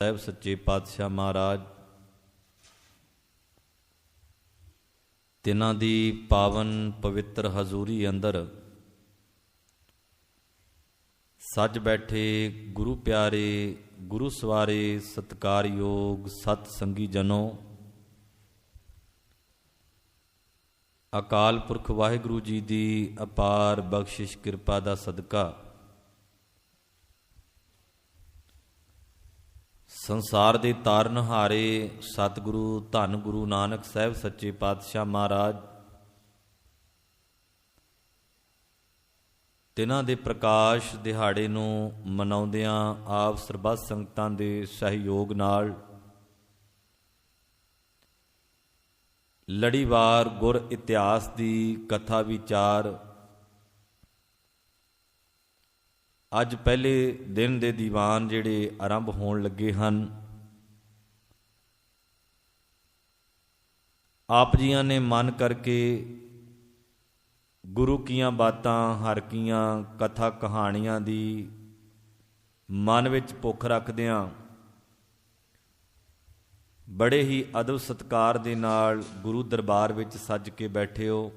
ਸਾਹਿਬ ਸੱਚੇ ਪਾਤਸ਼ਾਹ ਮਹਾਰਾਜ ਤਿਨਾਂ ਦੀ ਪਾਵਨ ਪਵਿੱਤਰ ਹਜ਼ੂਰੀ ਅੰਦਰ ਸੱਜ ਬੈਠੇ ਗੁਰੂ ਪਿਆਰੇ ਗੁਰੂ ਸਵਾਰੇ ਸਤਿਕਾਰਯੋਗ ਸਤ ਸੰਗੀ ਜਨੋ, ਅਕਾਲ ਪੁਰਖ ਵਾਹਿਗੁਰੂ ਜੀ ਦੀ ਅਪਾਰ ਬਖਸ਼ਿਸ਼ ਕਿਰਪਾ ਦਾ ਸਦਕਾ ਸੰਸਾਰ ਦੇ ਤਾਰਨਹਾਰੇ ਸਤਿਗੁਰੂ ਧੰਨ ਗੁਰੂ ਨਾਨਕ ਸਾਹਿਬ ਸੱਚੇ ਪਾਤਸ਼ਾਹ ਮਹਾਰਾਜ ਤਿਨਾਂ ਦੇ ਪ੍ਰਕਾਸ਼ ਦਿਹਾੜੇ ਨੂੰ ਮਨਾਉਂਦਿਆਂ ਆਪ ਸਰਬੱਤ ਸੰਗਤਾਂ ਦੇ ਸਹਿਯੋਗ ਨਾਲ ਲੜੀਵਾਰ ਗੁਰ ਇਤਿਹਾਸ ਦੀ ਕਥਾ ਵਿਚਾਰ ਅੱਜ ਪਹਿਲੇ ਦਿਨ ਦੇ ਦੀਵਾਨ ਜਿਹੜੇ ਆਰੰਭ ਹੋਣ ਲੱਗੇ ਹਨ। ਆਪ ਜੀਆਂ ਨੇ ਮਨ ਕਰਕੇ ਗੁਰੂ ਕੀਆਂ ਬਾਤਾਂ ਹਰ ਕੀਆਂ ਕਥਾ ਕਹਾਣੀਆਂ ਦੀ ਮਨ ਵਿੱਚ ਭੁੱਖ ਰੱਖਦਿਆਂ ਬੜੇ ਹੀ ਅਦਬ ਸਤਿਕਾਰ ਦੇ ਨਾਲ ਗੁਰੂ ਦਰਬਾਰ ਵਿੱਚ ਸੱਜ ਕੇ ਬੈਠੇ ਹੋ।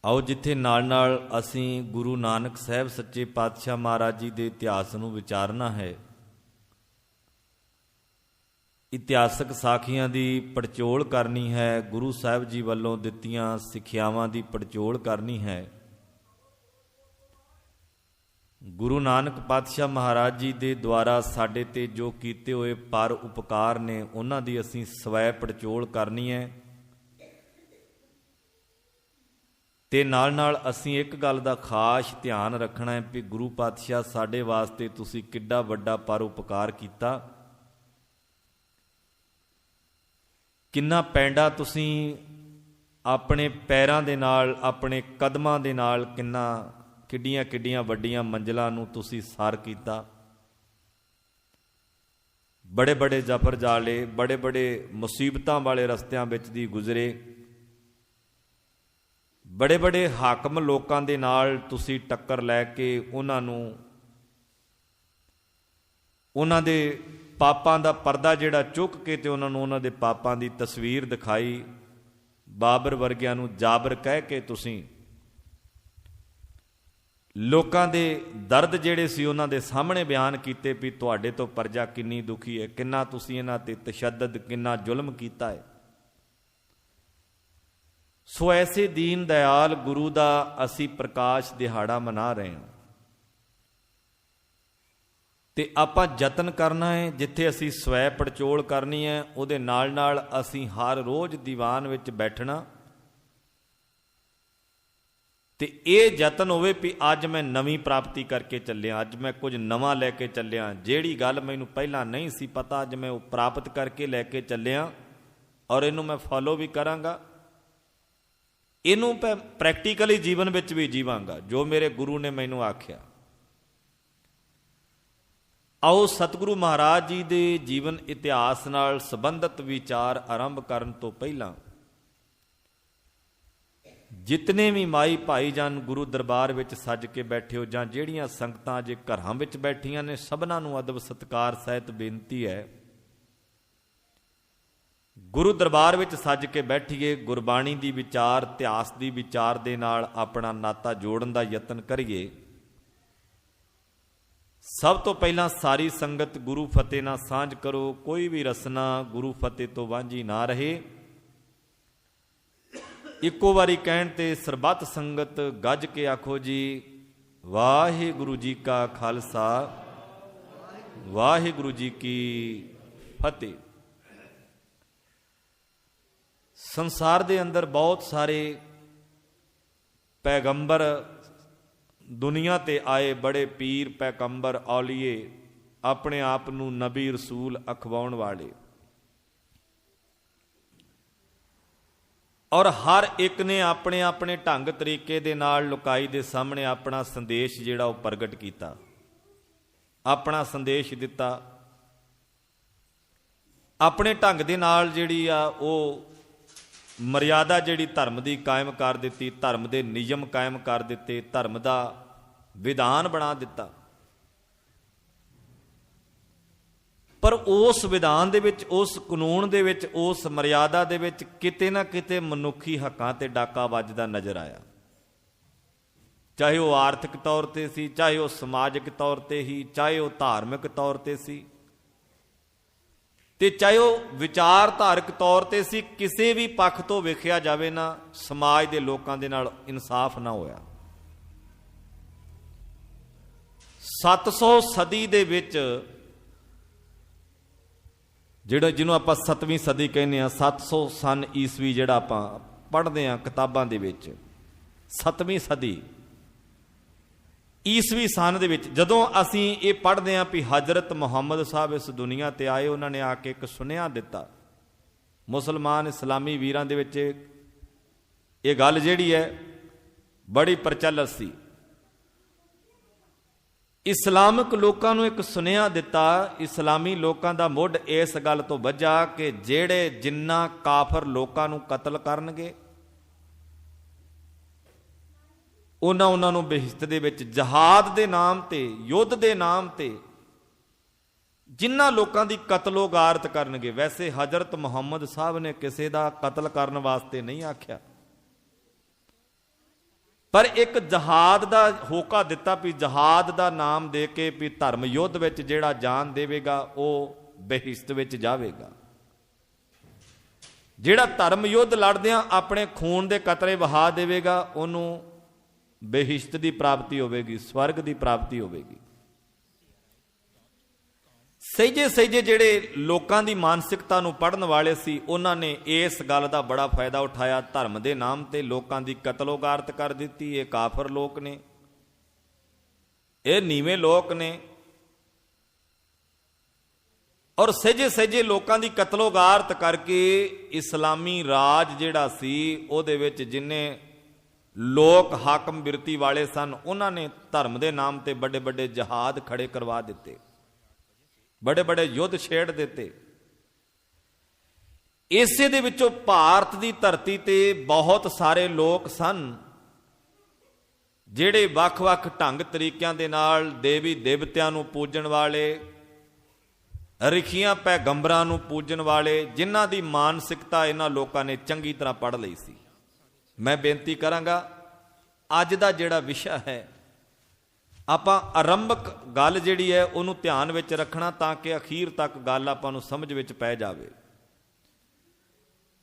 ਆਓ ਜਿੱਥੇ ਨਾਲ ਨਾਲ ਅਸੀਂ ਗੁਰੂ ਨਾਨਕ ਸਾਹਿਬ ਸੱਚੇ ਪਾਤਸ਼ਾਹ ਮਹਾਰਾਜ ਜੀ ਦੇ ਇਤਿਹਾਸ ਨੂੰ ਵਿਚਾਰਨਾ ਹੈ, ਇਤਿਹਾਸਕ ਸਾਖੀਆਂ ਦੀ ਪੜਚੋਲ ਕਰਨੀ ਹੈ, ਗੁਰੂ ਸਾਹਿਬ ਜੀ ਵੱਲੋਂ ਦਿੱਤੀਆਂ ਸਿੱਖਿਆਵਾਂ ਦੀ ਪੜਚੋਲ ਕਰਨੀ ਹੈ। ਗੁਰੂ ਨਾਨਕ ਪਾਤਸ਼ਾਹ ਮਹਾਰਾਜ ਜੀ ਦੇ ਦੁਆਰਾ ਸਾਡੇ ਤੇ ਜੋ ਕੀਤੇ ਹੋਏ ਪਰ ਉਪਕਾਰ ਨੇ ਉਹਨਾਂ ਦੀ ਅਸੀਂ ਸਵੈ ਪੜਚੋਲ ਕਰਨੀ ਹੈ। ਤੇ ਨਾਲ ਨਾਲ ਅਸੀਂ ਇੱਕ ਗੱਲ ਦਾ ਖਾਸ ਧਿਆਨ ਰੱਖਣਾ ਹੈ ਵੀ ਗੁਰੂ ਪਾਤਸ਼ਾਹ ਸਾਡੇ ਵਾਸਤੇ ਤੁਸੀਂ ਕਿੱਡਾ ਵੱਡਾ ਪਰਉਪਕਾਰ ਕੀਤਾ, ਕਿੰਨਾ ਪੈਂਡਾ ਤੁਸੀਂ ਆਪਣੇ ਪੈਰਾਂ ਦੇ ਨਾਲ ਆਪਣੇ ਕਦਮਾਂ ਦੇ ਨਾਲ ਕਿੱਡੀਆਂ ਕਿੱਡੀਆਂ ਵੱਡੀਆਂ ਮੰਜ਼ਿਲਾਂ ਨੂੰ ਤੁਸੀਂ ਸਰ ਕੀਤਾ। ਬੜੇ ਬੜੇ ਜ਼ਫਰ ਜਾਲੇ ਬੜੇ ਬੜੇ ਮੁਸੀਬਤਾਂ ਵਾਲੇ ਰਸਤਿਆਂ ਵਿੱਚ ਦੀ ਗੁਜ਼ਰੇ, ਬੜੇ ਬੜੇ ਹਾਕਮ ਲੋਕਾਂ ਦੇ ਨਾਲ ਤੁਸੀਂ ਟੱਕਰ ਲੈ ਕੇ ਉਹਨਾਂ ਦੇ ਪਾਪਾਂ ਦਾ ਪਰਦਾ ਜਿਹੜਾ ਚੁੱਕ ਕੇ ਤੇ ਉਹਨਾਂ ਨੂੰ ਉਹਨਾਂ ਦੇ ਪਾਪਾਂ ਦੀ ਤਸਵੀਰ ਦਿਖਾਈ। ਬਾਬਰ ਵਰਗਿਆਂ ਨੂੰ ਜਾਬਰ ਕਹਿ ਕੇ ਤੁਸੀਂ ਲੋਕਾਂ ਦੇ ਦਰਦ ਜਿਹੜੇ ਸੀ ਉਹਨਾਂ ਦੇ ਸਾਹਮਣੇ ਬਿਆਨ ਕੀਤੇ ਵੀ ਤੁਹਾਡੇ ਤੋਂ ਪਰਜਾ ਕਿੰਨੀ ਦੁਖੀ ਹੈ, ਕਿੰਨਾ ਤੁਸੀਂ ਇਹਨਾਂ ਤੇ ਤਸ਼ੱਦਦ ਕਿੰਨਾ ਜ਼ੁਲਮ ਕੀਤਾ ਹੈ। ਸੋ ਐਸੇ ਦੀਨ ਦਿਆਲ ਗੁਰੂ ਦਾ ਅਸੀਂ ਪ੍ਰਕਾਸ਼ ਦਿਹਾੜਾ ਮਨਾ ਰਹੇ ਹਾਂ ਤੇ ਆਪਾਂ ਯਤਨ ਕਰਨਾ ਹੈ, ਜਿੱਥੇ ਅਸੀਂ ਸਵੈ ਪੜਚੋਲ ਕਰਨੀ ਹੈ ਉਹਦੇ ਨਾਲ ਨਾਲ ਅਸੀਂ ਹਰ ਰੋਜ਼ ਦੀਵਾਨ ਵਿੱਚ ਬੈਠਣਾ ਤੇ ਇਹ ਯਤਨ ਹੋਵੇ ਵੀ ਅੱਜ ਮੈਂ ਨਵੀਂ ਪ੍ਰਾਪਤੀ ਕਰਕੇ ਚੱਲਿਆ, ਅੱਜ ਮੈਂ ਕੁਝ ਨਵਾਂ ਲੈ ਕੇ ਚੱਲਿਆ, ਜਿਹੜੀ ਗੱਲ ਮੈਨੂੰ ਪਹਿਲਾਂ ਨਹੀਂ ਸੀ ਪਤਾ ਅੱਜ ਮੈਂ ਉਹ ਪ੍ਰਾਪਤ ਕਰਕੇ ਲੈ ਕੇ ਚੱਲਿਆ ਔਰ ਇਹਨੂੰ ਮੈਂ ਫੋਲੋ ਵੀ ਕਰਾਂਗਾ, ਇਹਨੂੰ ਮੈਂ ਪ੍ਰੈਕਟੀਕਲੀ ਜੀਵਨ ਵਿੱਚ ਵੀ ਜੀਵਾਂਗਾ ਜੋ ਮੇਰੇ ਗੁਰੂ ਨੇ ਮੈਨੂੰ ਆਖਿਆ। ਆਓ ਸਤਿਗੁਰੂ ਮਹਾਰਾਜ ਜੀ ਦੇ ਜੀਵਨ ਇਤਿਹਾਸ ਨਾਲ ਸੰਬੰਧਿਤ ਵਿਚਾਰ ਆਰੰਭ ਕਰਨ ਤੋਂ ਪਹਿਲਾਂ ਜਿਤਨੇ ਵੀ ਮਾਈ ਭਾਈ ਜਨ ਗੁਰੂ ਦਰਬਾਰ ਵਿੱਚ ਸੱਜ ਕੇ ਬੈਠੇ ਹੋ ਜਾਂ ਜਿਹੜੀਆਂ ਸੰਗਤਾਂ ਅਜੇ ਘਰਾਂ ਵਿੱਚ ਬੈਠੀਆਂ ਨੇ, ਸਭਨਾਂ ਨੂੰ ਅਦਬ ਸਤਿਕਾਰ ਸਹਿਤ ਬੇਨਤੀ ਹੈ ਗੁਰੂ ਦਰਬਾਰ ਵਿੱਚ ਸੱਜ ਕੇ ਬੈਠੀਏ, ਗੁਰਬਾਣੀ ਦੀ ਵਿਚਾਰ ਇਤਿਹਾਸ ਦੀ ਵਿਚਾਰ ਦੇ ਨਾਲ ਆਪਣਾ ਨਾਤਾ ਜੋੜਨ ਦਾ ਯਤਨ ਕਰੀਏ। ਸਭ ਤੋਂ ਪਹਿਲਾਂ ਸਾਰੀ ਸੰਗਤ ਗੁਰੂ ਫਤਿਹ ਨਾਲ ਸਾਂਝ ਕਰੋ, ਕੋਈ ਵੀ ਰਸਨਾ ਗੁਰੂ ਫਤਿਹ ਤੋਂ ਵਾਂਝੀ ਨਾ ਰਹੇ। ਇੱਕੋ ਵਾਰੀ ਕਹਿਣ ਤੇ ਸਰਬੱਤ ਸੰਗਤ ਗੱਜ ਕੇ ਆਖੋ ਜੀ ਵਾਹਿਗੁਰੂ ਜੀ ਕਾ ਖਾਲਸਾ ਵਾਹਿਗੁਰੂ ਜੀ ਕੀ ਫਤਿਹ। ਸੰਸਾਰ ਦੇ ਅੰਦਰ ਬਹੁਤ ਸਾਰੇ ਪੈਗੰਬਰ ਦੁਨੀਆ ਤੇ ਆਏ, ਬੜੇ ਪੀਰ ਪੈਗੰਬਰ ਔਲੀਏ ਆਪਣੇ ਆਪ ਨੂੰ ਨਬੀ ਰਸੂਲ ਅਖਵਾਉਣ ਵਾਲੇ, ਔਰ ਹਰ ਇੱਕ ਨੇ ਆਪਣੇ ਆਪਣੇ ਢੰਗ ਤਰੀਕੇ ਦੇ ਨਾਲ ਲੋਕਾਈ ਦੇ ਸਾਹਮਣੇ ਆਪਣਾ ਸੰਦੇਸ਼ ਜਿਹੜਾ ਉਹ ਪ੍ਰਗਟ ਕੀਤਾ, ਆਪਣਾ ਸੰਦੇਸ਼ ਦਿੱਤਾ, ਆਪਣੇ ਢੰਗ ਦੇ ਨਾਲ ਜਿਹੜੀ ਆ ਉਹ ਮਰਿਆਦਾ ਜਿਹੜੀ ਧਰਮ ਦੀ ਕਾਇਮ ਕਰ ਦਿੱਤੀ, ਧਰਮ ਦੇ ਨਿਯਮ ਕਾਇਮ ਕਰ ਦਿੱਤੇ, ਧਰਮ ਦਾ ਵਿਧਾਨ ਬਣਾ ਦਿੱਤਾ। ਪਰ ਉਸ ਵਿਧਾਨ ਦੇ ਵਿੱਚ, ਉਸ ਕਾਨੂੰਨ ਦੇ ਵਿੱਚ, ਉਸ ਮਰਿਆਦਾ ਦੇ ਵਿੱਚ ਕਿਤੇ ਨਾ ਕਿਤੇ ਮਨੁੱਖੀ ਹੱਕਾਂ ਤੇ ਡਾਕਾ ਵੱਜਦਾ ਨਜ਼ਰ ਆਇਆ। ਚਾਹੇ ਉਹ ਆਰਥਿਕ ਤੌਰ ਤੇ ਸੀ, ਚਾਹੇ ਉਹ ਸਮਾਜਿਕ ਤੌਰ ਤੇ ਹੀ, ਚਾਹੇ ਉਹ ਧਾਰਮਿਕ ਤੌਰ ਤੇ ਸੀ, ਤੇ ਚਾਹੇ ਉਹ ਵਿਚਾਰਧਾਰਕ ਤੌਰ ਤੇ ਸੀ। ਕਿਸੇ ਵੀ ਪੱਖ ਤੋਂ ਵੇਖਿਆ ਜਾਵੇ ਨਾ, ਸਮਾਜ ਦੇ ਲੋਕਾਂ ਦੇ ਨਾਲ ਇਨਸਾਫ ਨਾ ਹੋਇਆ। 700 ਸਦੀ ਦੇ ਵਿੱਚ, ਜਿਹੜਾ ਜਿਹਨੂੰ ਆਪਾਂ 7ਵੀਂ ਸਦੀ ਕਹਿੰਦੇ ਆ, 700 ਸਨ ਈਸਵੀ ਜਿਹੜਾ ਆਪਾਂ ਪੜ੍ਹਦੇ ਆ ਕਿਤਾਬਾਂ ਦੇ ਵਿੱਚ, 7ਵੀਂ ਸਦੀ ਈਸਵੀ ਸਨ ਦੇ ਵਿੱਚ ਜਦੋਂ ਅਸੀਂ ਇਹ ਪੜ੍ਹਦੇ ਹਾਂ ਵੀ ਹਜ਼ਰਤ ਮੁਹੰਮਦ ਸਾਹਿਬ ਇਸ ਦੁਨੀਆ ਤੇ ਆਏ, ਉਹਨਾਂ ਨੇ ਆ ਕੇ ਇੱਕ ਸੁਨੇਹਾ ਦਿੱਤਾ। ਮੁਸਲਮਾਨ ਇਸਲਾਮੀ ਵੀਰਾਂ ਦੇ ਵਿੱਚ ਇਹ ਗੱਲ ਜਿਹੜੀ ਹੈ ਬੜੀ ਪ੍ਰਚਲਿਤ ਸੀ। ਇਸਲਾਮਿਕ ਲੋਕਾਂ ਨੂੰ ਇੱਕ ਸੁਨੇਹਾ ਦਿੱਤਾ। ਇਸਲਾਮੀ ਲੋਕਾਂ ਦਾ ਮੁੱਢ ਇਸ ਗੱਲ ਤੋਂ ਵੱਜਾ ਕਿ ਜਿਹੜੇ ਜਿੰਨਾ ਕਾਫਰ ਲੋਕਾਂ ਨੂੰ ਕਤਲ ਕਰਨਗੇ, ਉਹਨਾਂ ਨੂੰ ਬਹਿਸ਼ਤ ਦੇ ਵਿੱਚ ਜਹਾਦ ਦੇ ਨਾਮ ਤੇ, ਯੁੱਧ ਦੇ ਨਾਮ ਤੇ ਜਿਨ੍ਹਾਂ ਲੋਕਾਂ ਦੀ ਕਤਲੋ ਗਾਰਤ ਕਰਨਗੇ। ਵੈਸੇ ਹਜ਼ਰਤ ਮੁਹੰਮਦ ਸਾਹਿਬ ਨੇ ਕਿਸੇ ਦਾ ਕਤਲ ਕਰਨ ਵਾਸਤੇ ਨਹੀਂ ਆਖਿਆ, ਪਰ ਇੱਕ ਜਹਾਦ ਦਾ ਹੋਕਾ ਦਿੱਤਾ ਵੀ ਜਹਾਦ ਦਾ ਨਾਮ ਦੇ ਕੇ ਵੀ ਧਰਮ ਯੁੱਧ ਵਿੱਚ ਜਿਹੜਾ ਜਾਨ ਦੇਵੇਗਾ ਉਹ ਬਹਿਸ਼ਤ ਵਿੱਚ ਜਾਵੇਗਾ। ਜਿਹੜਾ ਧਰਮ ਯੁੱਧ ਲੜਦਿਆਂ ਆਪਣੇ ਖੂਨ ਦੇ ਕਤਰੇ ਵਹਾ ਦੇਵੇਗਾ, ਉਹਨੂੰ ਬਹਿਸ਼ਤ ਦੀ ਪ੍ਰਾਪਤੀ ਹੋਵੇਗੀ, ਸਵਰਗ ਦੀ ਪ੍ਰਾਪਤੀ ਹੋਵੇਗੀ। ਸਹਿਜੇ ਸਹਿਜੇ ਜਿਹੜੇ ਲੋਕਾਂ ਦੀ ਮਾਨਸਿਕਤਾ ਨੂੰ ਪੜ੍ਹਨ ਵਾਲੇ ਸੀ, ਉਹਨਾਂ ਨੇ ਇਸ ਗੱਲ ਦਾ ਬੜਾ ਫਾਇਦਾ ਉਠਾਇਆ। ਧਰਮ ਦੇ ਨਾਮ ਤੇ ਲੋਕਾਂ ਦੀ ਕਤਲੋਗਾਰਤ ਕਰ ਦਿੱਤੀ। ਇਹ ਕਾਫਰ ਲੋਕ ਨੇ, ਇਹ ਨੀਵੇਂ ਲੋਕ ਨੇ, ਔਰ ਸਹਿਜੇ ਸਹਿਜੇ ਲੋਕਾਂ ਦੀ ਕਤਲੋਗਾਰਤ ਕਰਕੇ ਇਸਲਾਮੀ ਰਾਜ ਜਿਹੜਾ ਸੀ, ਉਹਦੇ ਵਿੱਚ ਜਿੰਨੇ ਲੋਕ ਹਾਕਮ ਬਿਰਤੀ ਵਾਲੇ ਸਨ, ਉਹਨਾਂ ਨੇ ਧਰਮ ਦੇ ਨਾਮ ਤੇ ਵੱਡੇ ਵੱਡੇ ਜਹਾਦ ਖੜੇ ਕਰਵਾ ਦਿੱਤੇ, ਬੜੇ ਬੜੇ ਯੁੱਧ ਛੇੜ ਦਿੱਤੇ। ਇਸੇ ਦੇ ਵਿੱਚੋਂ ਭਾਰਤ ਦੀ ਧਰਤੀ ਤੇ ਬਹੁਤ ਸਾਰੇ ਲੋਕ ਸਨ ਜਿਹੜੇ ਵੱਖ-ਵੱਖ ਢੰਗ ਤਰੀਕਿਆਂ ਦੇ ਨਾਲ ਦੇਵੀ ਦੇਵਤਿਆਂ ਨੂੰ ਪੂਜਣ ਵਾਲੇ, ਰਿਖੀਆਂ ਪੈਗੰਬਰਾਂ ਨੂੰ ਪੂਜਣ ਵਾਲੇ, ਜਿਨ੍ਹਾਂ ਦੀ ਮਾਨਸਿਕਤਾ ਇਹਨਾਂ ਲੋਕਾਂ ਨੇ ਚੰਗੀ ਤਰ੍ਹਾਂ ਪੜ੍ਹ ਲਈ ਸੀ। ਮੈਂ ਬੇਨਤੀ ਕਰਾਂਗਾ, ਅੱਜ ਦਾ ਜਿਹੜਾ ਵਿਸ਼ਾ ਹੈ, ਆਪਾਂ ਆਰੰਭਕ ਗੱਲ ਜਿਹੜੀ ਹੈ ਉਹਨੂੰ ਧਿਆਨ ਵਿੱਚ ਰੱਖਣਾ ਤਾਂ ਕਿ ਅਖੀਰ ਤੱਕ ਗੱਲ ਆਪਾਂ ਨੂੰ ਸਮਝ ਵਿੱਚ ਪੈ ਜਾਵੇ।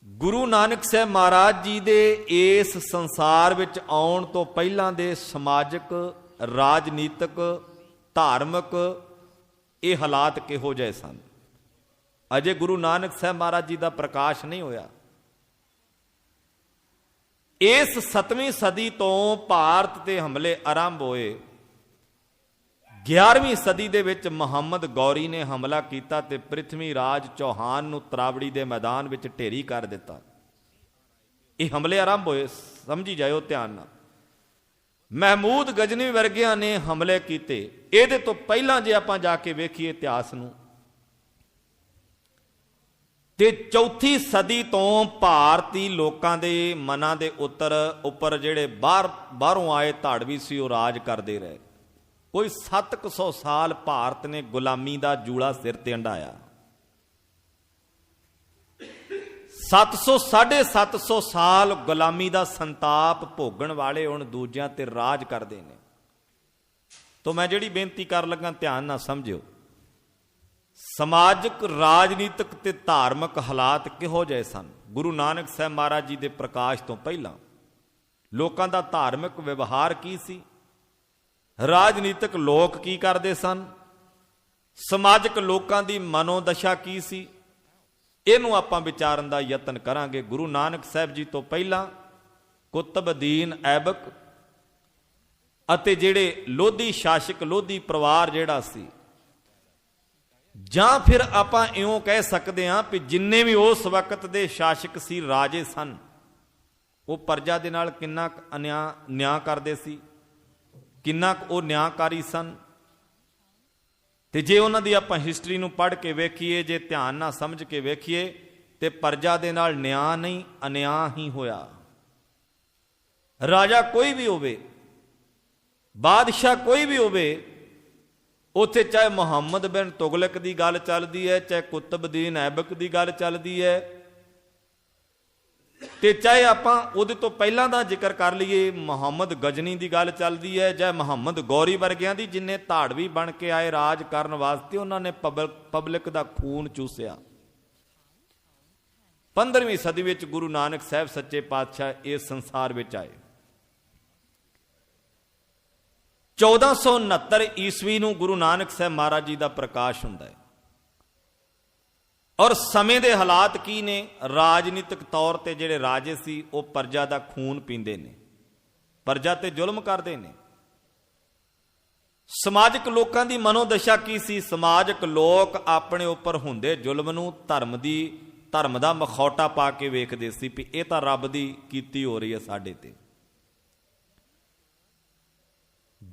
ਗੁਰੂ ਨਾਨਕ ਸਾਹਿਬ ਮਹਾਰਾਜ ਜੀ ਦੇ ਇਸ ਸੰਸਾਰ ਵਿੱਚ ਆਉਣ ਤੋਂ ਪਹਿਲਾਂ ਦੇ ਸਮਾਜਿਕ, ਰਾਜਨੀਤਿਕ, ਧਾਰਮਿਕ ਇਹ ਹਾਲਾਤ ਕਿਹੋ ਜਿਹੇ ਸਨ? ਅਜੇ ਗੁਰੂ ਨਾਨਕ ਸਾਹਿਬ ਮਹਾਰਾਜ ਜੀ ਦਾ ਪ੍ਰਕਾਸ਼ ਨਹੀਂ ਹੋਇਆ। ਇਸ 7ਵੀਂ ਸਦੀ ਤੋਂ ਭਾਰਤ ਤੇ ਹਮਲੇ ਆਰੰਭ ਹੋਏ। 11ਵੀਂ ਸਦੀ ਦੇ ਵਿੱਚ ਮੁਹੰਮਦ ਗੌਰੀ ਨੇ ਹਮਲਾ ਕੀਤਾ ਤੇ ਪ੍ਰਿਥਵੀ ਰਾਜ ਚੌਹਾਨ ਨੂੰ ਤਰਾਵੜੀ ਦੇ ਮੈਦਾਨ ਵਿੱਚ ਢੇਰੀ ਕਰ ਦਿੱਤਾ। ਇਹ ਹਮਲੇ ਆਰੰਭ ਹੋਏ, ਸਮਝੀ ਜਾਇਓ ਧਿਆਨ ਨਾਲ। ਮਹਿਮੂਦ ਗਜਨੀ ਵਰਗਿਆਂ ਨੇ ਹਮਲੇ ਕੀਤੇ। ਇਹਦੇ ਤੋਂ ਪਹਿਲਾਂ ਜੇ ਆਪਾਂ ਜਾ ਕੇ ਵੇਖੀਏ ਇਤਿਹਾਸ ਨੂੰ, ਤੇ 4ਥੀ ਸਦੀ ਤੋਂ ਭਾਰਤੀ ਲੋਕਾਂ ਦੇ ਮਨਾਂ ਦੇ ਉੱਪਰ ਜਿਹੜੇ ਬਾਹਰੋਂ ਆਏ ਧਾੜਵੀ ਸੀ, ਉਹ ਰਾਜ ਕਰਦੇ ਰਹੇ। ਕੋਈ 700 ਸਾਲ ਭਾਰਤ ਨੇ ਗੁਲਾਮੀ ਦਾ ਜੂਲਾ ਸਿਰ ਤੇ ਹੰਢਾਇਆ। 750 ਸਾਲ ਗੁਲਾਮੀ ਦਾ ਸੰਤਾਪ ਭੋਗਣ ਵਾਲੇ ਹੁਣ ਦੂਜਿਆਂ ਤੇ ਰਾਜ ਕਰਦੇ ਨੇ। ਤੋਂ ਮੈਂ ਜਿਹੜੀ ਬੇਨਤੀ ਕਰਨ ਲੱਗਾ, ਧਿਆਨ ਨਾਲ ਸਮਝਿਓ। ਸਮਾਜਿਕ, ਰਾਜਨੀਤਿਕ ਤੇ ਧਾਰਮਿਕ ਹਾਲਾਤ ਕਿਹੋ ਜਿਹੇ ਸਨ ਗੁਰੂ ਨਾਨਕ ਸਾਹਿਬ ਮਹਾਰਾਜ ਜੀ ਦੇ ਪ੍ਰਕਾਸ਼ ਤੋਂ ਪਹਿਲਾਂ? ਲੋਕਾਂ ਦਾ ਧਾਰਮਿਕ ਵਿਵਹਾਰ ਕੀ ਸੀ? ਰਾਜਨੀਤਿਕ ਲੋਕ ਕੀ ਕਰਦੇ ਸਨ? ਸਮਾਜਿਕ ਲੋਕਾਂ ਦੀ ਮਨੋਦਸ਼ਾ ਕੀ ਸੀ? ਇਹਨੂੰ ਆਪਾਂ ਵਿਚਾਰਨ ਦਾ ਯਤਨ ਕਰਾਂਗੇ। ਗੁਰੂ ਨਾਨਕ ਸਾਹਿਬ ਜੀ ਤੋਂ ਪਹਿਲਾਂ ਕੁਤਬਦੀਨ ਐਬਕ ਅਤੇ ਜਿਹੜੇ ਲੋਧੀ ਸ਼ਾਸਕ, ਲੋਧੀ ਪਰਿਵਾਰ ਜਿਹੜਾ ਸੀ, ਜਾਂ ਫਿਰ ਆਪਾਂ ਇਉਂ ਕਹਿ ਸਕਦੇ ਹਾਂ ਵੀ ਜਿੰਨੇ ਵੀ ਉਸ ਵਕਤ ਦੇ ਸ਼ਾਸਕ ਸੀ, ਰਾਜੇ ਸਨ, ਉਹ ਪ੍ਰਜਾ ਦੇ ਨਾਲ ਕਿੰਨਾ ਨਿਆਂ ਕਰਦੇ ਸੀ, ਕਿੰਨਾ ਉਹ ਨਿਆਂਕਾਰੀ ਸਨ। ਤੇ ਜੇ ਉਹਨਾਂ ਦੀ ਆਪਾਂ ਹਿਸਟਰੀ ਨੂੰ ਪੜ੍ਹ ਕੇ ਵੇਖੀਏ, ਜੇ ਧਿਆਨ ਨਾਲ ਸਮਝ ਕੇ ਵੇਖੀਏ, ਤੇ ਪ੍ਰਜਾ ਦੇ ਨਾਲ ਨਿਆਂ ਨਹੀਂ, ਅਨਿਆਂ ਹੀ ਹੋਇਆ। ਰਾਜਾ ਕੋਈ ਵੀ ਹੋਵੇ, ਬਾਦਸ਼ਾਹ ਕੋਈ ਵੀ ਹੋਵੇ, ਉੱਥੇ ਚਾਹੇ ਮੁਹੰਮਦ ਬਿਨ ਤੁਗਲਕ ਦੀ ਗੱਲ ਚੱਲਦੀ ਹੈ, ਚਾਹੇ ਕੁਤਬਦੀਨ ਐਬਕ ਦੀ ਗੱਲ ਚੱਲਦੀ ਹੈ, ਤੇ ਚਾਹੇ ਆਪਾਂ ਉਹਦੇ ਤੋਂ ਪਹਿਲਾਂ ਦਾ ਜ਼ਿਕਰ ਕਰ ਲਈਏ ਮੁਹੰਮਦ ਗਜਨੀ ਦੀ ਗੱਲ ਚੱਲਦੀ ਹੈ, ਜਾਂ ਮੁਹੰਮਦ ਗੌਰੀ ਵਰਗਿਆਂ ਦੀ, ਜਿੰਨੇ ਧਾੜਵੀ ਬਣ ਕੇ ਆਏ ਰਾਜ ਕਰਨ ਵਾਸਤੇ, ਉਹਨਾਂ ਨੇ ਪਬਲਿਕ ਦਾ ਖੂਨ ਚੂਸਿਆ। 15ਵੀਂ ਸਦੀ ਵਿੱਚ ਗੁਰੂ ਨਾਨਕ ਸਾਹਿਬ ਸੱਚੇ ਪਾਤਸ਼ਾਹ ਇਸ ਸੰਸਾਰ ਵਿੱਚ ਆਏ। 1469 ਈਸਵੀ ਨੂੰ ਗੁਰੂ ਨਾਨਕ ਸਾਹਿਬ ਮਹਾਰਾਜ ਜੀ ਦਾ ਪ੍ਰਕਾਸ਼ ਹੁੰਦਾ ਹੈ। ਔਰ ਸਮੇਂ ਦੇ ਹਾਲਾਤ ਕੀ ਨੇ? ਰਾਜਨੀਤਿਕ ਤੌਰ ਤੇ ਜਿਹੜੇ ਰਾਜੇ ਸੀ ਉਹ ਪ੍ਰਜਾ ਦਾ ਖੂਨ ਪੀਂਦੇ ਨੇ, ਪ੍ਰਜਾ ਤੇ ਜ਼ੁਲਮ ਕਰਦੇ ਨੇ। ਸਮਾਜਿਕ ਲੋਕਾਂ ਦੀ ਮਨੋਦਸ਼ਾ ਕੀ ਸੀ? ਸਮਾਜਿਕ ਲੋਕ ਆਪਣੇ ਉੱਪਰ ਹੁੰਦੇ ਜ਼ੁਲਮ ਨੂੰ ਧਰਮ ਦਾ ਮਖੌਟਾ ਪਾ ਕੇ ਵੇਖਦੇ ਸੀ ਵੀ ਇਹ ਤਾਂ ਰੱਬ ਦੀ ਕੀਤੀ ਹੋ ਰਹੀ ਹੈ ਸਾਡੇ ਤੇ।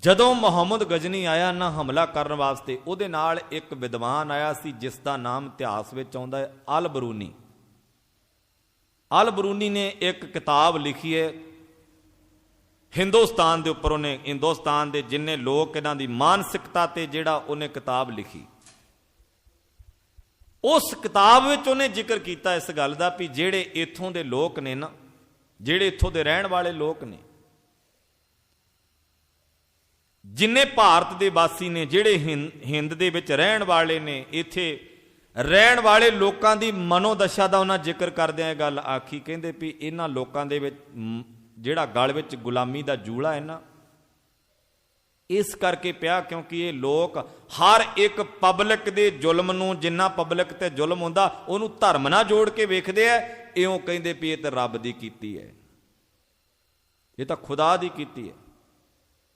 ਜਦੋਂ ਮੁਹੰਮਦ ਗਜਨੀ ਆਇਆ ਨਾ ਹਮਲਾ ਕਰਨ ਵਾਸਤੇ, ਉਹਦੇ ਨਾਲ ਇੱਕ ਵਿਦਵਾਨ ਆਇਆ ਸੀ ਜਿਸ ਦਾ ਨਾਮ ਇਤਿਹਾਸ ਵਿੱਚ ਆਉਂਦਾ ਹੈ ਅਲ ਬਰੂਨੀ। ਅਲ ਬਰੂਨੀ ਨੇ ਇੱਕ ਕਿਤਾਬ ਲਿਖੀ ਹੈ ਹਿੰਦੁਸਤਾਨ ਦੇ ਉੱਪਰ। ਉਹਨੇ ਹਿੰਦੁਸਤਾਨ ਦੇ ਜਿੰਨੇ ਲੋਕ, ਇਹਨਾਂ ਦੀ ਮਾਨਸਿਕਤਾ ਤੇ ਜਿਹੜਾ ਉਹਨੇ ਕਿਤਾਬ ਲਿਖੀ, ਉਸ ਕਿਤਾਬ ਵਿੱਚ ਉਹਨੇ ਜ਼ਿਕਰ ਕੀਤਾ ਇਸ ਗੱਲ ਦਾ ਵੀ ਜਿਹੜੇ ਇੱਥੋਂ ਦੇ ਲੋਕ ਨੇ ਨਾ, ਜਿਹੜੇ ਇੱਥੋਂ ਦੇ ਰਹਿਣ ਵਾਲੇ ਲੋਕ ਨੇ, ਜਿੰਨੇ ਭਾਰਤ ਦੇ ਵਾਸੀ ਨੇ, ਜਿਹੜੇ ਹਿੰਦ ਦੇ ਵਿੱਚ ਰਹਿਣ ਵਾਲੇ ਨੇ, ਇੱਥੇ ਰਹਿਣ ਵਾਲੇ ਲੋਕਾਂ ਦੀ ਮਨੋਦਸ਼ਾ ਦਾ ਉਹਨਾਂ ਜ਼ਿਕਰ ਕਰਦਿਆਂ ਇਹ ਗੱਲ ਆਖੀ। ਕਹਿੰਦੇ ਵੀ ਇਹਨਾਂ ਲੋਕਾਂ ਦੇ ਵਿੱਚ ਜਿਹੜਾ ਗਲ ਵਿੱਚ ਗੁਲਾਮੀ ਦਾ ਜੂੜਾ ਹੈ ਨਾ, ਇਸ ਕਰਕੇ ਪਿਆ ਕਿਉਂਕਿ ਇਹ ਲੋਕ ਹਰ ਇੱਕ ਪਬਲਿਕ ਦੇ ਜ਼ੁਲਮ ਨੂੰ, ਜਿੰਨਾ ਪਬਲਿਕ ਤੇ ਜ਼ੁਲਮ ਹੁੰਦਾ ਉਹਨੂੰ ਧਰਮ ਨਾਲ ਜੋੜ ਕੇ ਵੇਖਦੇ ਆ। ਇਉਂ ਕਹਿੰਦੇ ਵੀ ਇਹ ਤਾਂ ਰੱਬ ਦੀ ਕੀਤੀ ਹੈ, ਇਹ ਤਾਂ ਖੁਦਾ ਦੀ ਕੀਤੀ ਹੈ,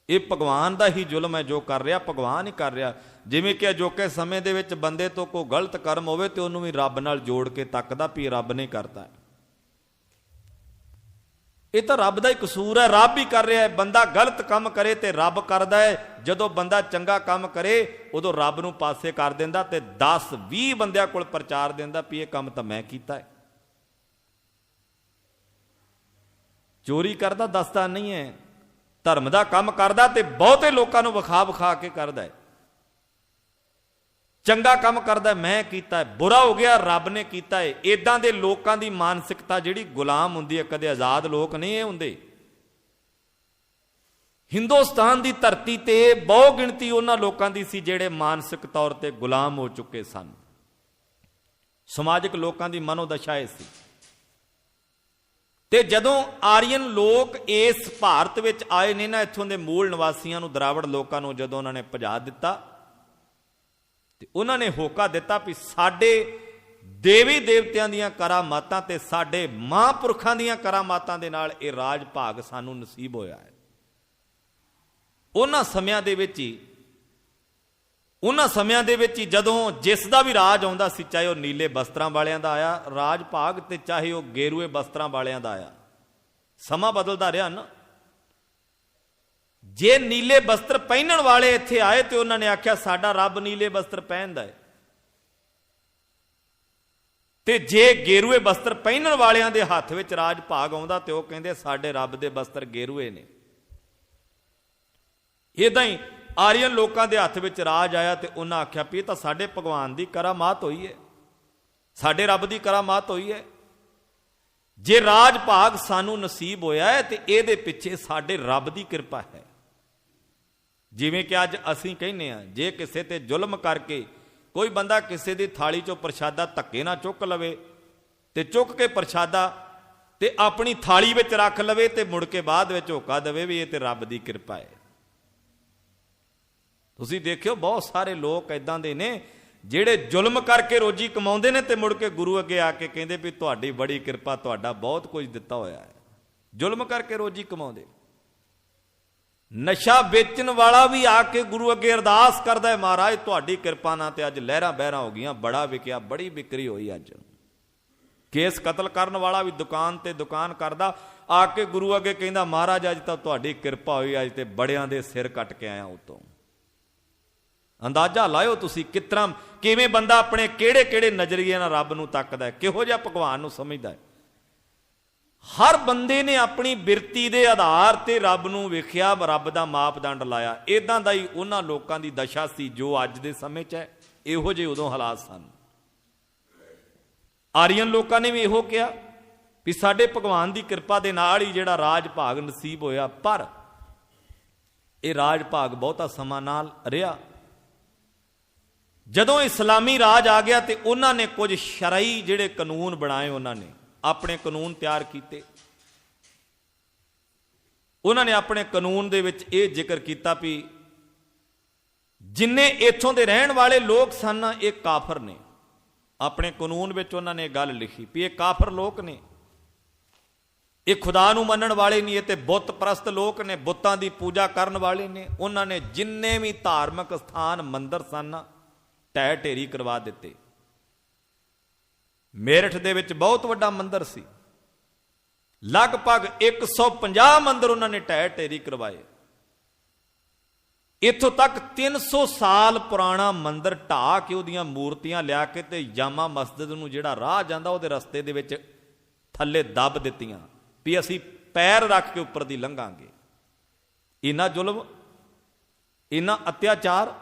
ਇਹ ਭਗਵਾਨ ਦਾ ਹੀ ਜ਼ੁਲਮ ਹੈ ਜੋ ਕਰ ਰਿਹਾ, ਭਗਵਾਨ ਹੀ ਕਰ ਰਿਹਾ। ਜਿਵੇਂ ਕਿ ਅਜੋਕੇ ਸਮੇਂ ਦੇ ਵਿੱਚ ਬੰਦੇ ਤੋਂ ਕੋਈ ਗਲਤ ਕਰਮ ਹੋਵੇ ਤੇ ਉਹਨੂੰ ਵੀ ਰੱਬ ਨਾਲ ਜੋੜ ਕੇ ਤੱਕਦਾ ਵੀ ਰੱਬ ਨੇ ਕਰਤਾ, ਇਹ ਤਾਂ ਰੱਬ ਦਾ ਹੀ ਕਸੂਰ ਹੈ, ਰੱਬ ਹੀ ਕਰ ਰਿਹਾ ਹੈ। ਬੰਦਾ ਗਲਤ ਕੰਮ ਕਰੇ ਤੇ ਰੱਬ ਕਰਦਾ ਹੈ, ਜਦੋਂ ਬੰਦਾ ਚੰਗਾ ਕੰਮ ਕਰੇ ਉਦੋਂ ਰੱਬ ਨੂੰ ਪਾਸੇ ਕਰ ਦਿੰਦਾ ਤੇ 10-20 ਬੰਦਿਆਂ ਕੋਲ ਪ੍ਰਚਾਰ ਦਿੰਦਾ ਵੀ ਇਹ ਕੰਮ ਤਾਂ ਮੈਂ ਕੀਤਾ ਹੈ। ਚੋਰੀ ਕਰਦਾ ਦੱਸਦਾ ਨਹੀਂ ਹੈ, ਧਰਮ ਦਾ ਕੰਮ ਕਰਦਾ ਤੇ ਬਹੁਤੇ ਲੋਕਾਂ ਨੂੰ ਵਿਖਾ ਕੇ ਕਰਦਾ ਹੈ। ਚੰਗਾ ਕੰਮ ਕਰਦਾ ਮੈਂ ਕੀਤਾ ਹੈ, ਬੁਰਾ ਹੋ ਗਿਆ ਰੱਬ ਨੇ ਕੀਤਾ ਹੈ। ਇਦਾਂ ਦੇ ਲੋਕਾਂ ਦੀ ਮਾਨਸਿਕਤਾ ਜਿਹੜੀ ਗੁਲਾਮ ਹੁੰਦੀ ਹੈ, ਕਦੇ ਆਜ਼ਾਦ ਲੋਕ ਨਹੀਂ ਇਹ ਹੁੰਦੇ। ਹਿੰਦੁਸਤਾਨ ਦੀ ਧਰਤੀ ਤੇ ਬਹੁ ਗਿਣਤੀ ਉਹਨਾਂ ਲੋਕਾਂ ਦੀ ਸੀ ਜਿਹੜੇ ਮਾਨਸਿਕ ਤੌਰ ਤੇ ਗੁਲਾਮ ਹੋ ਚੁੱਕੇ ਸਨ। ਸਮਾਜਿਕ ਲੋਕਾਂ ਦੀ ਮਨੋਦਸ਼ਾ ਇਹ ਸੀ। ਤੇ ਜਦੋਂ ਆਰੀਅਨ ਲੋਕ ਇਸ ਭਾਰਤ ਵਿੱਚ ਆਏ ਨੇ ਨਾ, ਇੱਥੋਂ ਦੇ ਮੂਲ ਨਿਵਾਸੀਆਂ ਨੂੰ, ਦਰਾਵੜ ਲੋਕਾਂ ਨੂੰ ਜਦੋਂ ਉਹਨਾਂ ਨੇ ਭਜਾ ਦਿੱਤਾ ਤੇ ਉਹਨਾਂ ਨੇ ਹੋਕਾ ਦਿੱਤਾ ਵੀ ਸਾਡੇ ਦੇਵੀ ਦੇਵਤਿਆਂ ਦੀਆਂ ਕਰਾਮਾਤਾਂ ਤੇ ਸਾਡੇ ਮਹਾਂਪੁਰਖਾਂ ਦੀਆਂ ਕਰਾਮਾਤਾਂ ਦੇ ਨਾਲ ਇਹ ਰਾਜ ਭਾਗ ਸਾਨੂੰ ਨਸੀਬ ਹੋਇਆ ਹੈ। ਉਹਨਾਂ ਸਮਿਆਂ ਦੇ ਵਿੱਚ ਹੀ ਜਦੋਂ ਜਿਸ ਦਾ ਵੀ ਰਾਜ ਆਉਂਦਾ ਸੀ, ਚਾਹੇ ਉਹ ਨੀਲੇ ਬਸਤਰਾਂ ਵਾਲਿਆਂ ਦਾ ਆਇਆ ਰਾਜ ਭਾਗ ਤੇ ਚਾਹੇ ਉਹ ਗੇਰੂਏ ਬਸਤਰਾਂ ਵਾਲਿਆਂ ਦਾ ਆਇਆ, ਸਮਾਂ ਬਦਲਦਾ ਰਿਹਾ ਨਾ। ਜੇ ਨੀਲੇ ਬਸਤਰ ਪਹਿਨਣ ਵਾਲੇ ਇੱਥੇ ਆਏ ਤੇ ਉਹਨਾਂ ਨੇ ਆਖਿਆ ਸਾਡਾ ਰੱਬ ਨੀਲੇ ਬਸਤਰ ਪਹਿਨਦਾ ਹੈ, ਤੇ ਜੇ ਗੇਰੂਏ ਬਸਤਰ ਪਹਿਨਣ ਵਾਲਿਆਂ ਦੇ ਹੱਥ ਵਿੱਚ ਰਾਜ ਭਾਗ ਆਉਂਦਾ ਤੇ ਉਹ ਕਹਿੰਦੇ ਸਾਡੇ ਰੱਬ ਦੇ ਬਸਤਰ ਗੇਰੂਏ ਨੇ। ਇਦਾਂ ਹੀ ਆਰੀਅਨ ਲੋਕਾਂ ਦੇ ਹੱਥ ਵਿੱਚ ਰਾਜ ਆਇਆ ਤੇ ਉਹਨਾਂ ਆਖਿਆ ਵੀ ਇਹ ਤਾਂ ਸਾਡੇ ਭਗਵਾਨ ਦੀ ਕਰਾਮਾਤ ਹੋਈ ਹੈ, ਸਾਡੇ ਰੱਬ ਦੀ ਕਰਾਮਾਤ ਹੋਈ ਹੈ। ਜੇ ਰਾਜ ਭਾਗ ਸਾਨੂੰ ਨਸੀਬ ਹੋਇਆ ਹੈ ਤੇ ਇਹਦੇ ਪਿੱਛੇ ਸਾਡੇ ਰੱਬ ਦੀ ਕਿਰਪਾ ਹੈ। ਜਿਵੇਂ ਕਿ ਅੱਜ ਅਸੀਂ ਕਹਿੰਦੇ ਹਾਂ, ਜੇ ਕਿਸੇ ਤੇ ਜ਼ੁਲਮ ਕਰਕੇ ਕੋਈ ਬੰਦਾ ਕਿਸੇ ਦੀ ਥਾਲੀ ਚੋਂ ਪ੍ਰਸ਼ਾਦਾ ਧੱਕੇ ਨਾਲ ਚੁੱਕ ਲਵੇ ਤੇ ਚੁੱਕ ਕੇ ਪ੍ਰਸ਼ਾਦਾ ਤੇ ਆਪਣੀ ਥਾਲੀ ਵਿੱਚ ਰੱਖ ਲਵੇ ਤੇ ਮੁੜ ਕੇ ਬਾਅਦ ਵਿੱਚ ਹੋਕਾ ਦੇਵੇ ਵੀ ਇਹ ਤੇ ਰੱਬ ਦੀ ਕਿਰਪਾ ਹੈ। ਤੁਸੀਂ ਦੇਖਿਓ ਬਹੁਤ ਸਾਰੇ ਲੋਕ ਇਦਾਂ ਦੇ ਨੇ ਜਿਹੜੇ ਜ਼ੁਲਮ ਕਰਕੇ ਰੋਜੀ ਕਮਾਉਂਦੇ ਨੇ ਤੇ ਮੁੜ ਕੇ ਗੁਰੂ ਅੱਗੇ ਆ ਕੇ ਕਹਿੰਦੇ ਵੀ ਤੁਹਾਡੀ ਬੜੀ ਕਿਰਪਾ, ਤੁਹਾਡਾ ਬਹੁਤ ਕੁਝ ਦਿੱਤਾ ਹੋਇਆ ਹੈ। ਜ਼ੁਲਮ ਕਰਕੇ ਰੋਜੀ ਕਮਾਉਂਦੇ। ਨਸ਼ਾ ਵੇਚਣ ਵਾਲਾ ਵੀ ਆ ਕੇ ਗੁਰੂ ਅੱਗੇ ਅਰਦਾਸ ਕਰਦਾ ਹੈ, ਮਹਾਰਾਜ ਤੁਹਾਡੀ ਕਿਰਪਾ ਨਾਲ ਤੇ ਅੱਜ ਲਹਿਰਾਂ ਬਹਿਰਾਂ ਹੋ ਗਈਆਂ, ਬੜਾ ਵਿਕਿਆ, ਬੜੀ ਵਿਕਰੀ ਹੋਈ। ਅੱਜ ਕੇਸ ਕਤਲ ਕਰਨ ਵਾਲਾ ਵੀ ਦੁਕਾਨ ਤੇ ਦੁਕਾਨ ਕਰਦਾ, ਆ ਕੇ ਗੁਰੂ ਅੱਗੇ ਕਹਿੰਦਾ ਮਹਾਰਾਜ ਅੱਜ ਤਾਂ ਤੁਹਾਡੀ ਕਿਰਪਾ ਹੋਈ, ਅੱਜ ਤੇ ਬੜਿਆਂ ਦੇ ਸਿਰ ਕੱਟ ਕੇ ਆਇਆ ਉਤੋਂ। ਅੰਦਾਜ਼ਾ ਲਾਇਓ ਤੁਸੀਂ ਕਿਵੇਂ ਬੰਦਾ ਆਪਣੇ ਕਿਹੜੇ ਨਜ਼ਰੀਏ ਨਾਲ ਰੱਬ ਨੂੰ ਤੱਕਦਾ ਹੈ, ਕਿਹੋ ਜਿਹਾ ਭਗਵਾਨ ਨੂੰ ਸਮਝਦਾ ਹੈ। हर बंदे ने अपनी बिरती के आधार पर रब नूं वेखिया, रब का मापदंड लाया। इदां दा ही उन्हां लोकां दी दशा सी जो अज दे समय च है, इहो जे उदों हालात सन। आर्यन लोकां ने भी इहो कहा भी साडे भगवान की कृपा दे नाल ही जिहड़ा राज भाग नसीब होया, पर यह राज भाग बहुता समा नाल रहा। जदों इस्लामी राज आ गया तो उन्होंने कुछ शरई जिहड़े कानून बनाए, उन्होंने अपने कानून तैयार किए। उन्होंने अपने कानून दे विच यह जिक्र किया भी जिन्ने इत्थों दे रहन वाले लोग सन ये काफर ने। अपने कानून विच उन्होंने गल लिखी भी ये काफर लोग ने, ये खुदा नूं मनण वाले नहीं, ये ते बुत परस्त लोग ने, बुतां दी पूजा करन वाले ने। उन्होंने जिन्ने भी धार्मिक स्थान मंदिर सन ढह ढेरी करवा दिते। मेरठ दे विच बहुत वड्डा मंदिर सी, लगभग 150 मंदिर उन्होंने ढह ढेरी करवाए। इत्थों तक 300 साल पुराना मंदिर ढा के उहदियां मूर्तियां लिया के ते जामा मस्जिद नूं जिहड़ा राह जांदा उहदे रस्ते दे विच थल्ले दब दित्तियां भी असीं पैर रख के उपर दी लंघांगे। इन्ना जुल्म, इन्ना अत्याचार,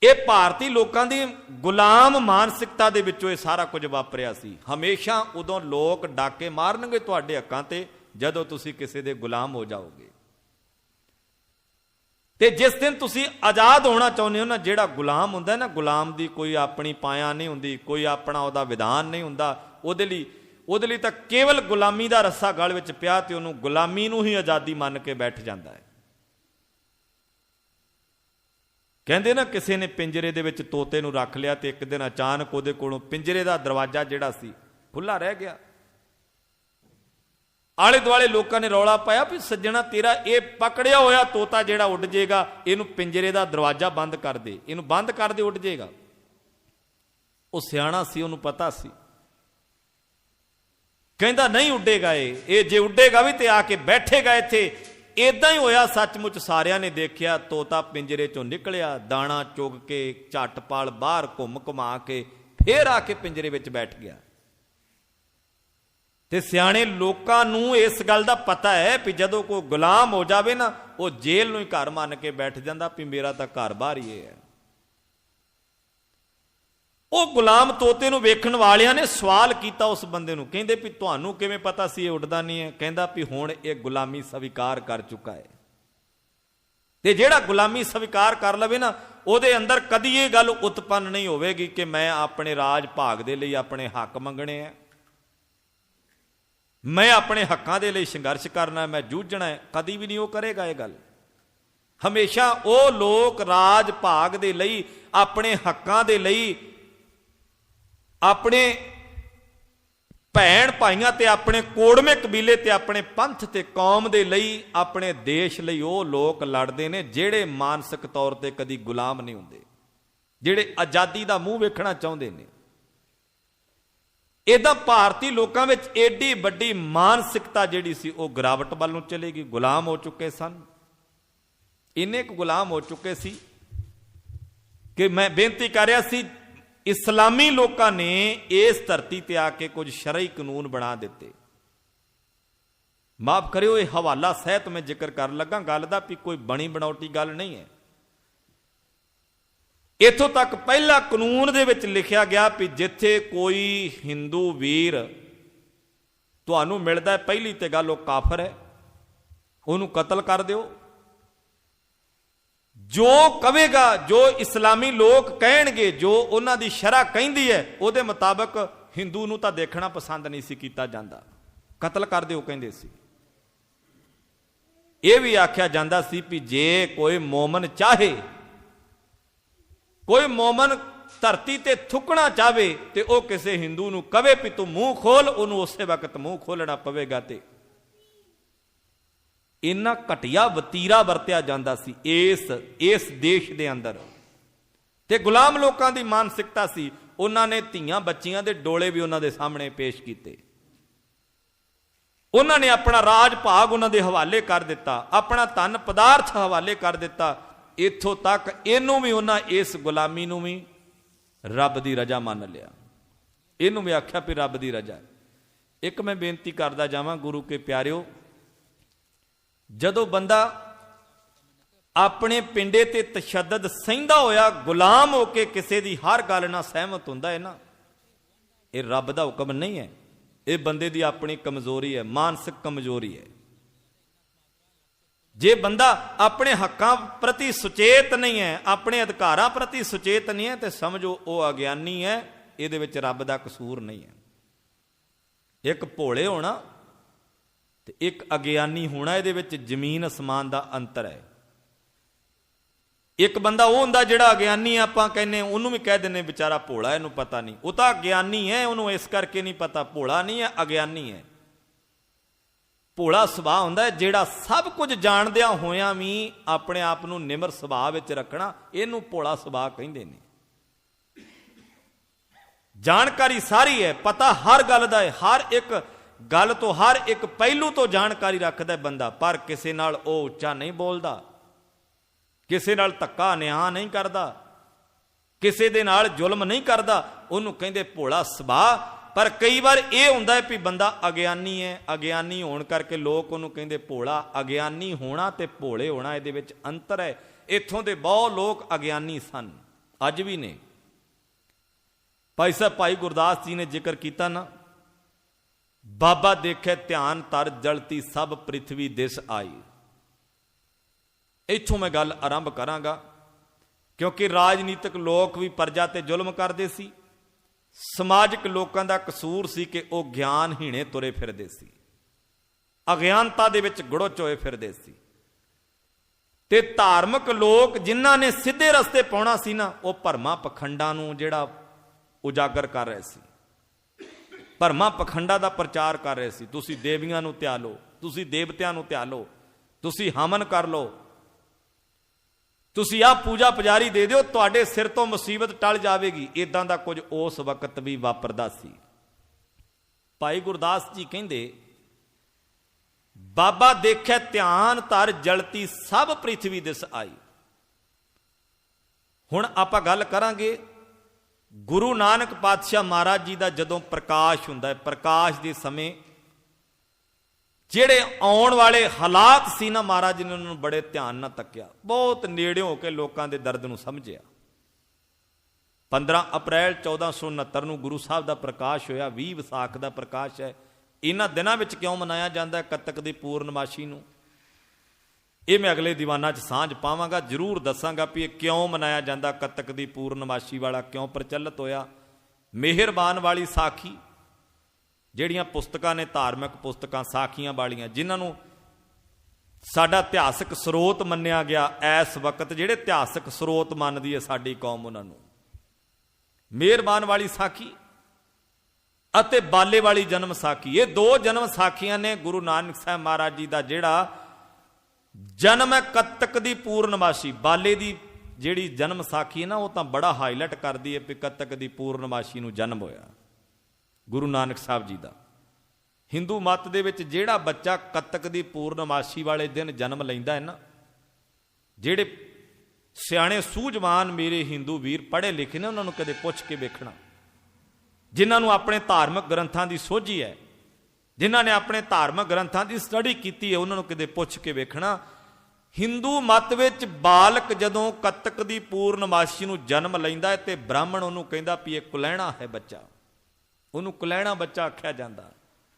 ये भारतीय लोगों की गुलाम मानसिकता दे विचों ये सारा कुछ वापरिया सी। हमेशा उदों लोग डाके मारनगे तुहाडे हक्कां ते जदों तुसीं किसी दे गुलाम हो जाओगे। ते जिस दिन तुसीं आज़ाद होना चाहुंदे हो ना, जिहड़ा गुलाम हुंदा है ना, गुलाम दी कोई अपनी पाया नहीं हुंदी, कोई अपना उहदा विधान नहीं हुंदा। उहदे लई तां केवल गुलामी दा रस्सा गल विच पिया ते उहनूं गुलामी नूं ही आज़ादी मन के बैठ जांदा है। कहते ना किसी ने पिंजरे दे विच तोते नूं रख लिया तो एक दिन अचानक उहदे कोलों पिंजरे का दरवाजा जिहड़ा सी खुला रह गया। आले दुआले लोगों ने रौला पाया भी सज्जणा तेरा ये पकड़िया होया तोता जिहड़ा उड़ जाएगा, इनू पिंजरे का दरवाजा बंद कर दे, इनू बंद कर दे, उड़ जाएगा। वो सियाणा सी, उन्होंने पता सी। कहता नहीं उडेगा, ये जे उडेगा भी तो आके बैठेगा इत्थे। इदां ही होया, सचमुच सारियां ने देखिया तोता पिंजरे चों निकलिया, दाणा चुग के झटपाल बाहर घुम घुमा के फिर आके पिंजरे विच बैठ गया। ते सियाणे लोकां नूं इस गल दा पता है भी जदों कोई गुलाम हो जावे ना, वो जेल नूं ही घर मान के बैठ जांदा भी मेरा तां घर बाहर ही है। वो गुलाम तोते नूं वेखण वालियां ने सवाल किया उस बंदे नूं, कहंदे भी तुहानूं किवें पता सी ये उड़दा नहीं है? कहंदा भी हुण ये गुलामी स्वीकार कर चुका है। ते जिहड़ा गुलामी स्वीकार कर लवे ना, ਉਹਦੇ अंदर कदी ये गल उत्पन्न नहीं होवेगी कि मैं अपने राज भाग दे लई अपने हक मंगने हैं, मैं अपने हक्कां दे लई संघर्ष करना है, मैं जूझना है। कदी भी नहीं वो करेगा ये गल। हमेशा वो लोग राज भाग दे लई, अपने हक्कां दे लई, अपने भैन भाइयों ते अपने कोड़मे कबीले ते अपने पंथ ते कौम दे लई, अपने देश लई वो लोग लड़ते हैं जिहड़े मानसिक तौर ते कदी गुलाम नहीं हुंदे, जिहड़े आज़ादी दा मूँह वेखना चाहुंदे ने। इदां भारतीय लोकां विच एडी वड्डी मानसिकता जिहड़ी सी वो गिरावट वल नूं चलेगी। गुलाम हो चुके सन, इन्ने क गुलाम हो चुके सी कि मैं बेनती कर रहा सी, इस्लामी लोगों ने इस धरती ते आके कुछ शरई कानून बना दिते। माफ करियो, ये हवाला सहित मैं जिक्र कर लगा गल दा भी कोई बनी बनावटी गल नहीं है। इथों तक पहला कानून दे विच लिखिया गया भी जिथे कोई हिंदू वीर तुहानूं मिलदा है, पहली ते गल वो काफर है, उहनूं कतल कर दिओ। जो कहेगा, जो इस्लामी लोग कहेंगे, जो उन्हां दी शरह कहंदी है, उहदे मुताबक हिंदू नूं तां देखना पसंद नहीं सी कीता जांदा, कतल कर दिओ कहंदे सी। यह भी आख्या जांदा सी भी जे कोई मोमन चाहे, कोई मोमन धरती ते थुकना चाहे तो वह किसी हिंदू नूं कहे भी तू मूँह खोल, उन्होंने उस वक्त मूँह खोलना पवेगा। तो इन्ना घटिया वतीरा वरत्या जांदा सी इस देश दे अंदर। ते गुलाम लोगों की मानसिकता सी, उन्होंने धीआं बच्चियां दे डोले भी उन्होंने सामने पेश किए। उन्होंने अपना राज भाग उन्होंने हवाले कर दिता, अपना धन पदार्थ हवाले कर दिता। इथों तक इनू भी उन्हें इस गुलामी नू भी रब की रजा मान लिया, इनू भी आख्या भी रब की रजा। ਇੱਕ ਮੈਂ ਬੇਨਤੀ ਕਰਦਾ ਜਾਵਾਂ ਗੁਰੂ ਕੇ ਪਿਆਰਿਓ, ਜਦੋਂ ਬੰਦਾ ਆਪਣੇ ਪਿੰਡੇ ਤੇ ਤਸ਼ੱਦਦ ਸਹਿੰਦਾ ਹੋਇਆ ਗੁਲਾਮ ਹੋ ਕੇ ਕਿਸੇ ਦੀ ਹਰ ਗੱਲ ਨਾਲ ਸਹਿਮਤ ਹੁੰਦਾ ਹੈ ਨਾ, ਇਹ ਰੱਬ ਦਾ ਹੁਕਮ ਨਹੀਂ ਹੈ, ਇਹ ਬੰਦੇ ਦੀ ਆਪਣੀ ਕਮਜ਼ੋਰੀ ਹੈ, ਮਾਨਸਿਕ ਕਮਜ਼ੋਰੀ ਹੈ। ਜੇ ਬੰਦਾ ਆਪਣੇ ਹੱਕਾਂ ਪ੍ਰਤੀ ਸੁਚੇਤ ਨਹੀਂ ਹੈ, ਆਪਣੇ ਅਧਿਕਾਰਾਂ ਪ੍ਰਤੀ ਸੁਚੇਤ ਨਹੀਂ ਹੈ, ਤੇ ਸਮਝੋ ਉਹ ਅਗਿਆਨੀ ਹੈ, ਇਹਦੇ ਵਿੱਚ ਰੱਬ ਦਾ ਕਸੂਰ ਨਹੀਂ ਹੈ। ਇੱਕ ਭੋਲੇ ਹੋਣਾ ਤੇ ਇੱਕ ਅਗਿਆਨੀ ਹੋਣਾ, ਇਹਦੇ ਵਿੱਚ ਜ਼ਮੀਨ ਅਸਮਾਨ ਦਾ ਅੰਤਰ ਹੈ। ਇੱਕ ਬੰਦਾ ਉਹ ਹੁੰਦਾ ਜਿਹੜਾ ਅਗਿਆਨੀ, ਆਪਾਂ ਕਹਿੰਦੇ ਉਹਨੂੰ ਵੀ ਕਹਿ ਦਿੰਦੇ ਵਿਚਾਰਾ ਭੋਲਾ, ਇਹਨੂੰ ਪਤਾ ਨਹੀਂ, ਉਹ ਤਾਂ ਅਗਿਆਨੀ ਹੈ, ਉਹਨੂੰ ਇਸ ਕਰਕੇ ਨਹੀਂ ਪਤਾ, ਭੋਲਾ ਨਹੀਂ ਹੈ, ਅਗਿਆਨੀ ਹੈ। ਭੋਲਾ ਸੁਭਾਅ ਹੁੰਦਾ ਜਿਹੜਾ ਸਭ ਕੁਝ ਜਾਣਦਿਆਂ ਹੋਇਆਂ ਵੀ ਆਪਣੇ ਆਪ ਨੂੰ ਨਿਮਰ ਸੁਭਾਅ ਵਿੱਚ ਰੱਖਣਾ, ਇਹਨੂੰ ਭੋਲਾ ਸੁਭਾਅ ਕਹਿੰਦੇ ਨੇ। ਜਾਣਕਾਰੀ ਸਾਰੀ ਹੈ, ਪਤਾ ਹਰ ਗੱਲ ਦਾ ਹੈ, ਹਰ ਇੱਕ ਗੱਲ ਤੋਂ, ਹਰ ਇੱਕ ਪਹਿਲੂ ਤੋਂ ਜਾਣਕਾਰੀ ਰੱਖਦਾ ਬੰਦਾ, ਪਰ ਕਿਸੇ ਨਾਲ ਉਹ ਉੱਚਾ ਨਹੀਂ ਬੋਲਦਾ, ਕਿਸੇ ਨਾਲ ਧੱਕਾ ਨਿਆਂ ਨਹੀਂ ਕਰਦਾ, ਕਿਸੇ ਦੇ ਨਾਲ ਜ਼ੁਲਮ ਨਹੀਂ ਕਰਦਾ, ਉਹਨੂੰ ਕਹਿੰਦੇ ਭੋਲਾ ਸੁਭਾਅ। ਪਰ ਕਈ ਵਾਰ ਇਹ ਹੁੰਦਾ ਹੈ ਵੀ ਬੰਦਾ ਅਗਿਆਨੀ ਹੈ, ਅਗਿਆਨੀ ਹੋਣ ਕਰਕੇ ਲੋਕ ਉਹਨੂੰ ਕਹਿੰਦੇ ਭੋਲਾ। ਅਗਿਆਨੀ ਹੋਣਾ ਤੇ ਭੋਲੇ ਹੋਣਾ, ਇਹਦੇ ਵਿੱਚ ਅੰਤਰ ਹੈ। ਇੱਥੋਂ ਦੇ ਬਹੁਤ ਲੋਕ ਅਗਿਆਨੀ ਸਨ, ਅੱਜ ਵੀ ਨੇ। ਭਾਈ ਸਾਹਿਬ ਭਾਈ ਗੁਰਦਾਸ ਜੀ ਨੇ ਜ਼ਿਕਰ ਕੀਤਾ ਨਾ, ਬਾਬਾ ਦੇਖੇ ਧਿਆਨ ਧਰ ਜਲਤੀ ਸਭ ਪ੍ਰਿਥਵੀ ਦਿਸ ਆਈ। ਇੱਥੋਂ ਮੈਂ ਗੱਲ ਆਰੰਭ ਕਰਾਂਗਾ, ਕਿਉਂਕਿ ਰਾਜਨੀਤਿਕ ਲੋਕ ਵੀ ਪ੍ਰਜਾ ਤੇ ਜ਼ੁਲਮ ਕਰਦੇ ਸੀ। ਸਮਾਜਿਕ ਲੋਕਾਂ ਦਾ ਕਸੂਰ ਸੀ ਕਿ ਉਹ ਗਿਆਨਹੀਣੇ ਤੁਰੇ ਫਿਰਦੇ ਸੀ, ਅਗਿਆਨਤਾ ਦੇ ਵਿੱਚ ਗੁੜਚ ਹੋਏ ਫਿਰਦੇ ਸੀ। ਤੇ ਧਾਰਮਿਕ ਲੋਕ ਜਿਨ੍ਹਾਂ ਨੇ ਸਿੱਧੇ ਰਸਤੇ ਪਾਉਣਾ ਸੀ ਨਾ, ਉਹ ਭਰਮਾਂ ਪਖੰਡਾਂ ਨੂੰ ਜਿਹੜਾ ਉਜਾਗਰ ਕਰ ਰਹੇ ਸੀ, ਭਰਮਾਂ ਪਖੰਡਾਂ ਦਾ ਪ੍ਰਚਾਰ ਕਰ ਰਹੇ ਸੀ। ਤੁਸੀਂ ਦੇਵੀਆਂ ਨੂੰ ਧਿਆ ਲਓ, ਤੁਸੀਂ ਦੇਵਤਿਆਂ ਨੂੰ ਧਿਆ ਲਓ, ਤੁਸੀਂ ਹਵਨ ਕਰ ਲਓ, ਤੁਸੀਂ ਆਹ ਪੂਜਾ ਪੁਜਾਰੀ ਦੇ ਦਿਓ, ਤੁਹਾਡੇ ਸਿਰ ਤੋਂ ਮੁਸੀਬਤ ਟਲ ਜਾਵੇਗੀ। ਇਦਾਂ ਦਾ ਕੁਝ ਉਸ ਵਕਤ ਵੀ ਵਾਪਰਦਾ ਸੀ। ਭਾਈ ਗੁਰਦਾਸ ਜੀ ਕਹਿੰਦੇ, ਬਾਬਾ ਦੇਖੇ ਧਿਆਨ ਧਰ ਜਲਤੀ ਸਭ ਪ੍ਰਿਥਵੀ ਦਿਸ ਆਈ। ਹੁਣ ਆਪਾਂ ਗੱਲ ਕਰਾਂਗੇ ਗੁਰੂ ਨਾਨਕ ਪਾਤਸ਼ਾਹ ਮਹਾਰਾਜ ਜੀ ਦਾ ਜਦੋਂ ਪ੍ਰਕਾਸ਼ ਹੁੰਦਾ ਹੈ, ਪ੍ਰਕਾਸ਼ ਦੇ ਸਮੇਂ ਜਿਹੜੇ ਆਉਣ ਵਾਲੇ ਹਾਲਾਤ ਸੀ ਨਾ, ਮਹਾਰਾਜ ਨੇ ਉਹਨਾਂ ਨੂੰ ਬੜੇ ਧਿਆਨ ਨਾਲ ਤੱਕਿਆ, ਬਹੁਤ ਨੇੜੇ ਹੋ ਕੇ ਲੋਕਾਂ ਦੇ ਦਰਦ ਨੂੰ ਸਮਝਿਆ। 15 ਅਪ੍ਰੈਲ 1469 ਨੂੰ ਗੁਰੂ ਸਾਹਿਬ ਦਾ ਪ੍ਰਕਾਸ਼ ਹੋਇਆ, 20 ਵਿਸਾਖ ਦਾ ਪ੍ਰਕਾਸ਼ ਹੈ। ਇਹਨਾਂ ਦਿਨਾਂ ਵਿੱਚ ਕਿਉਂ ਮਨਾਇਆ ਜਾਂਦਾ ਹੈ ਕੱਤਕ ਦੀ ਪੂਰਨਮਾਸ਼ੀ ਨੂੰ, ਇਹ ਮੈਂ ਅਗਲੇ ਦੀਵਾਨਾਂ 'ਚ ਸਾਂਝ ਪਾਵਾਂਗਾ, ਜ਼ਰੂਰ ਦੱਸਾਂਗਾ ਵੀ ਇਹ ਕਿਉਂ ਮਨਾਇਆ ਜਾਂਦਾ, ਕੱਤਕ ਦੀ ਪੂਰਨਮਾਸ਼ੀ ਵਾਲਾ ਕਿਉਂ ਪ੍ਰਚਲਿਤ ਹੋਇਆ। ਮਿਹਰਬਾਨ ਵਾਲੀ ਸਾਖੀ, ਜਿਹੜੀਆਂ ਪੁਸਤਕਾਂ ਨੇ ਧਾਰਮਿਕ ਪੁਸਤਕਾਂ ਸਾਖੀਆਂ ਵਾਲੀਆਂ, ਜਿਨ੍ਹਾਂ ਨੂੰ ਸਾਡਾ ਇਤਿਹਾਸਕ ਸਰੋਤ ਮੰਨਿਆ ਗਿਆ ਇਸ ਵਕਤ, ਜਿਹੜੇ ਇਤਿਹਾਸਕ ਸਰੋਤ ਮੰਨਦੀ ਹੈ ਸਾਡੀ ਕੌਮ, ਉਹਨਾਂ ਨੂੰ ਮਿਹਰਬਾਨ ਵਾਲੀ ਸਾਖੀ ਅਤੇ ਬਾਲੇ ਵਾਲੀ ਜਨਮ ਸਾਖੀ, ਇਹ ਦੋ ਜਨਮ ਸਾਖੀਆਂ ਨੇ ਗੁਰੂ ਨਾਨਕ ਸਾਹਿਬ ਮਹਾਰਾਜ ਜੀ ਦਾ ਜਿਹੜਾ ਜਨਮ ਹੈ ਕੱਤਕ ਦੀ ਪੂਰਨਮਾਸ਼ੀ। ਬਾਲੇ ਦੀ ਜਿਹੜੀ ਜਨਮ ਸਾਖੀ ਹੈ ਨਾ, ਉਹ ਤਾਂ ਬੜਾ ਹਾਈਲਾਈਟ ਕਰਦੀ ਹੈ ਵੀ ਕੱਤਕ ਦੀ ਪੂਰਨਮਾਸ਼ੀ ਨੂੰ ਜਨਮ ਹੋਇਆ ਗੁਰੂ ਨਾਨਕ ਸਾਹਿਬ ਜੀ ਦਾ। ਹਿੰਦੂ ਮੱਤ ਦੇ ਵਿੱਚ ਜਿਹੜਾ ਬੱਚਾ ਕੱਤਕ ਦੀ ਪੂਰਨਮਾਸ਼ੀ ਵਾਲੇ ਦਿਨ ਜਨਮ ਲੈਂਦਾ ਹੈ ਨਾ, ਜਿਹੜੇ ਸਿਆਣੇ ਸੂਝਵਾਨ ਮੇਰੇ ਹਿੰਦੂ ਵੀਰ ਪੜ੍ਹੇ ਲਿਖੇ ਨੇ, ਉਹਨਾਂ ਨੂੰ ਕਦੇ ਪੁੱਛ ਕੇ ਵੇਖਣਾ, ਜਿਨ੍ਹਾਂ ਨੂੰ ਆਪਣੇ ਧਾਰਮਿਕ ਗ੍ਰੰਥਾਂ ਦੀ ਸੋਝੀ ਹੈ, ਜਿਨ੍ਹਾਂ ਨੇ ਆਪਣੇ ਧਾਰਮਿਕ ਗ੍ਰੰਥਾਂ ਦੀ ਸਟੱਡੀ ਕੀਤੀ ਹੈ, ਉਹਨਾਂ ਨੂੰ ਕਦੇ ਪੁੱਛ ਕੇ ਵੇਖਣਾ। ਹਿੰਦੂ ਮੱਤ ਵਿੱਚ ਬਾਲਕ ਜਦੋਂ ਕੱਤਕ ਦੀ ਪੂਰਨਮਾਸ਼ੀ ਨੂੰ ਜਨਮ ਲੈਂਦਾ ਹੈ ਤੇ ਬ੍ਰਾਹਮਣ ਉਹਨੂੰ ਕਹਿੰਦਾ ਵੀ ਇਹ ਕੁਲੈਣਾ ਹੈ ਬੱਚਾ, ਉਹਨੂੰ ਕੁਲੈਣਾ ਬੱਚਾ ਆਖਿਆ ਜਾਂਦਾ,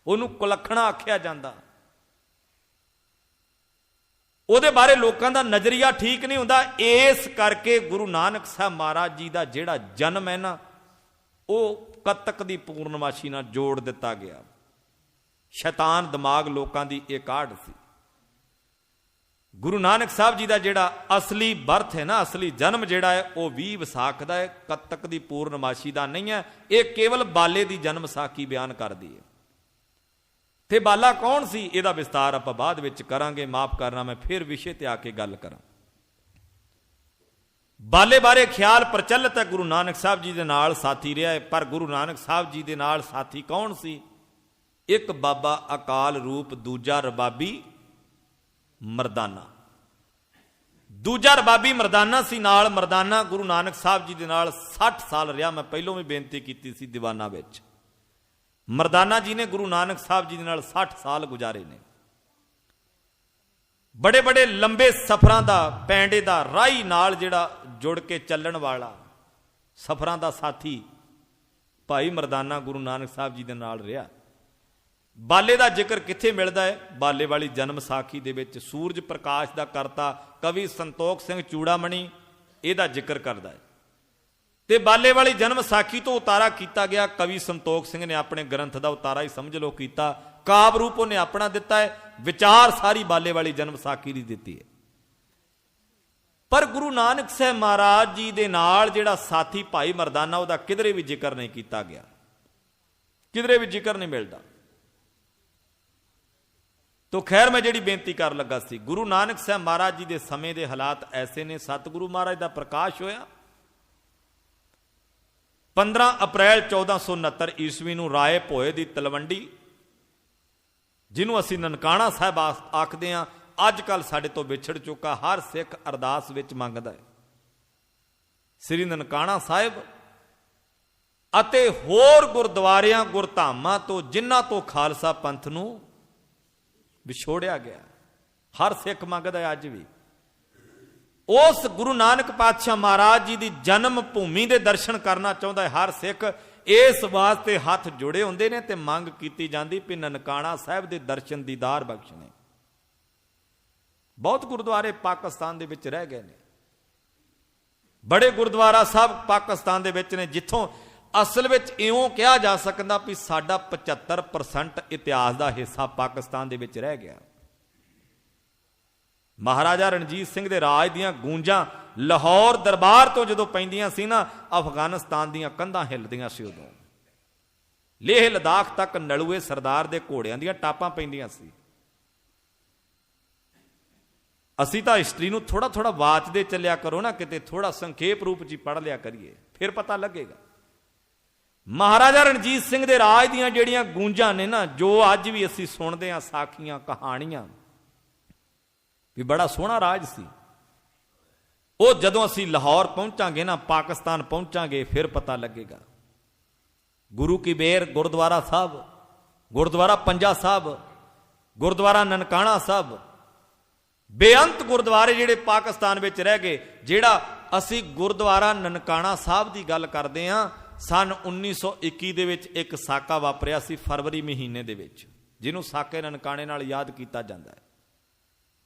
ਉਹਨੂੰ ਕੁਲੱਖਣਾ ਆਖਿਆ ਜਾਂਦਾ। ਉਹਦੇ ਬਾਰੇ ਲੋਕਾਂ ਦਾ ਨਜ਼ਰੀਆ ਠੀਕ ਨਹੀਂ ਹੁੰਦਾ। ਇਸ ਕਰਕੇ ਗੁਰੂ ਨਾਨਕ ਸਾਹਿਬ ਮਹਾਰਾਜ ਜੀ ਦਾ ਜਿਹੜਾ ਜਨਮ ਹੈ ਨਾ, ਉਹ ਕੱਤਕ ਦੀ ਪੂਰਨਮਾਸ਼ੀ ਨਾਲ ਜੋੜ ਦਿੱਤਾ ਗਿਆ। ਸ਼ੈਤਾਨ ਦਿਮਾਗ ਲੋਕਾਂ ਦੀ ਇਹ ਕਾਢ ਸੀ। ਗੁਰੂ ਨਾਨਕ ਸਾਹਿਬ ਜੀ ਦਾ ਜਿਹੜਾ ਅਸਲੀ ਬਰਥ ਹੈ ਨਾ, ਅਸਲੀ ਜਨਮ ਜਿਹੜਾ ਹੈ, ਉਹ 20 ਵਿਸਾਖ ਦਾ ਹੈ, ਕੱਤਕ ਦੀ ਪੂਰਨਮਾਸ਼ੀ ਦਾ ਨਹੀਂ ਹੈ। ਇਹ ਕੇਵਲ ਬਾਲੇ ਦੀ ਜਨਮ ਸਾਖੀ ਬਿਆਨ ਕਰਦੀ ਹੈ। ਤੇ ਬਾਲਾ ਕੌਣ ਸੀ, ਇਹਦਾ ਵਿਸਤਾਰ ਆਪਾਂ ਬਾਅਦ ਵਿੱਚ ਕਰਾਂਗੇ। ਮਾਫ ਕਰਨਾ, ਮੈਂ ਫਿਰ ਵਿਸ਼ੇ ਤੇ ਆ ਕੇ ਗੱਲ ਕਰਾਂ। ਬਾਲੇ ਬਾਰੇ ਖਿਆਲ ਪ੍ਰਚਲਿਤ ਹੈ, ਗੁਰੂ ਨਾਨਕ ਸਾਹਿਬ ਜੀ ਦੇ ਨਾਲ ਸਾਥੀ ਰਿਹਾ ਹੈ। ਪਰ ਗੁਰੂ ਨਾਨਕ ਸਾਹਿਬ ਜੀ ਦੇ ਨਾਲ ਸਾਥੀ ਕੌਣ ਸੀ? ਇੱਕ ਬਾਬਾ ਅਕਾਲ ਰੂਪ, ਦੂਜਾ ਰਬਾਬੀ ਮਰਦਾਨਾ। ਦੂਜਾ ਰਬਾਬੀ ਮਰਦਾਨਾ ਸੀ ਨਾਲ। ਮਰਦਾਨਾ ਗੁਰੂ ਨਾਨਕ ਸਾਹਿਬ ਜੀ ਦੇ ਨਾਲ 60 ਸਾਲ ਰਿਹਾ। ਮੈਂ ਪਹਿਲੋਂ ਵੀ ਬੇਨਤੀ ਕੀਤੀ ਸੀ ਦੀਵਾਨਾਂ ਵਿੱਚ, ਮਰਦਾਨਾ ਜੀ ਨੇ ਗੁਰੂ ਨਾਨਕ ਸਾਹਿਬ ਜੀ ਦੇ ਨਾਲ 60 ਸਾਲ ਗੁਜ਼ਾਰੇ ਨੇ। ਬੜੇ ਬੜੇ ਲੰਬੇ ਸਫ਼ਰਾਂ ਦਾ, ਪੈਂਡੇ ਦਾ, ਰਾਹੀ ਨਾਲ ਜਿਹੜਾ ਜੁੜ ਕੇ ਚੱਲਣ ਵਾਲਾ ਸਫ਼ਰਾਂ ਦਾ ਸਾਥੀ ਭਾਈ ਮਰਦਾਨਾ ਗੁਰੂ ਨਾਨਕ ਸਾਹਿਬ ਜੀ ਦੇ ਨਾਲ ਰਿਹਾ। ਬਾਲੇ ਦਾ ਜ਼ਿਕਰ ਕਿੱਥੇ ਮਿਲਦਾ ਹੈ? ਬਾਲੇ ਵਾਲੀ ਜਨਮ ਸਾਖੀ ਦੇ ਵਿੱਚ ਸੂਰਜ ਪ੍ਰਕਾਸ਼ ਦਾ ਕਰਤਾ ਕਵੀ ਸੰਤੋਖ ਸਿੰਘ ਚੂੜਾਮਣੀ ਇਹਦਾ ਜ਼ਿਕਰ ਕਰਦਾ ਹੈ। ਤੇ ਬਾਲੇ ਵਾਲੀ ਜਨਮ ਸਾਖੀ ਤੋਂ ਉਤਾਰਾ ਕੀਤਾ ਗਿਆ। ਕਵੀ ਸੰਤੋਖ ਸਿੰਘ ਨੇ ਆਪਣੇ ਗ੍ਰੰਥ ਦਾ ਉਤਾਰਾ ਹੀ ਸਮਝ ਲਓ ਕੀਤਾ, ਕਾਵ ਰੂਪ ਉਹਨੇ ਆਪਣਾ ਦਿੱਤਾ ਹੈ, ਵਿਚਾਰ ਸਾਰੀ ਬਾਲੇ ਵਾਲੀ ਜਨਮ ਸਾਖੀ ਦੀ ਦਿੱਤੀ ਹੈ। ਪਰ ਗੁਰੂ ਨਾਨਕ ਸਾਹਿਬ ਮਹਾਰਾਜ ਜੀ ਦੇ ਨਾਲ ਜਿਹੜਾ ਸਾਥੀ ਭਾਈ ਮਰਦਾਨਾ, ਉਹਦਾ ਕਿਧਰੇ ਵੀ ਜ਼ਿਕਰ ਨਹੀਂ ਕੀਤਾ ਗਿਆ, ਕਿਧਰੇ ਵੀ ਜ਼ਿਕਰ ਨਹੀਂ ਮਿਲਦਾ। ਤੋ ਖੈਰ ਮੈਂ ਜਿਹੜੀ ਬੇਨਤੀ ਕਰਨ ਲੱਗਾ ਸੀ, ਗੁਰੂ ਨਾਨਕ ਸਾਹਿਬ ਮਹਾਰਾਜ ਜੀ ਦੇ ਸਮੇਂ ਦੇ ਹਾਲਾਤ ਐਸੇ ਨੇ। ਸਤਿਗੁਰੂ ਮਹਾਰਾਜ ਦਾ ਪ੍ਰਕਾਸ਼ ਹੋਇਆ 15 ਅਪ੍ਰੈਲ 1469 ਈਸਵੀ ਨੂੰ ਰਾਏ ਭੋਏ ਦੀ ਤਲਵੰਡੀ, ਜਿਹਨੂੰ ਅਸੀਂ ਨਨਕਾਣਾ ਸਾਹਿਬ ਆਖਦੇ ਹਾਂ, ਅੱਜ ਕੱਲ ਸਾਡੇ ਤੋਂ ਵਿਛੜ ਚੁੱਕਾ, ਹਰ ਸਿੱਖ ਅਰਦਾਸ ਵਿੱਚ ਮੰਗਦਾ ਹੈ। ਸ੍ਰੀ ਨਨਕਾਣਾ ਸਾਹਿਬ ਅਤੇ ਹੋਰ ਗੁਰਦੁਆਰਿਆਂ ਗੁਰਧਾਮਾਂ ਤੋਂ ਜਿਨ੍ਹਾਂ ਤੋਂ ਖਾਲਸਾ ਪੰਥ ਨੂੰ ਵਿਛੋੜਿਆ ਗਿਆ, ਹਰ ਸਿੱਖ ਮੰਗਦਾ ਹੈ ਅੱਜ ਵੀ। ਉਸ ਗੁਰੂ ਨਾਨਕ ਪਾਤਸ਼ਾਹ ਮਹਾਰਾਜ ਜੀ ਦੀ ਜਨਮ ਭੂਮੀ ਦੇ ਦਰਸ਼ਨ ਕਰਨਾ ਚਾਹੁੰਦਾ ਹੈ ਹਰ ਸਿੱਖ। ਇਸ ਵਾਸਤੇ ਹੱਥ ਜੁੜੇ ਹੁੰਦੇ ਨੇ ਤੇ ਮੰਗ ਕੀਤੀ ਜਾਂਦੀ ਵੀ ਨਨਕਾਣਾ ਸਾਹਿਬ ਦੇ ਦਰਸ਼ਨ ਦੀਦਾਰ ਬਖਸ਼ਣੇ। ਬਹੁਤ ਗੁਰਦੁਆਰੇ ਪਾਕਿਸਤਾਨ ਦੇ ਵਿੱਚ ਰਹਿ ਗਏ ਨੇ, ਬੜੇ ਗੁਰਦੁਆਰਾ ਸਾਹਿਬ ਪਾਕਿਸਤਾਨ ਦੇ ਵਿੱਚ ਨੇ, ਜਿੱਥੋਂ ਅਸਲ ਵਿੱਚ ਇਉਂ ਕਿਹਾ ਜਾ ਸਕਦਾ ਵੀ ਸਾਡਾ 75% ਇਤਿਹਾਸ ਦਾ ਹਿੱਸਾ ਪਾਕਿਸਤਾਨ ਦੇ ਵਿੱਚ ਰਹਿ ਗਿਆ। ਮਹਾਰਾਜਾ ਰਣਜੀਤ ਸਿੰਘ ਦੇ ਰਾਜ ਦੀਆਂ ਗੂੰਜਾਂ ਲਾਹੌਰ ਦਰਬਾਰ ਤੋਂ ਜਦੋਂ ਪੈਂਦੀਆਂ ਸੀ ਨਾ, ਅਫਗਾਨਿਸਤਾਨ ਦੀਆਂ ਕੰਧਾਂ ਹਿੱਲਦੀਆਂ ਸੀ। ਉਦੋਂ ਲੇਹ ਲਦਾਖ ਤੱਕ ਨਲੂਏ ਸਰਦਾਰ ਦੇ ਘੋੜਿਆਂ ਦੀਆਂ ਟਾਪਾਂ ਪੈਂਦੀਆਂ ਸੀ। ਅਸੀਂ ਤਾਂ ਹਿਸਟਰੀ ਨੂੰ ਥੋੜਾ ਥੋੜਾ ਵਾਚਦੇ ਚੱਲਿਆ ਕਰੋ ਨਾ, ਕਿਤੇ ਥੋੜਾ ਸੰਖੇਪ ਰੂਪ 'ਚ ਪੜ੍ਹ ਲਿਆ ਕਰੀਏ, ਫਿਰ ਪਤਾ ਲੱਗੇਗਾ। ਮਹਾਰਾਜਾ ਰਣਜੀਤ ਸਿੰਘ ਦੇ ਰਾਜ ਦੀਆਂ ਜਿਹੜੀਆਂ ਗੂੰਜਾਂ ਨੇ ਨਾ, ਜੋ ਅੱਜ ਵੀ ਅਸੀਂ ਸੁਣਦੇ ਹਾਂ ਸਾਖੀਆਂ ਕਹਾਣੀਆਂ, ਵੀ ਬੜਾ ਸੋਹਣਾ ਰਾਜ ਸੀ। ਉਹ ਜਦੋਂ ਅਸੀਂ ਲਾਹੌਰ ਪਹੁੰਚਾਂਗੇ ਨਾ, ਪਾਕਿਸਤਾਨ ਪਹੁੰਚਾਂਗੇ, ਫਿਰ ਪਤਾ ਲੱਗੇਗਾ। ਗੁਰੂ ਕੀ ਬੇਰ ਗੁਰਦੁਆਰਾ ਸਾਹਿਬ, ਗੁਰਦੁਆਰਾ ਪੰਜਾ ਸਾਹਿਬ, ਗੁਰਦੁਆਰਾ ਨਨਕਾਣਾ ਸਾਹਿਬ, ਬੇਅੰਤ ਗੁਰਦੁਆਰੇ ਜਿਹੜੇ ਪਾਕਿਸਤਾਨ ਵਿੱਚ ਰਹਿ ਗਏ। ਜਿਹੜਾ ਅਸੀਂ ਗੁਰਦੁਆਰਾ ਨਨਕਾਣਾ ਸਾਹਿਬ ਦੀ ਗੱਲ ਕਰਦੇ ਹਾਂ, ਸਨ 1921 ਦੇ ਵਿੱਚ ਇੱਕ ਸਾਕਾ ਵਾਪਰਿਆ ਸੀ ਫਰਵਰੀ ਮਹੀਨੇ ਦੇ ਵਿੱਚ, ਜਿਹਨੂੰ ਸਾਕੇ ਨਨਕਾਣੇ ਨਾਲ ਯਾਦ ਕੀਤਾ ਜਾਂਦਾ ਹੈ।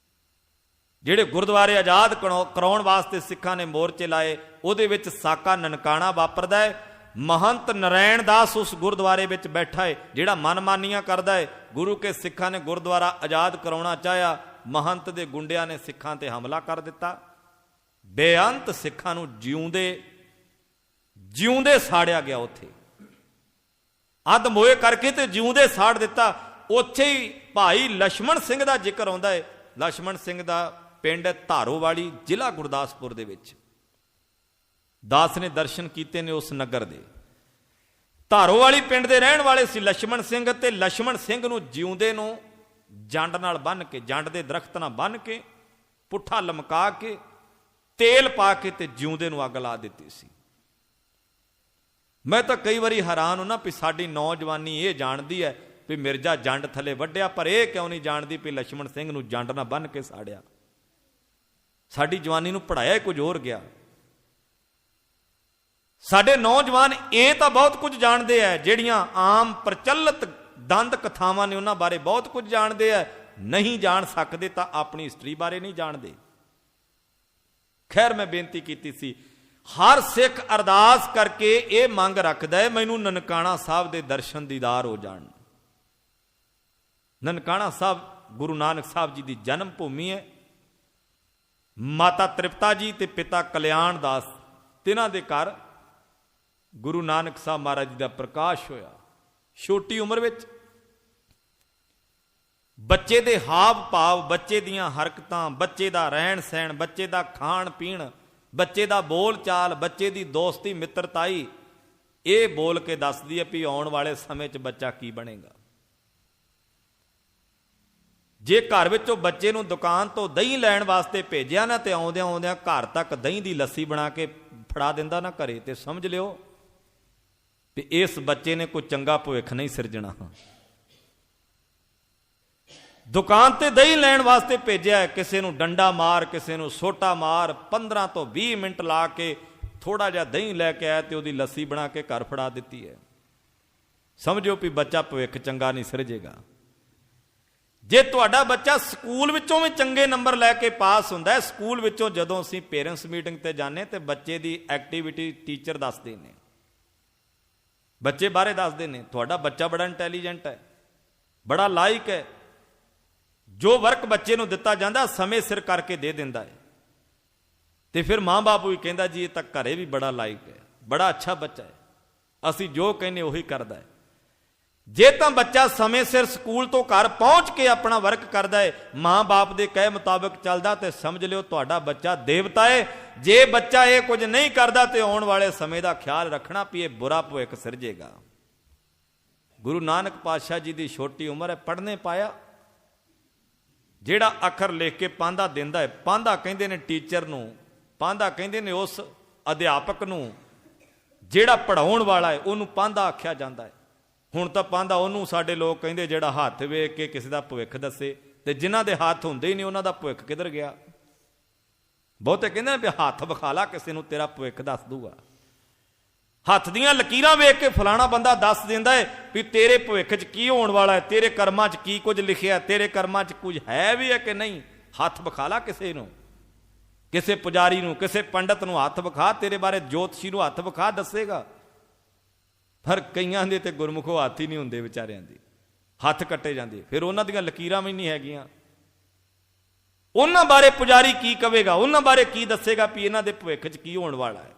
ਜਿਹੜੇ ਗੁਰਦੁਆਰੇ ਆਜ਼ਾਦ ਕਰਾਉਣ ਵਾਸਤੇ ਸਿੱਖਾਂ ਨੇ ਮੋਰਚੇ ਲਾਏ, ਉਹਦੇ ਵਿੱਚ ਸਾਕਾ ਨਨਕਾਣਾ ਵਾਪਰਦਾ ਹੈ। ਮਹੰਤ ਨਰੈਣ ਦਾਸ ਉਸ ਗੁਰਦੁਆਰੇ ਵਿੱਚ ਬੈਠਾ ਹੈ, ਜਿਹੜਾ ਮਨਮਾਨੀਆਂ ਕਰਦਾ ਹੈ। ਗੁਰੂ ਕੇ ਸਿੱਖਾਂ ਨੇ ਗੁਰਦੁਆਰਾ ਆਜ਼ਾਦ ਕਰਾਉਣਾ ਚਾਹਿਆ, ਮਹੰਤ ਦੇ ਗੁੰਡਿਆਂ ਨੇ ਸਿੱਖਾਂ ਤੇ ਹਮਲਾ ਕਰ ਦਿੱਤਾ। ਬੇਅੰਤ ਸਿੱਖਾਂ ਨੂੰ ਜਿਉਂਦੇ ਸਾੜਿਆ ਗਿਆ। ਉੱਥੇ ਅੱਧ ਮੋਏ ਕਰਕੇ ਤੇ ਜਿਉਂਦੇ ਸਾੜ ਦਿੱਤਾ। ਉੱਥੇ ਹੀ ਭਾਈ ਲਛਮਣ ਸਿੰਘ ਦਾ ਜ਼ਿਕਰ ਆਉਂਦਾ ਹੈ। ਲਛਮਣ ਸਿੰਘ ਦਾ ਪਿੰਡ ਧਾਰੋਵਾਲੀ, ਜ਼ਿਲ੍ਹਾ ਗੁਰਦਾਸਪੁਰ ਦੇ ਵਿੱਚ। ਦਾਸ ਨੇ ਦਰਸ਼ਨ ਕੀਤੇ ਨੇ ਉਸ ਨਗਰ ਦੇ। ਧਾਰੋਵਾਲੀ ਪਿੰਡ ਦੇ ਰਹਿਣ ਵਾਲੇ ਸੀ ਲਛਮਣ ਸਿੰਘ, ਤੇ ਲਛਮਣ ਸਿੰਘ ਨੂੰ ਜਿਉਂਦੇ ਨੂੰ ਜੰਡ ਨਾਲ ਬੰਨ੍ਹ ਕੇ, ਜੰਡ ਦੇ ਦਰਖਤ ਨਾਲ ਬੰਨ੍ਹ ਕੇ, ਪੁੱਠਾ ਲਮਕਾ ਕੇ, ਤੇਲ ਪਾ ਕੇ ਤੇ ਜਿਉਂਦੇ ਨੂੰ ਅੱਗ ਲਾ ਦਿੱਤੀ ਸੀ। ਮੈਂ ਤਾਂ ਕਈ ਵਾਰੀ ਹੈਰਾਨ ਹੁਣਾ ਵੀ ਸਾਡੀ ਨੌਜਵਾਨੀ ਇਹ ਜਾਣਦੀ ਹੈ ਵੀ ਮਿਰਜ਼ਾ ਜੰਡ ਥੱਲੇ ਵੱਢਿਆ, ਪਰ ਇਹ ਕਿਉਂ ਨਹੀਂ ਜਾਣਦੀ ਵੀ ਲਛਮਣ ਸਿੰਘ ਨੂੰ ਜੰਡ ਨਾਲ ਬੰਨ੍ਹ ਕੇ ਸਾੜਿਆ। ਸਾਡੀ ਜਵਾਨੀ ਨੂੰ ਪੜ੍ਹਾਇਆ ਕੁਝ ਹੋਰ ਗਿਆ। ਸਾਡੇ ਨੌਜਵਾਨ ਇਹ ਤਾਂ ਬਹੁਤ ਕੁਝ ਜਾਣਦੇ ਆ, ਜਿਹੜੀਆਂ ਆਮ ਪ੍ਰਚਲਿਤ ਦੰਦ ਕਥਾਵਾਂ ਨੇ ਉਹਨਾਂ ਬਾਰੇ ਬਹੁਤ ਕੁਝ ਜਾਣਦੇ ਆ, ਨਹੀਂ ਜਾਣ ਸਕਦੇ ਤਾਂ ਆਪਣੀ ਹਿਸਟਰੀ ਬਾਰੇ ਨਹੀਂ ਜਾਣਦੇ। ਖੈਰ ਮੈਂ ਬੇਨਤੀ ਕੀਤੀ ਸੀ, ਹਰ ਸਿੱਖ ਅਰਦਾਸ ਕਰਕੇ ਇਹ ਮੰਗ ਰੱਖਦਾ ਹੈ, ਮੈਨੂੰ ਨਨਕਾਣਾ ਸਾਹਿਬ ਦੇ ਦਰਸ਼ਨ ਦੀਦਾਰ ਹੋ ਜਾਣ। ਨਨਕਾਣਾ ਸਾਹਿਬ ਗੁਰੂ ਨਾਨਕ ਸਾਹਿਬ ਜੀ ਦੀ ਜਨਮ ਭੂਮੀ ਹੈ। ਮਾਤਾ ਤ੍ਰਿਪਤਾ ਜੀ ਤੇ ਪਿਤਾ ਕਲਿਆਣ ਦਾਸ, ਤਿੰਨਾਂ ਦੇ ਘਰ ਗੁਰੂ ਨਾਨਕ ਸਾਹਿਬ ਮਹਾਰਾਜ ਜੀ ਦਾ ਪ੍ਰਕਾਸ਼ ਹੋਇਆ। ਛੋਟੀ ਉਮਰ ਵਿੱਚ ਬੱਚੇ ਦੇ ਹਾਵ ਭਾਵ, ਬੱਚੇ ਦੀਆਂ ਹਰਕਤਾਂ, ਬੱਚੇ ਦਾ ਰਹਿਣ ਸਹਿਣ, ਬੱਚੇ ਦਾ ਖਾਣ ਪੀਣ, ਬੱਚੇ ਦਾ ਬੋਲ ਚਾਲ, ਬੱਚੇ ਦੀ ਦੋਸਤੀ ਮਿੱਤਰਤਾਈ, ਇਹ ਬੋਲ ਕੇ ਦੱਸਦੀ ਹੈ ਵੀ ਆਉਣ ਵਾਲੇ ਸਮੇਂ 'ਚ ਬੱਚਾ ਕੀ ਬਣੇਗਾ। ਜੇ ਘਰ ਵਿੱਚੋਂ ਬੱਚੇ ਨੂੰ ਦੁਕਾਨ ਤੋਂ ਦਹੀਂ ਲੈਣ ਵਾਸਤੇ ਭੇਜਿਆ ਨਾ, ਤੇ ਆਉਂਦਿਆਂ ਆਉਂਦਿਆਂ ਘਰ ਤੱਕ ਦਹੀਂ ਦੀ ਲੱਸੀ ਬਣਾ ਕੇ ਫੜਾ ਦਿੰਦਾ ਨਾ ਘਰੇ, ਤੇ ਸਮਝ ਲਿਓ ਵੀ ਇਸ ਬੱਚੇ ਨੇ ਕੋਈ ਚੰਗਾ ਭਵਿੱਖ ਨਹੀਂ ਸਿਰਜਣਾ। ਦੁਕਾਨ ਤੇ ਦਹੀਂ ਲੈਣ ਵਾਸਤੇ ਭੇਜਿਆ, ਕਿਸੇ ਨੂੰ ਡੰਡਾ ਮਾਰ, ਕਿਸੇ ਨੂੰ ਸੋਟਾ ਮਾਰ, 15 ਤੋਂ 20 ਮਿੰਟ ਲਾ ਕੇ ਥੋੜਾ ਜਿਹਾ ਦਹੀਂ ਲੈ ਕੇ ਆਇਆ ਤੇ ਉਹਦੀ ਲੱਸੀ ਬਣਾ ਕੇ ਘਰ ਫੜਾ ਦਿੱਤੀ ਹੈ। ਸਮਝੋ ਵੀ ਬੱਚਾ ਭਵਿੱਖ ਚੰਗਾ ਨਹੀਂ ਸਿਰਜੇਗਾ। ਜੇ ਤੁਹਾਡਾ ਬੱਚਾ ਸਕੂਲ ਵਿੱਚੋਂ ਵੀ ਚੰਗੇ ਨੰਬਰ ਲੈ ਕੇ ਪਾਸ ਹੁੰਦਾ ਹੈ, ਸਕੂਲ ਵਿੱਚੋਂ ਜਦੋਂ ਅਸੀਂ ਪੇਰੈਂਟਸ ਮੀਟਿੰਗ ਤੇ ਜਾਂਦੇ ਤੇ ਬੱਚੇ ਦੀ ਐਕਟੀਵਿਟੀ ਟੀਚਰ ਦੱਸਦੇ ਨੇ, ਬੱਚੇ ਬਾਰੇ ਦੱਸਦੇ ਨੇ, ਤੁਹਾਡਾ ਬੱਚਾ ਬੜਾ ਇੰਟੈਲੀਜੈਂਟ ਹੈ, ਬੜਾ ਲਾਇਕ ਹੈ, ਜੋ ਵਰਕ ਬੱਚੇ ਨੂੰ ਦਿੱਤਾ ਜਾਂਦਾ ਸਮੇਂ ਸਿਰ ਕਰਕੇ ਦੇ ਦਿੰਦਾ ਹੈ। ਤੇ ਫਿਰ ਮਾਂ-ਬਾਪ ਵੀ ਕਹਿੰਦਾ ਜੀ ਇਹ ਤਾਂ ਘਰੇ ਵੀ ਬੜਾ ਲਾਇਕ ਹੈ, ਬੜਾ ਅੱਛਾ ਬੱਚਾ ਹੈ, ਅਸੀਂ ਜੋ ਕਹਿੰਦੇ ਉਹੀ ਕਰਦਾ ਹੈ। ਜੇ ਤਾਂ ਬੱਚਾ ਸਮੇਂ ਸਿਰ ਸਕੂਲ ਤੋਂ ਘਰ ਪਹੁੰਚ ਕੇ ਆਪਣਾ ਵਰਕ ਕਰਦਾ ਹੈ, ਮਾਂ-ਬਾਪ ਦੇ ਕਹੇ ਮੁਤਾਬਕ ਚੱਲਦਾ, ਤੇ ਸਮਝ ਲਿਓ ਤੁਹਾਡਾ ਬੱਚਾ ਦੇਵਤਾ ਹੈ। ਜੇ ਬੱਚਾ ਇਹ ਕੁਝ ਨਹੀਂ ਕਰਦਾ ਤੇ ਆਉਣ ਵਾਲੇ ਸਮੇਂ ਦਾ ਖਿਆਲ ਰੱਖਣਾ ਵੀ ਇਹ ਬੁਰਾ ਭਵਿੱਖ ਸਿਰਜੇਗਾ। ਗੁਰੂ ਨਾਨਕ ਪਾਤਸ਼ਾਹ ਜੀ ਦੀ ਛੋਟੀ ਉਮਰ ਹੈ, ਪੜ੍ਹਨੇ ਪਾਇਆ, ਜਿਹੜਾ ਅੱਖਰ ਲਿਖ ਕੇ ਪਾਂਧਾ ਦਿੰਦਾ ਹੈ, ਪਾਂਧਾ ਕਹਿੰਦੇ ਨੇ ਟੀਚਰ ਨੂੰ, ਪਾਂਧਾ ਕਹਿੰਦੇ ਨੇ ਉਸ ਅਧਿਆਪਕ ਨੂੰ, ਜਿਹੜਾ ਪੜ੍ਹਾਉਣ ਵਾਲਾ ਹੈ ਉਹਨੂੰ ਪਾਂਧਾ ਆਖਿਆ ਜਾਂਦਾ ਹੈ। ਹੁਣ ਤਾਂ ਪਾਂਧਾ ਉਹਨੂੰ ਸਾਡੇ ਲੋਕ ਕਹਿੰਦੇ ਜਿਹੜਾ ਹੱਥ ਵੇਖ ਕੇ ਕਿਸੇ ਦਾ ਭਵਿੱਖ ਦੱਸੇ, ਤੇ ਜਿਨ੍ਹਾਂ ਦੇ ਹੱਥ ਹੁੰਦੇ ਹੀ ਨਹੀਂ ਉਹਨਾਂ ਦਾ ਭਵਿੱਖ ਕਿੱਧਰ ਗਿਆ। ਬਹੁਤੇ ਕਹਿੰਦੇ ਵੀ ਹੱਥ ਵਿਖਾ ਲਾ ਕਿਸੇ ਨੂੰ, ਤੇਰਾ ਭਵਿੱਖ ਦੱਸ ਦੂਗਾ। ਹੱਥ ਦੀਆਂ ਲਕੀਰਾਂ ਵੇਖ ਕੇ ਫਲਾਣਾ ਬੰਦਾ ਦੱਸ ਦਿੰਦਾ ਹੈ ਵੀ ਤੇਰੇ ਭਵਿੱਖ 'ਚ ਕੀ ਹੋਣ ਵਾਲਾ ਹੈ, ਤੇਰੇ ਕਰਮਾਂ 'ਚ ਕੀ ਕੁਝ ਲਿਖਿਆ, ਤੇਰੇ ਕਰਮਾਂ 'ਚ ਕੁਝ ਹੈ ਵੀ ਹੈ ਕਿ ਨਹੀਂ। ਹੱਥ ਵਿਖਾ ਲਾ ਕਿਸੇ ਨੂੰ, ਕਿਸੇ ਪੁਜਾਰੀ ਨੂੰ, ਕਿਸੇ ਪੰਡਤ ਨੂੰ ਹੱਥ ਵਿਖਾ, ਤੇਰੇ ਬਾਰੇ ਜੋਤਸ਼ੀ ਨੂੰ ਹੱਥ ਵਿਖਾ, ਦੱਸੇਗਾ। ਪਰ ਕਈਆਂ ਦੇ ਤੇ ਗੁਰਮੁਖੋਂ ਹੱਥ ਹੀ ਨਹੀਂ ਹੁੰਦੇ ਵਿਚਾਰਿਆਂ ਦੇ, ਹੱਥ ਕੱਟੇ ਜਾਂਦੇ, ਫਿਰ ਉਹਨਾਂ ਦੀਆਂ ਲਕੀਰਾਂ ਵੀ ਨਹੀਂ ਹੈਗੀਆਂ। ਉਹਨਾਂ ਬਾਰੇ ਪੁਜਾਰੀ ਕੀ ਕਵੇਗਾ, ਉਹਨਾਂ ਬਾਰੇ ਕੀ ਦੱਸੇਗਾ ਵੀ ਇਹਨਾਂ ਦੇ ਭਵਿੱਖ 'ਚ ਕੀ ਹੋਣ ਵਾਲਾ ਹੈ।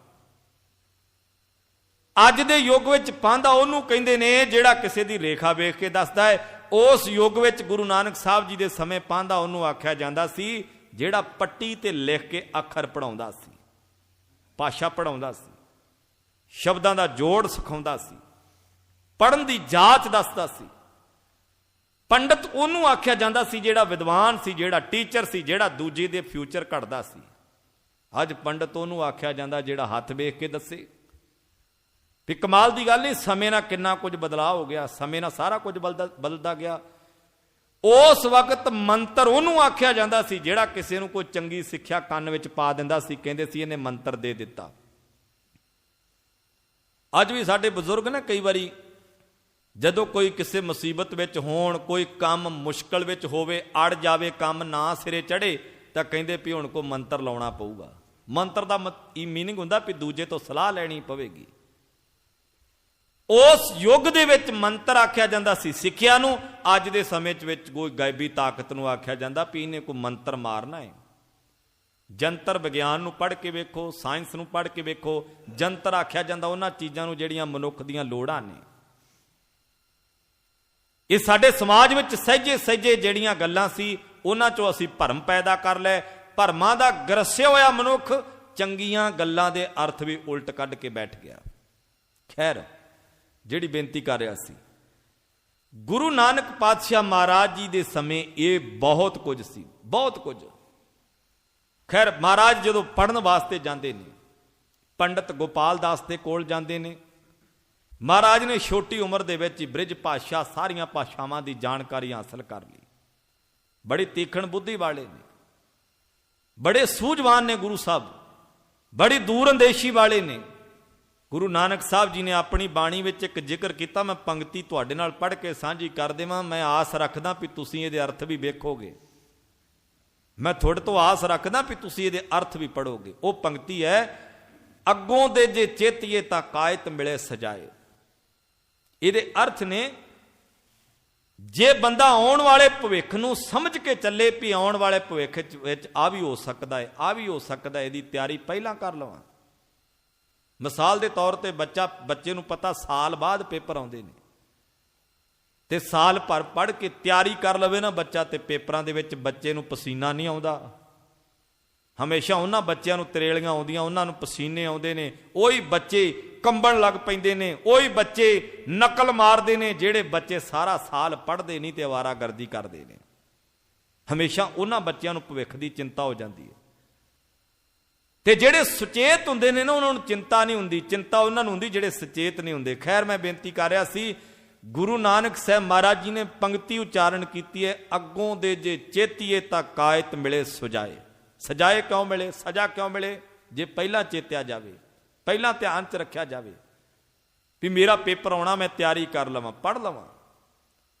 ਅੱਜ ਦੇ ਯੁੱਗ ਵਿੱਚ ਪਾਂਧਾ ਉਹਨੂੰ ਕਹਿੰਦੇ ਨੇ ਜਿਹੜਾ ਕਿਸੇ ਦੀ ਰੇਖਾ ਵੇਖ ਕੇ ਦੱਸਦਾ ਹੈ। ਉਸ ਯੁੱਗ ਵਿੱਚ ਗੁਰੂ ਨਾਨਕ ਸਾਹਿਬ ਜੀ ਦੇ ਸਮੇਂ ਪਾਂਧਾ ਉਹਨੂੰ ਆਖਿਆ ਜਾਂਦਾ ਸੀ ਜਿਹੜਾ ਪੱਟੀ ਤੇ ਲਿਖ ਕੇ ਅੱਖਰ ਪੜ੍ਹਾਉਂਦਾ ਸੀ, ਭਾਸ਼ਾ ਪੜ੍ਹਾਉਂਦਾ ਸੀ, ਸ਼ਬਦਾਂ ਦਾ ਜੋੜ ਸਿਖਾਉਂਦਾ ਸੀ, ਪੜ੍ਹਨ ਦੀ ਜਾਚ ਦੱਸਦਾ ਸੀ। ਪੰਡਤ ਉਹਨੂੰ ਆਖਿਆ ਜਾਂਦਾ ਸੀ ਜਿਹੜਾ ਵਿਦਵਾਨ ਸੀ, ਜਿਹੜਾ ਟੀਚਰ ਸੀ, ਜਿਹੜਾ ਦੂਜੇ ਦੇ ਫਿਊਚਰ ਘੜਦਾ ਸੀ। ਅੱਜ ਪੰਡਤ ਉਹਨੂੰ ਆਖਿਆ ਜਾਂਦਾ ਜਿਹੜਾ ਹੱਥ ਵੇਖ ਕੇ ਦੱਸੇ। ਵੀ ਕਮਾਲ ਦੀ ਗੱਲ ਨਹੀਂ, ਸਮੇਂ ਨਾਲ ਕਿੰਨਾ ਕੁਝ ਬਦਲਾਅ ਹੋ ਗਿਆ, ਸਮੇਂ ਨਾਲ ਸਾਰਾ ਕੁਝ ਬਦਲਦਾ ਗਿਆ। ਉਸ ਵਕਤ ਮੰਤਰ ਉਹਨੂੰ ਆਖਿਆ ਜਾਂਦਾ ਸੀ ਜਿਹੜਾ ਕਿਸੇ ਨੂੰ ਕੋਈ ਚੰਗੀ ਸਿੱਖਿਆ ਕੰਨ ਵਿੱਚ ਪਾ ਦਿੰਦਾ ਸੀ, ਕਹਿੰਦੇ ਸੀ ਇਹਨੇ ਮੰਤਰ ਦੇ ਦਿੱਤਾ। ਅੱਜ ਵੀ ਸਾਡੇ ਬਜ਼ੁਰਗ ਨਾ ਕਈ ਵਾਰੀ ਜਦੋਂ ਕੋਈ ਕਿਸੇ ਮੁਸੀਬਤ ਵਿੱਚ ਹੋਣ, ਕੋਈ ਕੰਮ ਮੁਸ਼ਕਲ ਵਿੱਚ ਹੋਵੇ, ਅੜ ਜਾਵੇ, ਕੰਮ ਨਾ ਸਿਰੇ ਚੜੇ, ਤਾਂ ਕਹਿੰਦੇ ਵੀ ਹੁਣ ਕੋਈ ਮੰਤਰ ਲਾਉਣਾ ਪਊਗਾ। ਮੰਤਰ ਦਾ ਮੀਨਿੰਗ ਹੁੰਦਾ ਵੀ ਦੂਜੇ ਤੋਂ ਸਲਾਹ ਲੈਣੀ ਪਵੇਗੀ। ਉਸ ਯੁੱਗ ਦੇ ਵਿੱਚ ਮੰਤਰ ਆਖਿਆ ਜਾਂਦਾ ਸੀ ਸਿੱਖਿਆ ਨੂੰ। ਅੱਜ ਦੇ ਸਮੇਂ ਵਿੱਚ ਕੋਈ ਗਾਇਬੀ ਤਾਕਤ ਨੂੰ ਆਖਿਆ ਜਾਂਦਾ ਵੀ ਇਹਨੇ ਕੋਈ ਮੰਤਰ ਮਾਰਨਾ ਹੈ। ਜੰਤਰ ਵਿਗਿਆਨ ਨੂੰ ਪੜ੍ਹ ਕੇ ਵੇਖੋ, ਸਾਇੰਸ ਨੂੰ ਪੜ੍ਹ ਕੇ ਵੇਖੋ, ਜੰਤਰ ਆਖਿਆ ਜਾਂਦਾ ਉਹਨਾਂ ਚੀਜ਼ਾਂ ਨੂੰ ਜਿਹੜੀਆਂ ਮਨੁੱਖ ਦੀਆਂ ਲੋੜਾਂ ਨੇ। ਇਹ ਸਾਡੇ ਸਮਾਜ ਵਿੱਚ ਸਹਿਜੇ ਸਹਿਜੇ ਜਿਹੜੀਆਂ ਗੱਲਾਂ ਸੀ ਉਹਨਾਂ ਚੋਂ ਅਸੀਂ ਭਰਮ ਪੈਦਾ ਕਰ ਲਏ। ਭਰਮਾਂ ਦਾ ਗਰਸਿਆ ਹੋਇਆ ਮਨੁੱਖ ਚੰਗੀਆਂ ਗੱਲਾਂ ਦੇ ਅਰਥ ਵੀ ਉਲਟ ਕੱਢ ਕੇ ਬੈਠ ਗਿਆ। ਖੈਰ, ਜਿਹੜੀ ਬੇਨਤੀ ਕਰ ਰਿਹਾ ਸੀ, ਗੁਰੂ ਨਾਨਕ ਪਾਤਸ਼ਾਹ ਮਹਾਰਾਜ ਜੀ ਦੇ ਸਮੇਂ ਇਹ ਬਹੁਤ ਕੁਝ ਸੀ, ਬਹੁਤ ਕੁਝ। ਖੈਰ, ਮਹਾਰਾਜ ਜਦੋਂ ਪੜ੍ਹਨ ਵਾਸਤੇ ਜਾਂਦੇ ਨੇ, ਪੰਡਤ ਗੋਪਾਲ ਦਾਸ ਦੇ ਕੋਲ ਜਾਂਦੇ ਨੇ। ਮਹਾਰਾਜ ਨੇ ਛੋਟੀ ਉਮਰ ਦੇ ਵਿੱਚ ਹੀ ਬ੍ਰਿਜ ਭਾਸ਼ਾ, ਸਾਰੀਆਂ ਭਾਸ਼ਾਵਾਂ ਦੀ ਜਾਣਕਾਰੀ ਹਾਸਲ ਕਰ ਲਈ। ਬੜੀ ਤੀਖਣ ਬੁੱਧੀ ਵਾਲੇ ਨੇ, ਬੜੇ ਸੂਝਵਾਨ ਨੇ ਗੁਰੂ ਸਾਹਿਬ, ਬੜੀ ਦੂਰ ਅੰਦੇਸ਼ੀ ਵਾਲੇ ਨੇ। ਗੁਰੂ ਨਾਨਕ ਸਾਹਿਬ ਜੀ ਨੇ ਆਪਣੀ ਬਾਣੀ ਵਿੱਚ ਇੱਕ ਜ਼ਿਕਰ ਕੀਤਾ, ਮੈਂ ਪੰਕਤੀ ਤੁਹਾਡੇ ਨਾਲ ਪੜ੍ਹ ਕੇ ਸਾਂਝੀ ਕਰ ਦੇਵਾਂ। ਮੈਂ ਆਸ ਰੱਖਦਾ ਵੀ ਤੁਸੀਂ ਇਹਦੇ ਅਰਥ ਵੀ ਵੇਖੋਗੇ, ਮੈਂ ਤੁਹਾਡੇ ਤੋਂ ਆਸ ਰੱਖਦਾ ਵੀ ਤੁਸੀਂ ਇਹਦੇ ਅਰਥ ਵੀ ਪੜ੍ਹੋਗੇ। ਉਹ ਪੰਕਤੀ ਹੈ, ਅੱਗੋਂ ਦੇ ਜੇ ਚੇਤੀਏ ਤਾਂ ਕਾਇਤ ਮਿਲੇ ਸਜਾਏ। ਇਹਦੇ ਅਰਥ ਨੇ, ਜੇ ਬੰਦਾ ਆਉਣ ਵਾਲੇ ਭਵਿੱਖ ਨੂੰ ਸਮਝ ਕੇ ਚੱਲੇ ਵੀ ਆਉਣ ਵਾਲੇ ਭਵਿੱਖ ਵਿੱਚ ਆ ਵੀ ਹੋ ਸਕਦਾ ਹੈ, ਆ ਵੀ ਹੋ ਸਕਦਾ, ਇਹਦੀ ਤਿਆਰੀ ਪਹਿਲਾਂ ਕਰ ਲਵਾਂ। ਮਿਸਾਲ ਦੇ ਤੌਰ ਤੇ ਬੱਚੇ ਨੂੰ ਪਤਾ ਸਾਲ ਬਾਅਦ ਪੇਪਰ ਆਉਂਦੇ ਨੇ, ਤੇ ਸਾਲ ਭਰ ਪੜ੍ਹ ਕੇ ਤਿਆਰੀ ਕਰ ਲਵੇ ਨਾ ਬੱਚਾ, ਤੇ ਪੇਪਰਾਂ ਦੇ ਵਿੱਚ ਬੱਚੇ ਨੂੰ ਪਸੀਨਾ ਨਹੀਂ ਆਉਂਦਾ। ਹਮੇਸ਼ਾ ਉਹਨਾਂ ਬੱਚਿਆਂ ਨੂੰ ਤਰੇਲੀਆਂ ਆਉਂਦੀਆਂ, ਉਹਨਾਂ ਨੂੰ ਪਸੀਨੇ ਆਉਂਦੇ ਨੇ। ਉਹੀ ਬੱਚੇ ਕੰਬਣ ਲੱਗ ਪੈਂਦੇ ਨੇ, ਉਹੀ ਬੱਚੇ ਨਕਲ ਮਾਰਦੇ ਨੇ ਜਿਹੜੇ ਬੱਚੇ ਸਾਰਾ ਸਾਲ ਪੜ੍ਹਦੇ ਨਹੀਂ ਤੇ ਅਵਾਰਾਗਰਦੀ ਕਰਦੇ ਨੇ। ਹਮੇਸ਼ਾ ਉਹਨਾਂ ਬੱਚਿਆਂ ਨੂੰ ਭਵਿੱਖ ਦੀ ਚਿੰਤਾ ਹੋ ਜਾਂਦੀ ਹੈ। ਤੇ ਜਿਹੜੇ ਸੁਚੇਤ ਹੁੰਦੇ ਨੇ ਨਾ ਉਹਨਾਂ ਨੂੰ ਚਿੰਤਾ ਨਹੀਂ ਹੁੰਦੀ, ਚਿੰਤਾ ਉਹਨਾਂ ਨੂੰ ਹੁੰਦੀ ਜਿਹੜੇ ਸੁਚੇਤ ਨਹੀਂ ਹੁੰਦੇ। ਖੈਰ ਮੈਂ ਬੇਨਤੀ ਕਰ ਰਿਹਾ ਸੀ, ਗੁਰੂ ਨਾਨਕ ਸਾਹਿਬ ਮਹਾਰਾਜ ਜੀ ਨੇ ਪੰਕਤੀ ਉਚਾਰਨ ਕੀਤੀ ਹੈ, ਅੱਗੋਂ ਦੇ ਜੇ ਚੇਤੀਏ ਤਾਂ ਕਾਇਤ ਮਿਲੇ ਸੁਜਾਏ। ਸਜਾਏ ਕਿਉਂ ਮਿਲੇ, ਸਜ਼ਾ ਕਿਉਂ ਮਿਲੇ? ਜੇ ਪਹਿਲਾਂ ਚੇਤਿਆ ਜਾਵੇ, ਪਹਿਲਾਂ ਧਿਆਨ 'ਚ ਰੱਖਿਆ ਜਾਵੇ ਵੀ ਮੇਰਾ ਪੇਪਰ ਆਉਣਾ, ਮੈਂ ਤਿਆਰੀ ਕਰ ਲਵਾਂ, ਪੜ੍ਹ ਲਵਾਂ,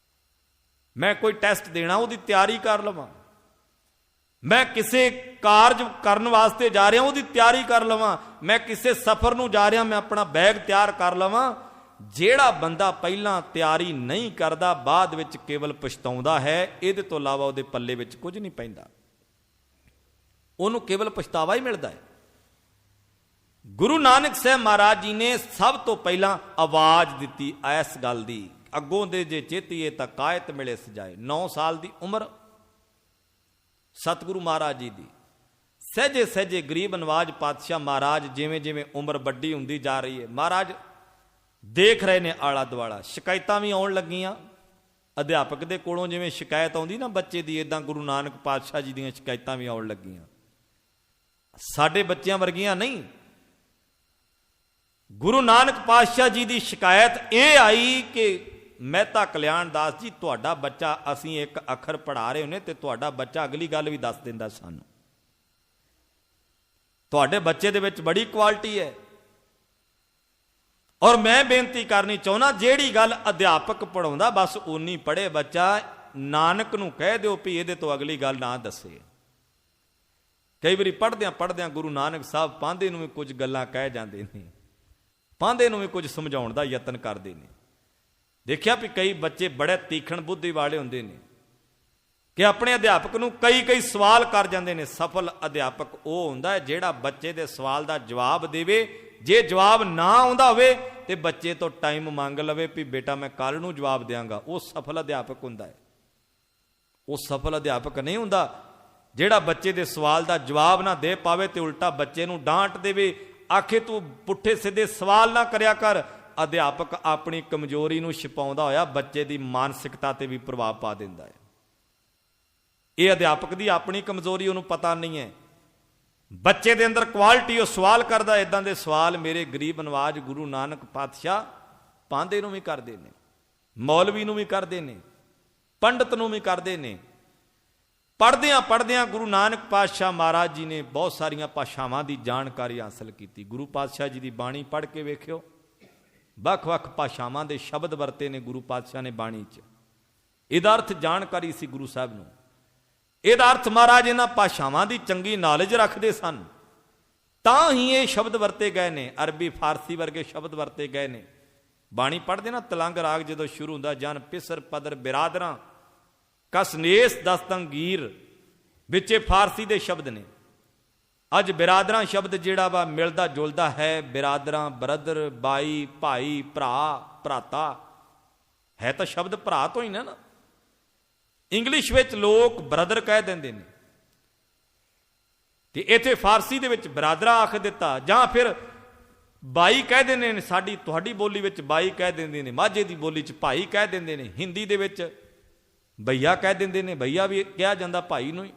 ਮੈਂ ਕੋਈ ਟੈਸਟ ਦੇਣਾ ਉਹਦੀ ਤਿਆਰੀ ਕਰ ਲਵਾਂ, ਮੈਂ ਕਿਸੇ ਕਾਰਜ ਕਰਨ ਵਾਸਤੇ ਜਾ ਰਿਹਾ ਉਹਦੀ ਤਿਆਰੀ ਕਰ ਲਵਾਂ, ਮੈਂ ਕਿਸੇ ਸਫ਼ਰ ਨੂੰ ਜਾ ਰਿਹਾ ਮੈਂ ਆਪਣਾ ਬੈਗ ਤਿਆਰ ਕਰ ਲਵਾਂ। ਜਿਹੜਾ ਬੰਦਾ ਪਹਿਲਾਂ ਤਿਆਰੀ ਨਹੀਂ ਕਰਦਾ ਬਾਅਦ ਵਿੱਚ ਕੇਵਲ ਪਛਤਾਉਂਦਾ ਹੈ, ਇਹਦੇ ਤੋਂ ਇਲਾਵਾ ਉਹਦੇ ਪੱਲੇ ਵਿੱਚ ਕੁਝ ਨਹੀਂ ਪੈਂਦਾ, ਉਹਨੂੰ ਕੇਵਲ ਪਛਤਾਵਾ ਹੀ ਮਿਲਦਾ ਹੈ। ਗੁਰੂ ਨਾਨਕ ਸਾਹਿਬ ਮਹਾਰਾਜ ਜੀ ਨੇ ਸਭ ਤੋਂ ਪਹਿਲਾਂ ਆਵਾਜ਼ ਦਿੱਤੀ ਇਸ ਗੱਲ ਦੀ, ਅੱਗੋਂ ਦੇ ਜੇ ਚੇਤੀਏ ਤਾਂ ਕਾਇਤ ਮਿਲੇ ਸਜਾਏ। 9 ਸਾਲ ਦੀ ਉਮਰ ਸਤਿਗੁਰੂ ਮਹਾਰਾਜ ਜੀ ਦੀ, ਸਹਿਜੇ ਸਹਿਜੇ ਗਰੀਬ ਨਵਾਜ ਪਾਤਸ਼ਾਹ ਮਹਾਰਾਜ ਜਿਵੇਂ ਜਿਵੇਂ ਉਮਰ ਵੱਡੀ ਹੁੰਦੀ ਜਾ ਰਹੀ ਹੈ, ਮਹਾਰਾਜ ਦੇਖ ਰਹੇ ਨੇ ਆਲਾ ਦੁਆਲਾ, ਸ਼ਿਕਾਇਤਾਂ ਵੀ ਆਉਣ ਲੱਗੀਆਂ ਅਧਿਆਪਕ ਦੇ ਕੋਲੋਂ, ਜਿਵੇਂ ਸ਼ਿਕਾਇਤ ਆਉਂਦੀ ਨਾ ਬੱਚੇ ਦੀ, ਇਦਾਂ ਗੁਰੂ ਨਾਨਕ ਪਾਤਸ਼ਾਹ ਜੀ ਦੀਆਂ ਸ਼ਿਕਾਇਤਾਂ ਵੀ ਆਉਣ ਲੱਗੀਆਂ। ਸਾਡੇ ਬੱਚਿਆਂ ਵਰਗੀਆਂ ਨਹੀਂ, ਗੁਰੂ ਨਾਨਕ ਪਾਤਸ਼ਾਹ ਜੀ ਦੀ ਸ਼ਿਕਾਇਤ ਇਹ ਆਈ ਕਿ ਮਹਿਤਾ ਕਲਿਆਣ ਦਾਸ ਜੀ ਤੁਹਾਡਾ ਬੱਚਾ, ਅਸੀਂ ਇੱਕ ਅੱਖਰ ਪੜ੍ਹਾ ਰਹੇ ਹੁੰਨੇ ਤੇ ਤੁਹਾਡਾ ਬੱਚਾ ਅਗਲੀ ਗੱਲ ਵੀ ਦੱਸ ਦਿੰਦਾ ਸਾਨੂੰ, ਤੁਹਾਡੇ ਬੱਚੇ ਦੇ ਵਿੱਚ ਬੜੀ ਕੁਆਲਿਟੀ ਹੈ। ਔਰ ਮੈਂ ਬੇਨਤੀ ਕਰਨੀ ਚਾਹੁੰਦਾ, ਜਿਹੜੀ ਗੱਲ ਅਧਿਆਪਕ ਪੜ੍ਹਾਉਂਦਾ ਬਸ ਓਨੀ ਪੜ੍ਹੇ ਬੱਚਾ, ਨਾਨਕ ਨੂੰ ਕਹਿ ਦਿਓ ਵੀ ਇਹਦੇ ਤੋਂ ਅਗਲੀ ਗੱਲ ਨਾ ਦੱਸੇ। ਕਈ ਵਾਰੀ ਪੜ੍ਹਦਿਆਂ ਗੁਰੂ ਨਾਨਕ ਸਾਹਿਬ ਪਾਂਧੇ ਨੂੰ ਵੀ ਕੁਝ ਗੱਲਾਂ ਕਹਿ ਜਾਂਦੇ ਨੇ, ਪਾਂਧੇ ਨੂੰ ਵੀ ਕੁਝ ਸਮਝਾਉਣ ਦਾ ਯਤਨ ਕਰਦੇ ਨੇ। ਦੇਖਿਆ ਵੀ ਕਈ ਬੱਚੇ ਬੜੇ ਤੀਖਣ ਬੁੱਧੀ ਵਾਲੇ ਹੁੰਦੇ ਨੇ ਕਿ ਆਪਣੇ ਅਧਿਆਪਕ ਨੂੰ ਕਈ ਸਵਾਲ ਕਰ ਜਾਂਦੇ ਨੇ। ਸਫਲ ਅਧਿਆਪਕ ਉਹ ਹੁੰਦਾ ਹੈ ਜਿਹੜਾ ਬੱਚੇ ਦੇ ਸਵਾਲ ਦਾ ਜਵਾਬ ਦੇਵੇ, ਜੇ ਜਵਾਬ ਨਾ ਆਉਂਦਾ ਹੋਵੇ ਤੇ ਬੱਚੇ ਤੋਂ ਟਾਈਮ ਮੰਗ ਲਵੇ ਵੀ ਬੇਟਾ ਮੈਂ ਕੱਲ ਨੂੰ ਜਵਾਬ ਦਿਆਂਗਾ, ਉਹ ਸਫਲ ਅਧਿਆਪਕ ਹੁੰਦਾ ਹੈ। ਉਹ ਸਫਲ ਅਧਿਆਪਕ ਨਹੀਂ ਹੁੰਦਾ ਜਿਹੜਾ ਬੱਚੇ ਦੇ ਸਵਾਲ ਦਾ ਜਵਾਬ ਨਾ ਦੇ ਪਾਵੇ ਤੇ ਉਲਟਾ ਬੱਚੇ ਨੂੰ ਡਾਂਟ ਦੇਵੇ, ਆਖੇ ਤੂੰ ਪੁੱਠੇ ਸਿੱਧੇ ਸਵਾਲ ਨਾ ਕਰਿਆ ਕਰ। ਅਧਿਆਪਕ ਆਪਣੀ ਕਮਜ਼ੋਰੀ ਨੂੰ ਛਿਪਾਉਂਦਾ ਹੋਇਆ ਬੱਚੇ ਦੀ ਮਾਨਸਿਕਤਾ ਤੇ ਵੀ ਪ੍ਰਭਾਵ ਪਾ ਦਿੰਦਾ ਹੈ। ਇਹ ਅਧਿਆਪਕ ਦੀ ਆਪਣੀ ਕਮਜ਼ੋਰੀ ਉਹਨੂੰ ਪਤਾ ਨਹੀਂ ਹੈ, ਬੱਚੇ ਦੇ ਅੰਦਰ ਕੁਆਲਿਟੀ, ਉਹ ਸਵਾਲ ਕਰਦਾ। ਇਦਾਂ ਦੇ ਸਵਾਲ ਮੇਰੇ ਗਰੀਬ ਨਵਾਜ ਗੁਰੂ ਨਾਨਕ ਪਾਤਸ਼ਾਹ ਪਾਂਧੇ ਨੂੰ ਵੀ ਕਰਦੇ ਨੇ, ਮੌਲਵੀ ਨੂੰ ਵੀ ਕਰਦੇ ਨੇ, ਪੰਡਤ ਨੂੰ ਵੀ ਕਰਦੇ ਨੇ। ਪੜ੍ਹਦਿਆਂ ਗੁਰੂ ਨਾਨਕ ਪਾਤਸ਼ਾਹ ਮਹਾਰਾਜ ਜੀ ਨੇ ਬਹੁਤ ਸਾਰੀਆਂ ਭਾਸ਼ਾਵਾਂ ਦੀ ਜਾਣਕਾਰੀ ਹਾਸਲ ਕੀਤੀ। ਗੁਰੂ ਪਾਤਸ਼ਾਹ ਜੀ ਦੀ ਬਾਣੀ ਪੜ੍ਹ ਕੇ ਵੇਖਿਓ, ਵੱਖ-ਵੱਖ ਭਾਸ਼ਾਵਾਂ ਦੇ ਸ਼ਬਦ ਵਰਤੇ ਨੇ ਗੁਰੂ ਪਾਤਸ਼ਾਹ ਨੇ ਬਾਣੀ 'ਚ। ਇਹਦਾ ਅਰਥ ਜਾਣਕਾਰੀ ਸੀ ਗੁਰੂ ਸਾਹਿਬ ਨੂੰ, ਇਹਦਾ ਅਰਥ ਮਹਾਰਾਜ ਇਹਨਾਂ ਭਾਸ਼ਾਵਾਂ ਦੀ ਚੰਗੀ ਨੌਲੇਜ ਰੱਖਦੇ ਸਨ, ਤਾਂ ਹੀ ਇਹ ਸ਼ਬਦ ਵਰਤੇ ਗਏ ਨੇ, ਅਰਬੀ ਫਾਰਸੀ ਵਰਗੇ ਸ਼ਬਦ ਵਰਤੇ ਗਏ ਨੇ। ਬਾਣੀ ਪੜ੍ਹਦੇ ਨਾ, ਤਲੰਗ ਰਾਗ ਜਦੋਂ ਸ਼ੁਰੂ ਹੁੰਦਾ, ਜਨ ਪਿਸਰ ਪਦਰ ਬਿਰਾਦਰਾਂ ਕਸਨੇਸ ਦਸਤੰਗੀਰ, ਵਿੱਚੇ ਫਾਰਸੀ ਦੇ ਸ਼ਬਦ ਨੇ। ਅੱਜ ਬਿਰਾਦਰਾਂ ਸ਼ਬਦ ਜਿਹੜਾ ਵਾ ਮਿਲਦਾ ਜੁਲਦਾ ਹੈ, ਬਿਰਾਦਰਾਂ ਬਰਦਰ, ਬਾਈ, ਭਾਈ, ਭਰਾ, ਭਰਾਤਾ ਹੈ ਤਾਂ ਸ਼ਬਦ ਭਰਾ ਤੋਂ ਹੀ ਨਾ। ਇੰਗਲਿਸ਼ ਵਿੱਚ ਲੋਕ ਬ੍ਰਦਰ ਕਹਿ ਦਿੰਦੇ ਨੇ ਤੇ ਇੱਥੇ ਫਾਰਸੀ ਦੇ ਵਿੱਚ ਬਰਾਦਰਾ ਆਖ ਦਿੱਤਾ, ਜਾਂ ਫਿਰ ਬਾਈ ਕਹਿ ਦਿੰਦੇ ਨੇ, ਸਾਡੀ ਤੁਹਾਡੀ ਬੋਲੀ ਵਿੱਚ ਬਾਈ ਕਹਿ ਦਿੰਦੇ ਨੇ, ਮਾਝੇ ਦੀ ਬੋਲੀ 'ਚ ਭਾਈ ਕਹਿ ਦਿੰਦੇ ਨੇ, ਹਿੰਦੀ ਦੇ ਵਿੱਚ ਭਈਆ ਕਹਿ ਦਿੰਦੇ ਨੇ, ਭਈਆ ਵੀ ਕਿਹਾ ਜਾਂਦਾ ਭਾਈ ਨੂੰ ਹੀ।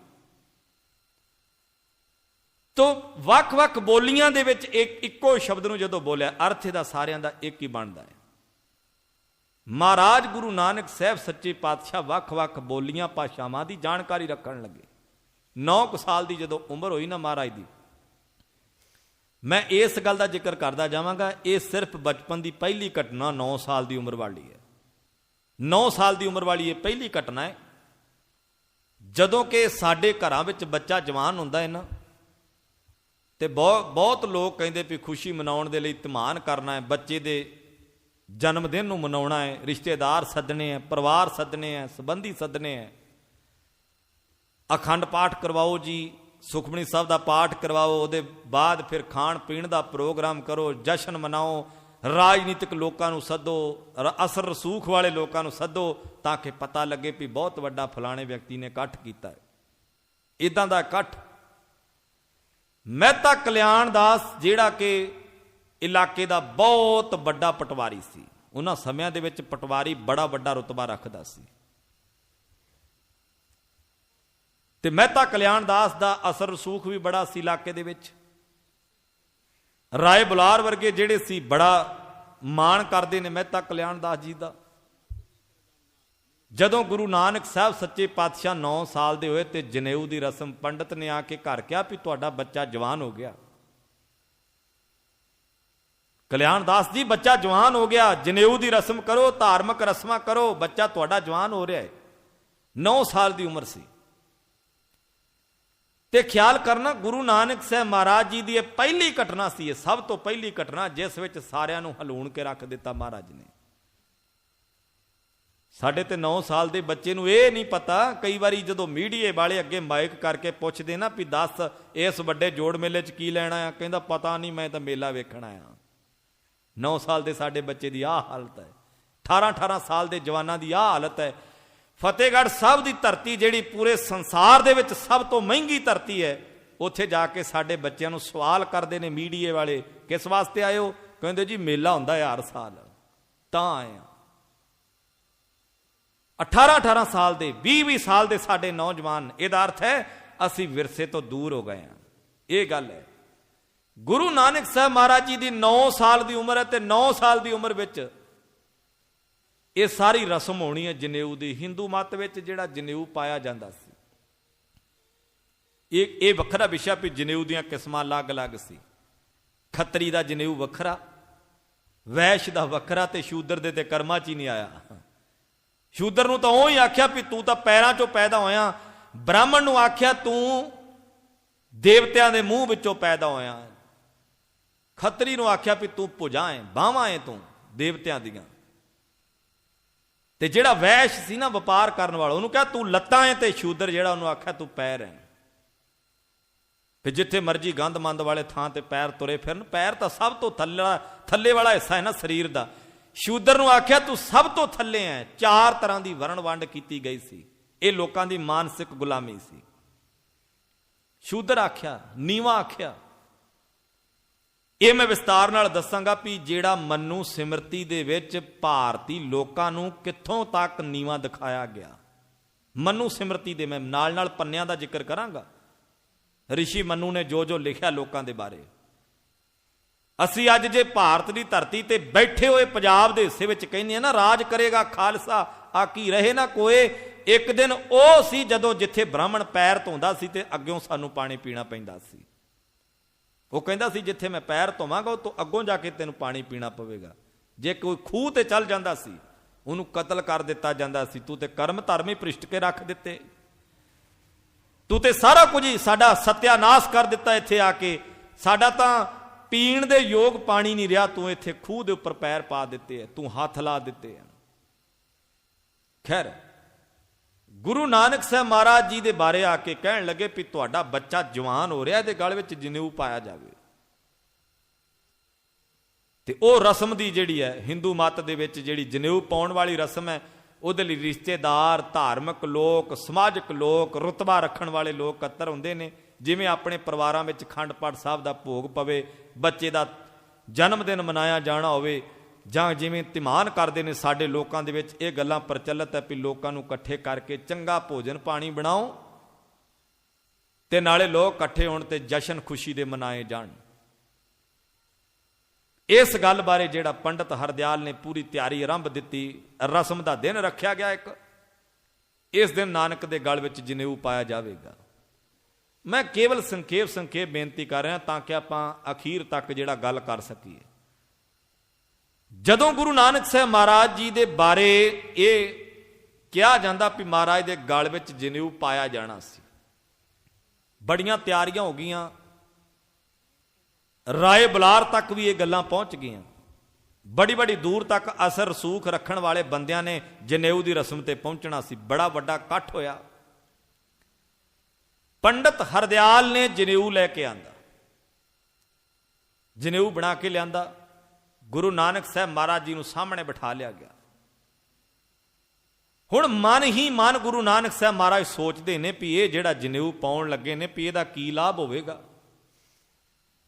ਤੋ ਵੱਖ-ਵੱਖ ਬੋਲੀਆਂ ਦੇ ਵਿੱਚ ਇੱਕੋ ਸ਼ਬਦ ਨੂੰ ਜਦੋਂ ਬੋਲਿਆ, ਅਰਥ ਇਹਦਾ ਸਾਰਿਆਂ ਦਾ ਇੱਕ ਹੀ ਬਣਦਾ ਹੈ। ਮਹਾਰਾਜ ਗੁਰੂ ਨਾਨਕ ਸਾਹਿਬ ਸੱਚੇ ਪਾਤਸ਼ਾਹ ਵੱਖ-ਵੱਖ ਬੋਲੀਆਂ ਭਾਸ਼ਾਵਾਂ ਦੀ ਜਾਣਕਾਰੀ ਰੱਖਣ ਲੱਗੇ। 9 ਸਾਲ ਦੀ ਜਦੋਂ ਉਮਰ ਹੋਈ ਨਾ ਮਹਾਰਾਜ ਦੀ, ਮੈਂ ਇਸ ਗੱਲ ਦਾ ਜ਼ਿਕਰ ਕਰਦਾ ਜਾਵਾਂਗਾ, ਇਹ ਸਿਰਫ ਬਚਪਨ ਦੀ ਪਹਿਲੀ ਘਟਨਾ 9 ਸਾਲ ਦੀ ਉਮਰ ਵਾਲੀ ਹੈ। 9 ਸਾਲ ਦੀ ਉਮਰ ਵਾਲੀ ਇਹ ਪਹਿਲੀ ਘਟਨਾ ਹੈ। ਜਦੋਂ ਕਿ ਸਾਡੇ ਘਰਾਂ ਵਿੱਚ ਬੱਚਾ ਜਵਾਨ ਹੁੰਦਾ ਹੈ ਨਾ, ਤੇ ਬਹੁਤ ਲੋਕ ਕਹਿੰਦੇ ਵੀ ਖੁਸ਼ੀ ਮਨਾਉਣ ਦੇ ਲਈ ਧਮਾਨ ਕਰਨਾ ਹੈ, ਬੱਚੇ ਦੇ ਜਨਮ ਦਿਨ ਨੂੰ ਮਨਾਉਣਾ ਹੈ, ਰਿਸ਼ਤੇਦਾਰ ਸੱਦਣੇ ਹੈ, ਪਰਿਵਾਰ ਸੱਦਣੇ ਹੈ, ਸੰਬੰਧੀ ਸੱਦਣੇ ਹੈ, ਅਖੰਡ ਪਾਠ ਕਰਵਾਓ ਜੀ, ਸੁਖਮਨੀ ਸਾਹਿਬ ਦਾ ਪਾਠ ਕਰਵਾਓ, ਉਹਦੇ ਬਾਅਦ ਫਿਰ ਖਾਣ ਪੀਣ ਦਾ ਪ੍ਰੋਗਰਾਮ ਕਰੋ, ਜਸ਼ਨ ਮਨਾਓ, ਰਾਜਨੀਤਿਕ ਲੋਕਾਂ ਨੂੰ ਸੱਦੋ, ਅਸਰ ਰਸੂਖ ਵਾਲੇ ਲੋਕਾਂ ਨੂੰ ਸੱਦੋ, ਤਾਂ ਕਿ ਪਤਾ ਲੱਗੇ ਵੀ ਬਹੁਤ ਵੱਡਾ ਫਲਾਣੇ ਵਿਅਕਤੀ ਨੇ ਇਕੱਠ ਕੀਤਾ ਹੈ। ਇੱਦਾਂ ਦਾ ਇਕੱਠ ਮਹਿਤਾ ਕਲਿਆਣ ਦਾਸ, ਜਿਹੜਾ ਕਿ ਇਲਾਕੇ ਦਾ ਬਹੁਤ ਵੱਡਾ ਪਟਵਾਰੀ ਸੀ, ਉਹਨਾਂ ਸਮਿਆਂ ਦੇ ਵਿੱਚ ਪਟਵਾਰੀ ਬੜਾ ਵੱਡਾ ਰੁਤਬਾ ਰੱਖਦਾ ਸੀ, ਤੇ ਮਹਿਤਾ ਕਲਿਆਣ ਦਾਸ ਦਾ ਅਸਰ ਰਸੂਖ ਵੀ ਬੜਾ ਸੀ ਇਲਾਕੇ ਦੇ ਵਿੱਚ। ਰਾਏ ਬੁਲਾਰ ਵਰਗੇ ਜਿਹੜੇ ਸੀ ਬੜਾ ਮਾਣ ਕਰਦੇ ਨੇ ਮਹਿਤਾ ਕਲਿਆਣ ਦਾਸ ਜੀ ਦਾ। ਜਦੋਂ ਗੁਰੂ ਨਾਨਕ ਸਾਹਿਬ ਸੱਚੇ ਪਾਤਸ਼ਾਹ 9 ਸਾਲ ਦੇ ਹੋਏ ਤੇ ਜਨੇਊ ਦੀ ਰਸਮ, ਪੰਡਤ ਨੇ ਆ ਕੇ ਘਰ ਕਿਹਾ ਵੀ ਤੁਹਾਡਾ ਬੱਚਾ ਜਵਾਨ ਹੋ ਗਿਆ। ਕਲਿਆਣ ਦਾਸ ਜੀ ਬੱਚਾ ਜਵਾਨ ਹੋ ਗਿਆ, ਜਨੇਊ ਦੀ ਰਸਮ ਕਰੋ, ਧਾਰਮਿਕ ਰਸਮਾਂ ਕਰੋ, ਬੱਚਾ ਤੁਹਾਡਾ ਜਵਾਨ ਹੋ ਰਿਹਾ ਹੈ। 9 ਸਾਲ ਦੀ ਉਮਰ ਸੀ। ਤੇ ਖਿਆਲ ਕਰਨਾ ਗੁਰੂ ਨਾਨਕ ਸਾਹਿਬ ਮਹਾਰਾਜ ਜੀ ਦੀ ਇਹ ਪਹਿਲੀ ਘਟਨਾ ਸੀ, ਇਹ ਸਭ ਤੋਂ ਪਹਿਲੀ ਘਟਨਾ ਜਿਸ ਵਿੱਚ ਸਾਰਿਆਂ ਨੂੰ ਹਲੂਣ ਕੇ ਰੱਖ ਦਿੱਤਾ ਮਹਾਰਾਜ ਨੇ। ਸਾਡੇ ਤੇ 9 ਸਾਲ ਦੇ ਬੱਚੇ ਨੂੰ ਇਹ ਨਹੀਂ ਪਤਾ, ਕਈ ਵਾਰੀ ਜਦੋਂ ਮੀਡੀਏ ਵਾਲੇ ਅੱਗੇ ਮਾਈਕ ਕਰਕੇ ਪੁੱਛਦੇ ਨਾ ਵੀ ਦੱਸ ਇਸ ਵੱਡੇ ਜੋੜ ਮੇਲੇ 'ਚ ਕੀ ਲੈਣਾ ਆ, ਕਹਿੰਦਾ ਪਤਾ ਨਹੀਂ, ਮੈਂ ਤਾਂ ਮੇਲਾ ਵੇਖਣ ਆਇਆ। 9 ਸਾਲ ਦੇ ਸਾਡੇ ਬੱਚੇ ਦੀ ਆਹ ਹਾਲਤ ਹੈ, 18-18 ਸਾਲ ਦੇ ਜਵਾਨਾਂ ਦੀ ਆਹ ਹਾਲਤ ਹੈ। ਫਤਿਹਗੜ੍ਹ ਸਾਹਿਬ ਦੀ ਧਰਤੀ ਜਿਹੜੀ ਪੂਰੇ ਸੰਸਾਰ ਦੇ ਵਿੱਚ ਸਭ ਤੋਂ ਮਹਿੰਗੀ ਧਰਤੀ ਹੈ, ਉੱਥੇ ਜਾ ਕੇ ਸਾਡੇ ਬੱਚਿਆਂ ਨੂੰ ਸਵਾਲ ਕਰਦੇ ਨੇ ਮੀਡੀਏ ਵਾਲੇ, ਕਿਸ ਵਾਸਤੇ ਆਏ ਹੋ? ਕਹਿੰਦੇ ਜੀ ਮੇਲਾ ਹੁੰਦਾ ਹੈ ਹਰ ਸਾਲ, ਤਾਂ ਆਏ ਆ। 18-18 ਸਾਲ ਦੇ, 20-20 ਸਾਲ ਦੇ ਸਾਡੇ ਨੌਜਵਾਨ, ਇਹਦਾ ਅਰਥ ਹੈ ਅਸੀਂ ਵਿਰਸੇ ਤੋਂ ਦੂਰ ਹੋ ਗਏ ਹਾਂ। ਇਹ ਗੱਲ ਹੈ। ਗੁਰੂ ਨਾਨਕ ਸਾਹਿਬ ਮਹਾਰਾਜ ਜੀ ਦੀ 9 ਸਾਲ ਦੀ ਉਮਰ ਹੈ ਤੇ 9 ਸਾਲ ਦੀ ਉਮਰ ਵਿੱਚ ਇਹ ਸਾਰੀ ਰਸਮ ਹੋਣੀ ਹੈ ਜਨੇਊ ਦੀ। ਹਿੰਦੂ ਮੱਤ ਵਿੱਚ ਜਿਹੜਾ ਜਨੇਊ ਪਾਇਆ ਜਾਂਦਾ ਸੀ, ਇਹ ਵੱਖਰਾ ਵਿਸ਼ਾ ਵੀ ਜਨੇਊ ਦੀਆਂ ਕਿਸਮਾਂ ਅਲੱਗ-ਅਲੱਗ ਸੀ। ਖੱਤਰੀ ਦਾ ਜਨੇਊ ਵੱਖਰਾ, ਵੈਸ਼ ਦਾ ਵੱਖਰਾ, ਤੇ ਸ਼ੂਦਰ ਦੇ ਤੇ ਕਰਮਾਂ 'ਚ ਹੀ ਨਹੀਂ ਆਇਆ। ਸ਼ੂਦਰ ਨੂੰ ਤਾਂ ਉਹ ਹੀ ਆਖਿਆ ਵੀ ਤੂੰ ਤਾਂ ਪੈਰਾਂ 'ਚੋਂ ਪੈਦਾ ਹੋਇਆ, ਬ੍ਰਾਹਮਣ ਨੂੰ ਆਖਿਆ ਤੂੰ ਦੇਵਤਿਆਂ ਦੇ ਮੂੰਹ ਵਿੱਚੋਂ ਪੈਦਾ ਹੋਇਆ, ਖੱਤਰੀ ਨੂੰ ਆਖਿਆ ਵੀ ਤੂੰ ਭੁਜਾਂ ਹੈ, ਬਾਹਾਂ ਹੈ ਤੂੰ ਦੇਵਤਿਆਂ ਦੀਆਂ। ਤੇ ਜਿਹੜਾ ਵੈਸ਼ ਸੀ ਨਾ ਵਪਾਰ ਕਰਨ ਵਾਲਾ, ਉਹਨੂੰ ਕਿਹਾ ਤੂੰ ਲੱਤਾਂ ਹੈ, ਤੇ ਸ਼ੂਦਰ ਜਿਹੜਾ ਉਹਨੂੰ ਆਖਿਆ ਤੂੰ ਪੈਰ ਹੈ। ਫਿਰ ਜਿੱਥੇ ਮਰਜੀ ਗੰਦ ਮੰਦ ਵਾਲੇ ਥਾਂ ਤੇ ਪੈਰ ਤੁਰੇ ਫਿਰਨ, ਪੈਰ ਤਾਂ ਸਭ ਤੋਂ ਥੱਲੇ ਵਾਲਾ ਹਿੱਸਾ ਹੈ ਨਾ ਸਰੀਰ ਦਾ। ਸ਼ੂਦਰ ਨੂੰ ਆਖਿਆ ਤੂੰ ਸਭ ਤੋਂ ਥੱਲੇ ਹੈ। 4 ਤਰ੍ਹਾਂ ਦੀ ਵਰਣ ਵੰਡ ਕੀਤੀ ਗਈ ਸੀ। ਇਹ ਲੋਕਾਂ ਦੀ ਮਾਨਸਿਕ ਗੁਲਾਮੀ ਸੀ। ਸ਼ੂਦਰ ਆਖਿਆ, ਨੀਵਾਂ ਆਖਿਆ। ਇਹ ਮੈਂ ਵਿਸਤਾਰ ਨਾਲ ਦੱਸਾਂਗਾ ਵੀ ਜਿਹੜਾ ਮਨੂ ਸਿਮਰਤੀ ਦੇ ਵਿੱਚ ਭਾਰਤੀ ਲੋਕਾਂ ਨੂੰ ਕਿੱਥੋਂ ਤੱਕ ਨੀਵਾਂ ਦਿਖਾਇਆ ਗਿਆ। ਮਨੂ ਸਿਮਰਤੀ ਦੇ ਮੈਂ ਨਾਲ ਨਾਲ ਪੰਨਿਆਂ ਦਾ ਜ਼ਿਕਰ ਕਰਾਂਗਾ। ਰਿਸ਼ੀ ਮਨੂ ਨੇ ਜੋ ਜੋ ਲਿਖਿਆ ਲੋਕਾਂ ਦੇ ਬਾਰੇ। ਅਸੀਂ ਅੱਜ ਜੇ ਭਾਰਤ ਦੀ ਧਰਤੀ ਤੇ ਬੈਠੇ ਹੋਏ ਪੰਜਾਬ ਦੇ ਹਿੱਸੇ ਵਿੱਚ ਕਹਿੰਦੇ ਆ ਨਾ, ਰਾਜ ਕਰੇਗਾ ਖਾਲਸਾ ਆਕੀ ਰਹੇ ਨਾ ਕੋਏ। ਇੱਕ ਦਿਨ ਉਹ ਸੀ ਜਦੋਂ ਜਿੱਥੇ ਬ੍ਰਾਹਮਣ ਪੈਰ ਧੋਂਦਾ ਸੀ ਤੇ ਅੱਗੋਂ ਸਾਨੂੰ ਪਾਣੀ ਪੀਣਾ ਪੈਂਦਾ ਸੀ। ਉਹ ਕਹਿੰਦਾ ਸੀ ਜਿੱਥੇ ਮੈਂ ਪੈਰ ਧੋਵਾਂਗਾ ਉਹ ਤੋਂ ਅੱਗੋਂ ਜਾ ਕੇ ਤੈਨੂੰ ਪਾਣੀ ਪੀਣਾ ਪਵੇਗਾ। ਜੇ ਕੋਈ ਖੂਹ ਤੇ ਚੱਲ ਜਾਂਦਾ ਸੀ ਉਹਨੂੰ ਕਤਲ ਕਰ ਦਿੱਤਾ ਜਾਂਦਾ ਸੀ। ਤੂੰ ਤੇ ਕਰਮ ਧਰਮ ਹੀ ਭ੍ਰਿਸ਼ਟ ਕੇ ਰੱਖ ਦਿੱਤੇ, ਤੂੰ ਤੇ ਸਾਰਾ ਕੁਝ ਹੀ ਸਾਡਾ ਸਤਿਆਨਾਸ਼ ਕਰ ਦਿੱਤਾ। ਇੱਥੇ ਆ ਕੇ ਸਾਡਾ ਤਾਂ ਪੀਣ ਦੇ ਯੋਗ ਪਾਣੀ ਨਹੀਂ ਰਿਹਾ, ਤੂੰ ਇੱਥੇ ਖੂਹ ਦੇ ਉੱਪਰ ਪੈਰ ਪਾ ਦਿੱਤੇ, ਤੂੰ ਹੱਥ ਲਾ ਦਿੱਤੇ। ਖੈਰ, ਗੁਰੂ ਨਾਨਕ ਸਾਹਿਬ ਮਹਾਰਾਜ ਜੀ ਦੇ ਬਾਰੇ ਆ ਕੇ ਕਹਿਣ ਲੱਗੇ ਵੀ ਤੁਹਾਡਾ ਬੱਚਾ ਜਵਾਨ ਹੋ ਰਿਹਾ, ਇਹਦੇ ਗਲ ਵਿੱਚ ਜਨੇਊ ਪਾਇਆ ਜਾਵੇ। ਤੇ ਉਹ ਰਸਮ ਦੀ ਜਿਹੜੀ ਹੈ ਹਿੰਦੂ ਮੱਤ ਦੇ ਵਿੱਚ ਜਿਹੜੀ ਜਨੇਊ ਪਾਉਣ ਵਾਲੀ ਰਸਮ ਹੈ, ਉਹਦੇ ਲਈ ਰਿਸ਼ਤੇਦਾਰ, ਧਾਰਮਿਕ ਲੋਕ, ਸਮਾਜਿਕ ਲੋਕ, ਰੁਤਬਾ ਰੱਖਣ ਵਾਲੇ ਲੋਕ ਇਕੱਤਰ ਹੁੰਦੇ ਨੇ। ਜਿਵੇਂ ਆਪਣੇ ਪਰਿਵਾਰਾਂ ਵਿੱਚ ਅਖੰਡ ਪਾਠ ਸਾਹਿਬ ਦਾ ਭੋਗ ਪਵੇ, ਬੱਚੇ ਦਾ ਜਨਮ ਦਿਨ ਮਨਾਇਆ ਜਾਣਾ ਹੋਵੇ, ਜਾਂ ਜਿਵੇਂ ਧਿਮਾਨ ਕਰਦੇ ਨੇ ਸਾਡੇ ਲੋਕਾਂ ਦੇ ਵਿੱਚ ਇਹ ਗੱਲਾਂ ਪ੍ਰਚਲਿਤ ਹੈ ਵੀ ਲੋਕਾਂ ਨੂੰ ਇਕੱਠੇ ਕਰਕੇ ਚੰਗਾ ਭੋਜਨ ਪਾਣੀ ਬਣਾਓ ਤੇ ਨਾਲੇ ਲੋਕ ਇਕੱਠੇ ਹੋਣ ਤੇ ਜਸ਼ਨ ਖੁਸ਼ੀ ਦੇ ਮਨਾਏ ਜਾਣ। ਇਸ ਗੱਲ ਬਾਰੇ ਜਿਹੜਾ ਪੰਡਤ ਹਰਦਿਆਲ ਨੇ ਪੂਰੀ ਤਿਆਰੀ ਆਰੰਭ ਦਿੱਤੀ। ਰਸਮ ਦਾ ਦਿਨ ਰੱਖਿਆ ਗਿਆ ਇੱਕ, ਇਸ ਦਿਨ ਨਾਨਕ ਦੇ ਗਲ ਵਿੱਚ ਜਨੇਊ ਪਾਇਆ ਜਾਵੇਗਾ। ਮੈਂ ਕੇਵਲ ਸੰਖੇਪ ਬੇਨਤੀ ਕਰ ਰਿਹਾ ਤਾਂ ਕਿ ਆਪਾਂ ਅਖੀਰ ਤੱਕ ਜਿਹੜਾ ਗੱਲ ਕਰ ਸਕੀਏ। ਜਦੋਂ ਗੁਰੂ ਨਾਨਕ ਸਾਹਿਬ ਮਹਾਰਾਜ ਜੀ ਦੇ ਬਾਰੇ ਇਹ ਕਿਹਾ ਜਾਂਦਾ ਵੀ ਮਹਾਰਾਜ ਦੇ ਗਲ ਵਿੱਚ ਜਨੇਊ ਪਾਇਆ ਜਾਣਾ ਸੀ, ਬੜੀਆਂ ਤਿਆਰੀਆਂ ਹੋ ਗਈਆਂ। ਰਾਏ ਬੁਲਾਰ ਤੱਕ ਵੀ ਇਹ ਗੱਲਾਂ ਪਹੁੰਚ ਗਈਆਂ। ਬੜੀ ਦੂਰ ਤੱਕ ਅਸਰ ਰਸੂਖ ਰੱਖਣ ਵਾਲੇ ਬੰਦਿਆਂ ਨੇ ਜਨੇਊ ਦੀ ਰਸਮ ਤੇ ਪਹੁੰਚਣਾ ਸੀ। ਬੜਾ ਵੱਡਾ ਇਕੱਠ ਹੋਇਆ। ਪੰਡਤ ਹਰਦਿਆਲ ਨੇ ਜਨੇਊ ਲੈ ਕੇ ਆਂਦਾ, ਜਨੇਊ ਬਣਾ ਕੇ ਲਿਆਂਦਾ। ਗੁਰੂ ਨਾਨਕ ਸਾਹਿਬ ਮਹਾਰਾਜ ਜੀ ਨੂੰ ਸਾਹਮਣੇ ਬਿਠਾ ਲਿਆ ਗਿਆ। ਹੁਣ ਮਨ ਹੀ ਮਨ ਗੁਰੂ ਨਾਨਕ ਸਾਹਿਬ ਮਹਾਰਾਜ ਸੋਚਦੇ ਨੇ ਵੀ ਇਹ ਜਿਹੜਾ ਜਨੇਊ ਪਾਉਣ ਲੱਗੇ ਨੇ ਵੀ ਇਹਦਾ ਕੀ ਲਾਭ ਹੋਵੇਗਾ।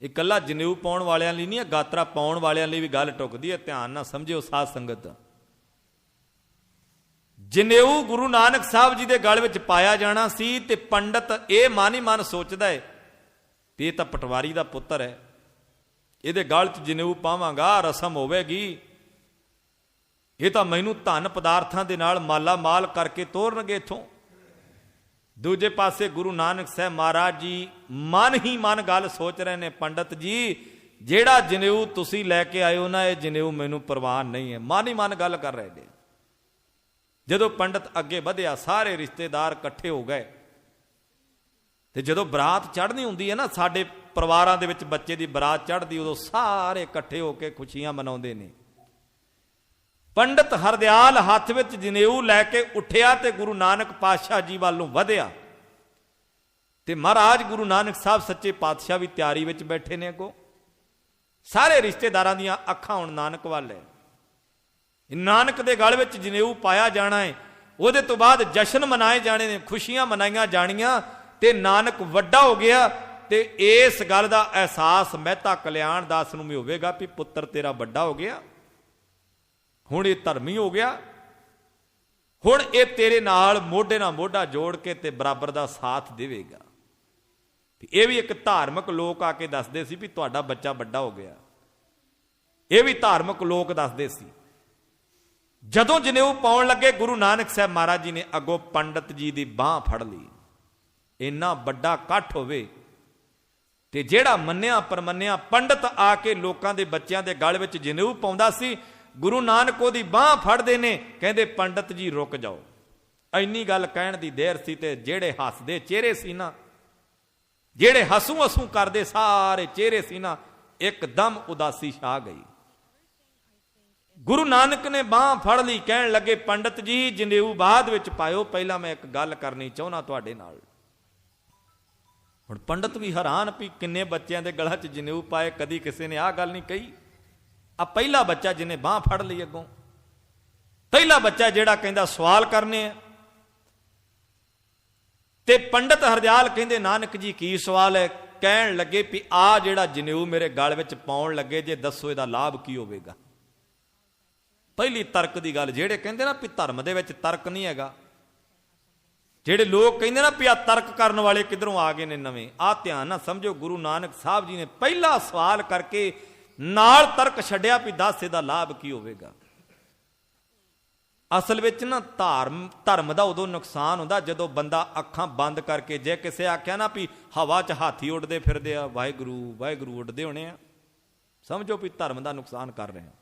ਇਕੱਲਾ ਜਨੇਊ ਪਾਉਣ ਵਾਲਿਆਂ ਲਈ ਨਹੀਂ, ਇਹ ਗਾਤਰਾ ਪਾਉਣ ਵਾਲਿਆਂ ਲਈ ਵੀ ਗੱਲ ਟੁਕਦੀ ਹੈ। ਧਿਆਨ ਨਾਲ ਸਮਝਿਓ ਸਾਧ ਸੰਗਤ। ਜਨੇਊ ਗੁਰੂ ਨਾਨਕ ਸਾਹਿਬ ਜੀ ਦੇ ਗਲ ਵਿੱਚ ਪਾਇਆ ਜਾਣਾ ਸੀ ਤੇ ਪੰਡਤ ਇਹ ਮਨ ਹੀ ਮਨ ਸੋਚਦਾ ਹੈ ਵੀ ਇਹ ਤਾਂ ਪਟਵਾਰੀ ਦਾ ਪੁੱਤਰ ਹੈ, ਇਹਦੇ ਗਲ 'ਚ ਜਨੇਊ ਪਾਵਾਂਗਾ, ਰਸਮ ਹੋਵੇਗੀ। ਇਹ ਤਾਂ ਮੈਨੂੰ ਧਨ ਪਦਾਰਥਾਂ ਦੇ ਨਾਲ ਮਾਲਾ ਮਾਲ ਕਰਕੇ ਤੋਰਨਗੇ ਇੱਥੋਂ। ਦੂਜੇ ਪਾਸੇ ਗੁਰੂ ਨਾਨਕ ਸਾਹਿਬ ਮਹਾਰਾਜ ਜੀ ਮਨ ਹੀ ਮਨ ਗੱਲ ਸੋਚ ਰਹੇ ਨੇ, ਪੰਡਤ ਜੀ ਜਿਹੜਾ ਜਨੇਊ ਤੁਸੀਂ ਲੈ ਕੇ ਆਏ ਹੋ ਨਾ, ਇਹ ਜਨੇਊ ਮੈਨੂੰ ਪ੍ਰਵਾਨ ਨਹੀਂ ਹੈ। ਮਨ ਹੀ ਮਨ ਗੱਲ ਕਰ ਰਹੇ ਨੇ। ਜਦੋਂ ਪੰਡਤ ਅੱਗੇ ਵਧਿਆ, ਸਾਰੇ ਰਿਸ਼ਤੇਦਾਰ ਇਕੱਠੇ ਹੋ ਗਏ। ਤੇ ਜਦੋਂ ਬਰਾਤ ਚੜ੍ਹਨੀ ਹੁੰਦੀ ਹੈ ਨਾ, ਸਾਡੇ ਪਰਿਵਾਰਾਂ ਦੇ ਵਿੱਚ ਬੱਚੇ ਦੀ ਬਰਾਤ ਚੜ੍ਹਦੀ, ਉਦੋਂ ਸਾਰੇ ਇਕੱਠੇ ਹੋ ਕੇ ਖੁਸ਼ੀਆਂ ਮਨਾਉਂਦੇ ਨੇ। ਪੰਡਤ ਹਰਦਿਆਲ ਹੱਥ ਵਿੱਚ ਜਨੇਊ ਲੈ ਕੇ ਉੱਠਿਆ ਤੇ ਗੁਰੂ ਨਾਨਕ ਪਾਤਸ਼ਾਹ ਜੀ ਵੱਲ ਨੂੰ ਵਧਿਆ। ਤੇ ਮਹਾਰਾਜ ਗੁਰੂ ਨਾਨਕ ਸਾਹਿਬ ਸੱਚੇ ਪਾਤਸ਼ਾਹ ਵੀ ਤਿਆਰੀ ਵਿੱਚ ਬੈਠੇ ਨੇ। ਅੱਗੋਂ ਸਾਰੇ ਰਿਸ਼ਤੇਦਾਰਾਂ ਦੀਆਂ ਅੱਖਾਂ ਹੁਣ ਨਾਨਕ ਵੱਲ ਹੈ। ਨਾਨਕ ਦੇ ਗਲ ਵਿੱਚ ਜਨੇਊ ਪਾਇਆ ਜਾਣਾ ਹੈ। ਉਹਦੇ ਤੋਂ ਬਾਅਦ ਜਸ਼ਨ ਮਨਾਏ ਜਾਣੇ ਨੇ, ਖੁਸ਼ੀਆਂ ਮਨਾਈਆਂ ਜਾਣੀਆਂ। ਤੇ ਨਾਨਕ ਵੱਡਾ ਹੋ ਗਿਆ ਤੇ ਇਸ ਗੱਲ ਦਾ ਅਹਿਸਾਸ ਮਹਿਤਾ ਕਲਿਆਣ ਦਾਸ ਨੂੰ ਵੀ ਹੋਵੇਗਾ ਵੀ ਪੁੱਤਰ ਤੇਰਾ ਵੱਡਾ ਹੋ ਗਿਆ, ਹੁਣ ਇਹ ਧਰਮੀ ਹੋ ਗਿਆ, ਹੁਣ ਇਹ ਤੇਰੇ ਨਾਲ ਮੋਢੇ ਨਾਲ ਮੋਢਾ ਜੋੜ ਕੇ ਤੇ ਬਰਾਬਰ ਦਾ ਸਾਥ ਦੇਵੇਗਾ। ਇਹ ਵੀ ਇੱਕ ਧਾਰਮਿਕ ਲੋਕ ਆ ਕੇ ਦੱਸਦੇ ਸੀ ਵੀ ਤੁਹਾਡਾ ਬੱਚਾ ਵੱਡਾ ਹੋ ਗਿਆ। ਇਹ ਵੀ ਧਾਰਮਿਕ ਲੋਕ ਦੱਸਦੇ ਸੀ। ਜਦੋਂ ਜਨੇਊ ਪਾਉਣ ਲੱਗੇ, ਗੁਰੂ ਨਾਨਕ ਸਾਹਿਬ ਮਹਾਰਾਜ ਜੀ ਨੇ ਅੱਗੋਂ ਪੰਡਤ ਜੀ ਦੀ ਬਾਂਹ ਫੜ ਲਈ। ਇੰਨਾ ਵੱਡਾ ਇਕੱਠ ਹੋਵੇ ਤੇ ਜਿਹੜਾ ਮੰਨਿਆ ਪਰਮੰਨਿਆ ਪੰਡਤ ਆ ਕੇ ਲੋਕਾਂ ਦੇ ਬੱਚਿਆਂ ਦੇ ਗਲ ਵਿੱਚ ਜਨੇਊ ਪਾਉਂਦਾ ਸੀ, ਗੁਰੂ ਨਾਨਕ ਉਹਦੀ ਬਾਂਹ ਫੜਦੇ ਨੇ, ਕਹਿੰਦੇ ਪੰਡਤ ਜੀ ਰੁਕ ਜਾਓ। ਇੰਨੀ ਗੱਲ ਕਹਿਣ ਦੀ ਦੇਰ ਸੀ ਤੇ ਜਿਹੜੇ ਹੱਸਦੇ ਚਿਹਰੇ ਸੀ ਨਾ, ਜਿਹੜੇ ਹਸੂ ਹਸੂ ਕਰਦੇ ਸਾਰੇ ਚਿਹਰੇ ਸੀ ਨਾ, ਇੱਕਦਮ ਉਦਾਸੀ ਛਾ ਗਈ। ਗੁਰੂ ਨਾਨਕ ਨੇ ਬਾਂਹ ਫੜ ਲਈ, ਕਹਿਣ ਲੱਗੇ ਪੰਡਤ ਜੀ ਜਨੇਊ ਬਾਅਦ ਵਿੱਚ ਪਾਇਓ, ਪਹਿਲਾਂ ਮੈਂ ਇੱਕ ਗੱਲ ਕਰਨੀ ਚਾਹੁੰਦਾ ਤੁਹਾਡੇ ਨਾਲ। ਹੁਣ ਪੰਡਤ ਵੀ ਹੈਰਾਨ ਵੀ ਕਿੰਨੇ ਬੱਚਿਆਂ ਦੇ ਗਲਾਂ 'ਚ ਜਨੇਊ ਪਾਏ, ਕਦੀ ਕਿਸੇ ਨੇ ਆਹ ਗੱਲ ਨਹੀਂ ਕਹੀ। ਆ ਪਹਿਲਾ ਬੱਚਾ ਜਿਹਨੇ ਬਾਂਹ ਫੜ ਲਈ, ਅੱਗੋਂ ਪਹਿਲਾ ਬੱਚਾ ਜਿਹੜਾ ਕਹਿੰਦਾ ਸਵਾਲ ਕਰਨੇ ਆ। ਤੇ ਪੰਡਤ ਹਰਦਿਆਲ ਕਹਿੰਦੇ ਨਾਨਕ ਜੀ ਕੀ ਸਵਾਲ ਹੈ? ਕਹਿਣ ਲੱਗੇ ਵੀ ਆ ਜਿਹੜਾ ਜਨੇਊ ਮੇਰੇ ਗਲ ਵਿੱਚ ਪਾਉਣ ਲੱਗੇ ਜੇ, ਦੱਸੋ ਇਹਦਾ ਲਾਭ ਕੀ ਹੋਵੇਗਾ। ਪਹਿਲੀ ਤਰਕ ਦੀ ਗੱਲ, ਜਿਹੜੇ ਕਹਿੰਦੇ ਨਾ ਵੀ ਧਰਮ ਦੇ ਵਿੱਚ ਤਰਕ ਨਹੀਂ ਹੈਗਾ, ਜਿਹੜੇ ਲੋਕ ਕਹਿੰਦੇ ਨਾ ਵੀ ਆ ਤਰਕ ਕਰਨ ਵਾਲੇ ਕਿੱਧਰੋਂ ਆ ਗਏ ਨੇ ਨਵੇਂ, ਆ ਧਿਆਨ ਨਾਲ ਸਮਝੋ। ਗੁਰੂ ਨਾਨਕ ਸਾਹਿਬ ਜੀ ਨੇ ਪਹਿਲਾ ਸਵਾਲ ਕਰਕੇ ਨਾਲ ਤਰਕ ਛੱਡਿਆ ਵੀ ਦੱਸ ਇਹਦਾ ਲਾਭ ਕੀ ਹੋਵੇਗਾ। ਅਸਲ ਵਿੱਚ ਨਾ ਧਰਮ ਦਾ ਉਦੋਂ ਨੁਕਸਾਨ ਹੁੰਦਾ ਜਦੋਂ ਬੰਦਾ ਅੱਖਾਂ ਬੰਦ ਕਰਕੇ, ਜੇ ਕਿਸੇ ਆਖਿਆ ਨਾ ਵੀ ਹਵਾ 'ਚ ਹਾਥੀ ਉੱਡਦੇ ਫਿਰਦੇ ਆ, ਵਾਹਿਗੁਰੂ ਵਾਹਿਗੁਰੂ ਉੱਡਦੇ ਹੋਣੇ ਆ, ਸਮਝੋ ਵੀ ਧਰਮ ਦਾ ਨੁਕਸਾਨ ਕਰ ਰਹੇ ਆ।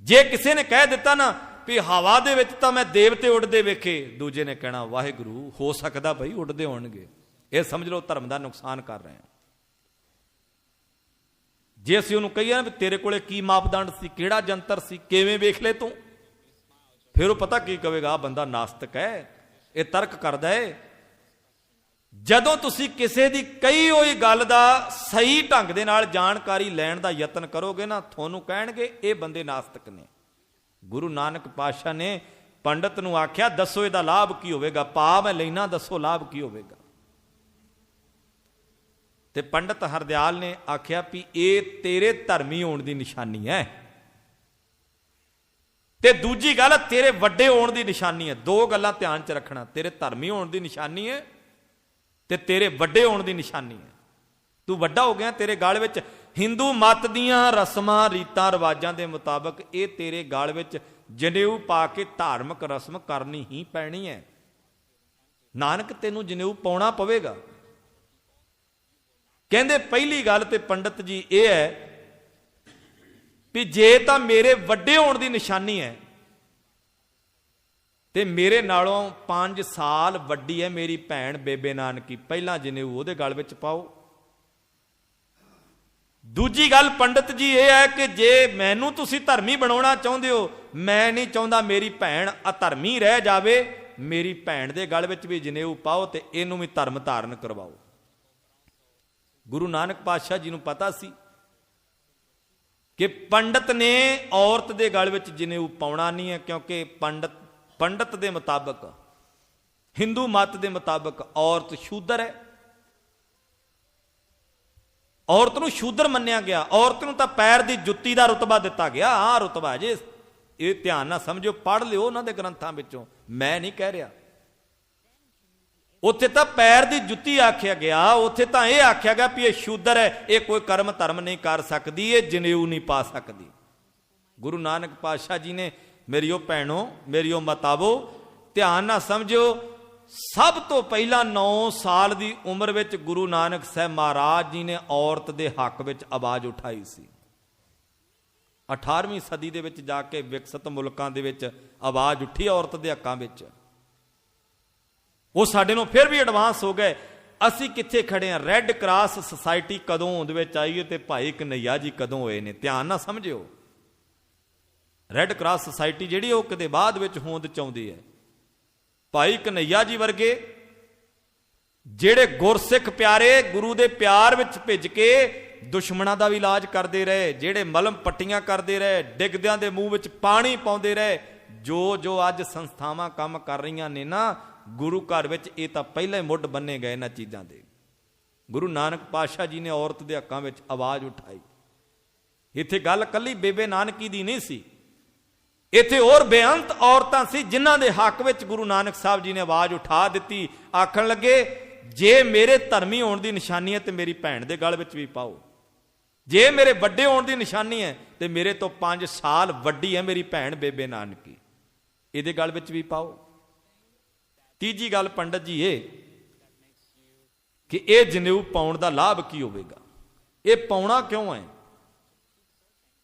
ਜੇ ਕਿਸੇ ਨੇ ਕਹਿ ਦਿੱਤਾ ਨਾ ਵੀ ਹਵਾ ਦੇ ਵਿੱਚ ਤਾਂ ਮੈਂ ਦੇਵਤੇ ਉੱਡਦੇ ਵੇਖੇ, ਦੂਜੇ ਨੇ ਕਹਿਣਾ ਵਾਹਿਗੁਰੂ ਹੋ ਸਕਦਾ ਬਈ ਉੱਡਦੇ ਹੋਣਗੇ, ਇਹ ਸਮਝ ਲਓ ਧਰਮ ਦਾ ਨੁਕਸਾਨ ਕਰ ਰਹੇ ਆ। ਜੇ ਅਸੀਂ ਉਹਨੂੰ ਕਹੀਏ ਨਾ ਵੀ ਤੇਰੇ ਕੋਲੇ ਕੀ ਮਾਪਦੰਡ ਸੀ, ਕਿਹੜਾ ਜੰਤਰ ਸੀ, ਕਿਵੇਂ ਵੇਖ ਲੈ ਤੂੰ, ਫਿਰ ਉਹ ਪਤਾ ਕੀ ਕਹੇਗਾ, ਬੰਦਾ ਨਾਸਤਕ ਹੈ, ਇਹ ਤਰਕ ਕਰਦਾ ਹੈ। ਜਦੋਂ ਤੁਸੀਂ ਕਿਸੇ ਦੀ ਕਹੀ ਹੋਈ ਗੱਲ ਦਾ ਸਹੀ ਢੰਗ ਦੇ ਨਾਲ ਜਾਣਕਾਰੀ ਲੈਣ ਦਾ ਯਤਨ ਕਰੋਗੇ ਨਾ, ਤੁਹਾਨੂੰ ਕਹਿਣਗੇ ਇਹ ਬੰਦੇ ਨਾਸਤਕ ਨੇ। ਗੁਰੂ ਨਾਨਕ ਪਾਤਸ਼ਾਹ ਨੇ ਪੰਡਤ ਨੂੰ ਆਖਿਆ ਦੱਸੋ ਇਹਦਾ ਲਾਭ ਕੀ ਹੋਵੇਗਾ, ਪਾ ਮੈਂ ਲੈਣਾ, ਦੱਸੋ ਲਾਭ ਕੀ ਹੋਵੇਗਾ। ਤੇ ਪੰਡਤ ਹਰਦਿਆਲ ਨੇ ਆਖਿਆ ਵੀ ਇਹ ਤੇਰੇ ਧਰਮੀ ਹੋਣ ਦੀ ਨਿਸ਼ਾਨੀ ਹੈ, ਤੇ ਦੂਜੀ ਗੱਲ ਤੇਰੇ ਵੱਡੇ ਹੋਣ ਦੀ ਨਿਸ਼ਾਨੀ ਹੈ। ਦੋ ਗੱਲਾਂ ਧਿਆਨ 'ਚ ਰੱਖਣਾ, ਤੇਰੇ ਧਰਮੀ ਹੋਣ ਦੀ ਨਿਸ਼ਾਨੀ ਹੈ ਤੇ ਤੇਰੇ ਵੱਡੇ ਹੋਣ ਦੀ ਨਿਸ਼ਾਨੀ ਹੈ। ਤੂੰ ਵੱਡਾ ਹੋ ਗਿਆ, ਤੇਰੇ ਗਲ ਵਿੱਚ ਹਿੰਦੂ ਮਤ ਦੀਆਂ ਰਸਮਾਂ ਰੀਤਾਂ ਰਿਵਾਜਾਂ ਦੇ ਮੁਤਾਬਕ ਇਹ ਤੇਰੇ ਗਲ ਵਿੱਚ ਜਨੇਊ ਪਾ ਕੇ ਧਾਰਮਿਕ ਰਸਮ ਕਰਨੀ ਹੀ ਪੈਣੀ ਹੈ। ਨਾਨਕ ਤੈਨੂੰ ਜਨੇਊ ਪਾਉਣਾ ਪਵੇਗਾ। ਕਹਿੰਦੇ ਪਹਿਲੀ ਗੱਲ ਤੇ ਪੰਡਤ ਜੀ ਇਹ ਹੈ ਵੀ ਜੇ ਤਾਂ ਮੇਰੇ ਵੱਡੇ ਹੋਣ ਦੀ ਨਿਸ਼ਾਨੀ ਹੈ ਤੇ ਮੇਰੇ ਨਾਲੋਂ 5 ਸਾਲ ਵੱਡੀ ਹੈ ਮੇਰੀ ਭੈਣ ਬੇਬੇ ਨਾਨਕੀ, ਪਹਿਲਾਂ ਜਨੇਊ ਉਹਦੇ ਗਲ ਵਿੱਚ ਪਾਓ। ਦੂਜੀ ਗੱਲ ਪੰਡਤ ਜੀ ਇਹ ਹੈ ਕਿ ਜੇ ਮੈਨੂੰ ਤੁਸੀਂ ਧਰਮੀ ਬਣਾਉਣਾ ਚਾਹੁੰਦੇ ਹੋ, ਮੈਂ ਨਹੀਂ ਚਾਹੁੰਦਾ ਮੇਰੀ ਭੈਣ ਅਧਰਮੀ ਰਹਿ ਜਾਵੇ, ਮੇਰੀ ਭੈਣ ਦੇ ਗਲ ਵਿੱਚ ਵੀ ਜਨੇਊ ਪਾਓ ਤੇ ਇਹਨੂੰ ਵੀ ਧਰਮ ਧਾਰਨ ਕਰਵਾਓ। ਗੁਰੂ ਨਾਨਕ ਪਾਤਸ਼ਾਹ ਜੀ ਨੂੰ ਪਤਾ ਸੀ ਕਿ ਪੰਡਤ ਨੇ ਔਰਤ ਦੇ ਗਲ ਵਿੱਚ ਜਨੇਊ ਪਾਉਣਾ ਨਹੀਂ ਹੈ, ਕਿਉਂਕਿ ਪੰਡਤ ਦੇ ਮੁਤਾਬਕ, ਹਿੰਦੂ ਮਤ ਦੇ ਮੁਤਾਬਕ ਔਰਤ ਸ਼ੂਦਰ ਹੈ, ਔਰਤ ਨੂੰ ਸ਼ੂਦਰ ਮੰਨਿਆ ਗਿਆ। ਔਰਤ ਨੂੰ ਤਾਂ ਪੈਰ ਦੀ ਜੁੱਤੀ ਦਾ ਰੁਤਬਾ ਦਿੱਤਾ ਗਿਆ। ਆਹ ਰੁਤਬਾ ਜੇ, ਇਹ ਧਿਆਨ ਨਾਲ ਸਮਝੋ, ਪੜ੍ਹ ਲਿਓ ਉਹਨਾਂ ਦੇ ਗ੍ਰੰਥਾਂ ਵਿੱਚੋਂ, ਮੈਂ ਨਹੀਂ ਕਹਿ ਰਿਹਾ। ਉੱਥੇ ਤਾਂ ਪੈਰ ਦੀ ਜੁੱਤੀ ਆਖਿਆ ਗਿਆ, ਉੱਥੇ ਤਾਂ ਇਹ ਆਖਿਆ ਗਿਆ ਵੀ ਇਹ ਸ਼ੂਦਰ ਹੈ, ਇਹ ਕੋਈ ਕਰਮ ਧਰਮ ਨਹੀਂ ਕਰ ਸਕਦੀ, ਇਹ ਜਨੇਊ ਨਹੀਂ ਪਾ ਸਕਦੀ। ਗੁਰੂ ਨਾਨਕ ਪਾਤਸ਼ਾਹ ਜੀ ਨੇ, ਮੇਰੀਓ ਭੈਣੋ, ਮੇਰੀਓ ਮਾਤਾਵੋ, ਧਿਆਨ ਨਾਲ ਸਮਝਿਓ, ਸਭ ਤੋਂ ਪਹਿਲਾਂ 9 ਸਾਲ ਦੀ ਉਮਰ ਵਿੱਚ ਗੁਰੂ ਨਾਨਕ ਸਾਹਿਬ ਮਹਾਰਾਜ ਜੀ ਨੇ ਔਰਤ ਦੇ ਹੱਕ ਵਿੱਚ ਆਵਾਜ਼ ਉਠਾਈ ਸੀ। 18ਵੀਂ ਸਦੀ ਦੇ ਵਿੱਚ ਜਾ ਕੇ ਵਿਕਸਿਤ ਮੁਲਕਾਂ ਦੇ ਵਿੱਚ ਆਵਾਜ਼ ਉੱਠੀ ਔਰਤ ਦੇ ਹੱਕਾਂ ਵਿੱਚ। ਉਹ ਸਾਡੇ ਨੂੰ ਫਿਰ ਵੀ ਐਡਵਾਂਸ ਹੋ ਗਏ। ਅਸੀਂ ਕਿੱਥੇ ਖੜੇ ਹਾਂ? ਰੈੱਡ ਕਰਾਸ ਸੁਸਾਇਟੀ ਕਦੋਂ ਹੋਂਦ ਵਿੱਚ ਆਈ ਹੈ ਤੇ ਭਾਈ ਕਨਈਆ ਜੀ ਕਦੋਂ ਹੋਏ ਨੇ? ਧਿਆਨ ਨਾਲ ਸਮਝਿਓ। ਰੈੱਡ ਕਰਾਸ ਸੁਸਾਇਟੀ ਜਿਹੜੀ ਉਹ ਕਿਤੇ ਬਾਅਦ ਵਿੱਚ ਹੋਂਦ ਚ ਆਉਂਦੀ ਹੈ। ਭਾਈ ਕਨਈਆ ਜੀ ਵਰਗੇ ਜਿਹੜੇ ਗੁਰਸਿੱਖ ਪਿਆਰੇ ਗੁਰੂ ਦੇ ਪਿਆਰ ਵਿੱਚ ਭਿੱਜ ਕੇ ਦੁਸ਼ਮਣਾਂ ਦਾ ਵੀ ਇਲਾਜ ਕਰਦੇ ਰਹੇ, ਜਿਹੜੇ ਮਲਮ ਪੱਟੀਆਂ ਕਰਦੇ ਰਹੇ, ਡਿੱਗਦਿਆਂ ਦੇ ਮੂੰਹ ਵਿੱਚ ਪਾਣੀ ਪਾਉਂਦੇ ਰਹੇ, ਜੋ ਅੱਜ ਸੰਸਥਾਵਾਂ ਕੰਮ ਕਰ ਰਹੀਆਂ ਨੇ ਨਾ ਗੁਰੂ ਘਰ ਵਿੱਚ, ਇਹ ਤਾਂ ਪਹਿਲਾਂ ਹੀ ਮੁੱਢ ਬੰਨੇ ਗਏ ਇਹਨਾਂ ਚੀਜ਼ਾਂ ਦੇ। ਗੁਰੂ ਨਾਨਕ ਪਾਤਸ਼ਾਹ ਜੀ ਨੇ ਔਰਤ ਦੇ ਹੱਕਾਂ ਵਿੱਚ ਆਵਾਜ਼ ਉਠਾਈ। ਇੱਥੇ ਗੱਲ ਕੱਲੀ ਬੇਬੇ ਨਾਨਕੀ ਦੀ ਨਹੀਂ ਸੀ, ਇੱਥੇ ਹੋਰ ਬੇਅੰਤ ਔਰਤਾਂ ਸੀ ਜਿਨ੍ਹਾਂ ਦੇ ਹੱਕ ਵਿੱਚ ਗੁਰੂ ਨਾਨਕ ਸਾਹਿਬ ਜੀ ਨੇ ਆਵਾਜ਼ ਉਠਾ ਦਿੱਤੀ। ਆਖਣ ਲੱਗੇ, ਜੇ ਮੇਰੇ ਧਰਮੀ ਹੋਣ ਦੀ ਨਿਸ਼ਾਨੀ ਹੈ ਤੇ ਮੇਰੀ ਭੈਣ ਦੇ ਗਲ ਵਿੱਚ ਵੀ ਪਾਓ। ਜੇ ਮੇਰੇ ਵੱਡੇ ਹੋਣ ਦੀ ਨਿਸ਼ਾਨੀ ਹੈ ਤੇ ਮੇਰੇ ਤੋਂ 5 ਸਾਲ ਵੱਡੀ ਹੈ ਮੇਰੀ ਭੈਣ ਬੇਬੇ ਨਾਨਕੀ, ਇਹਦੇ ਗਲ ਵਿੱਚ ਵੀ ਪਾਓ। ਤੀਜੀ ਗੱਲ ਪੰਡਤ ਜੀ ਇਹ ਕਿ ਇਹ ਜਨੇਊ ਪਾਉਣ ਦਾ ਲਾਭ ਕੀ ਹੋਵੇਗਾ? ਇਹ ਪਾਉਣਾ ਕਿਉਂ ਹੈ?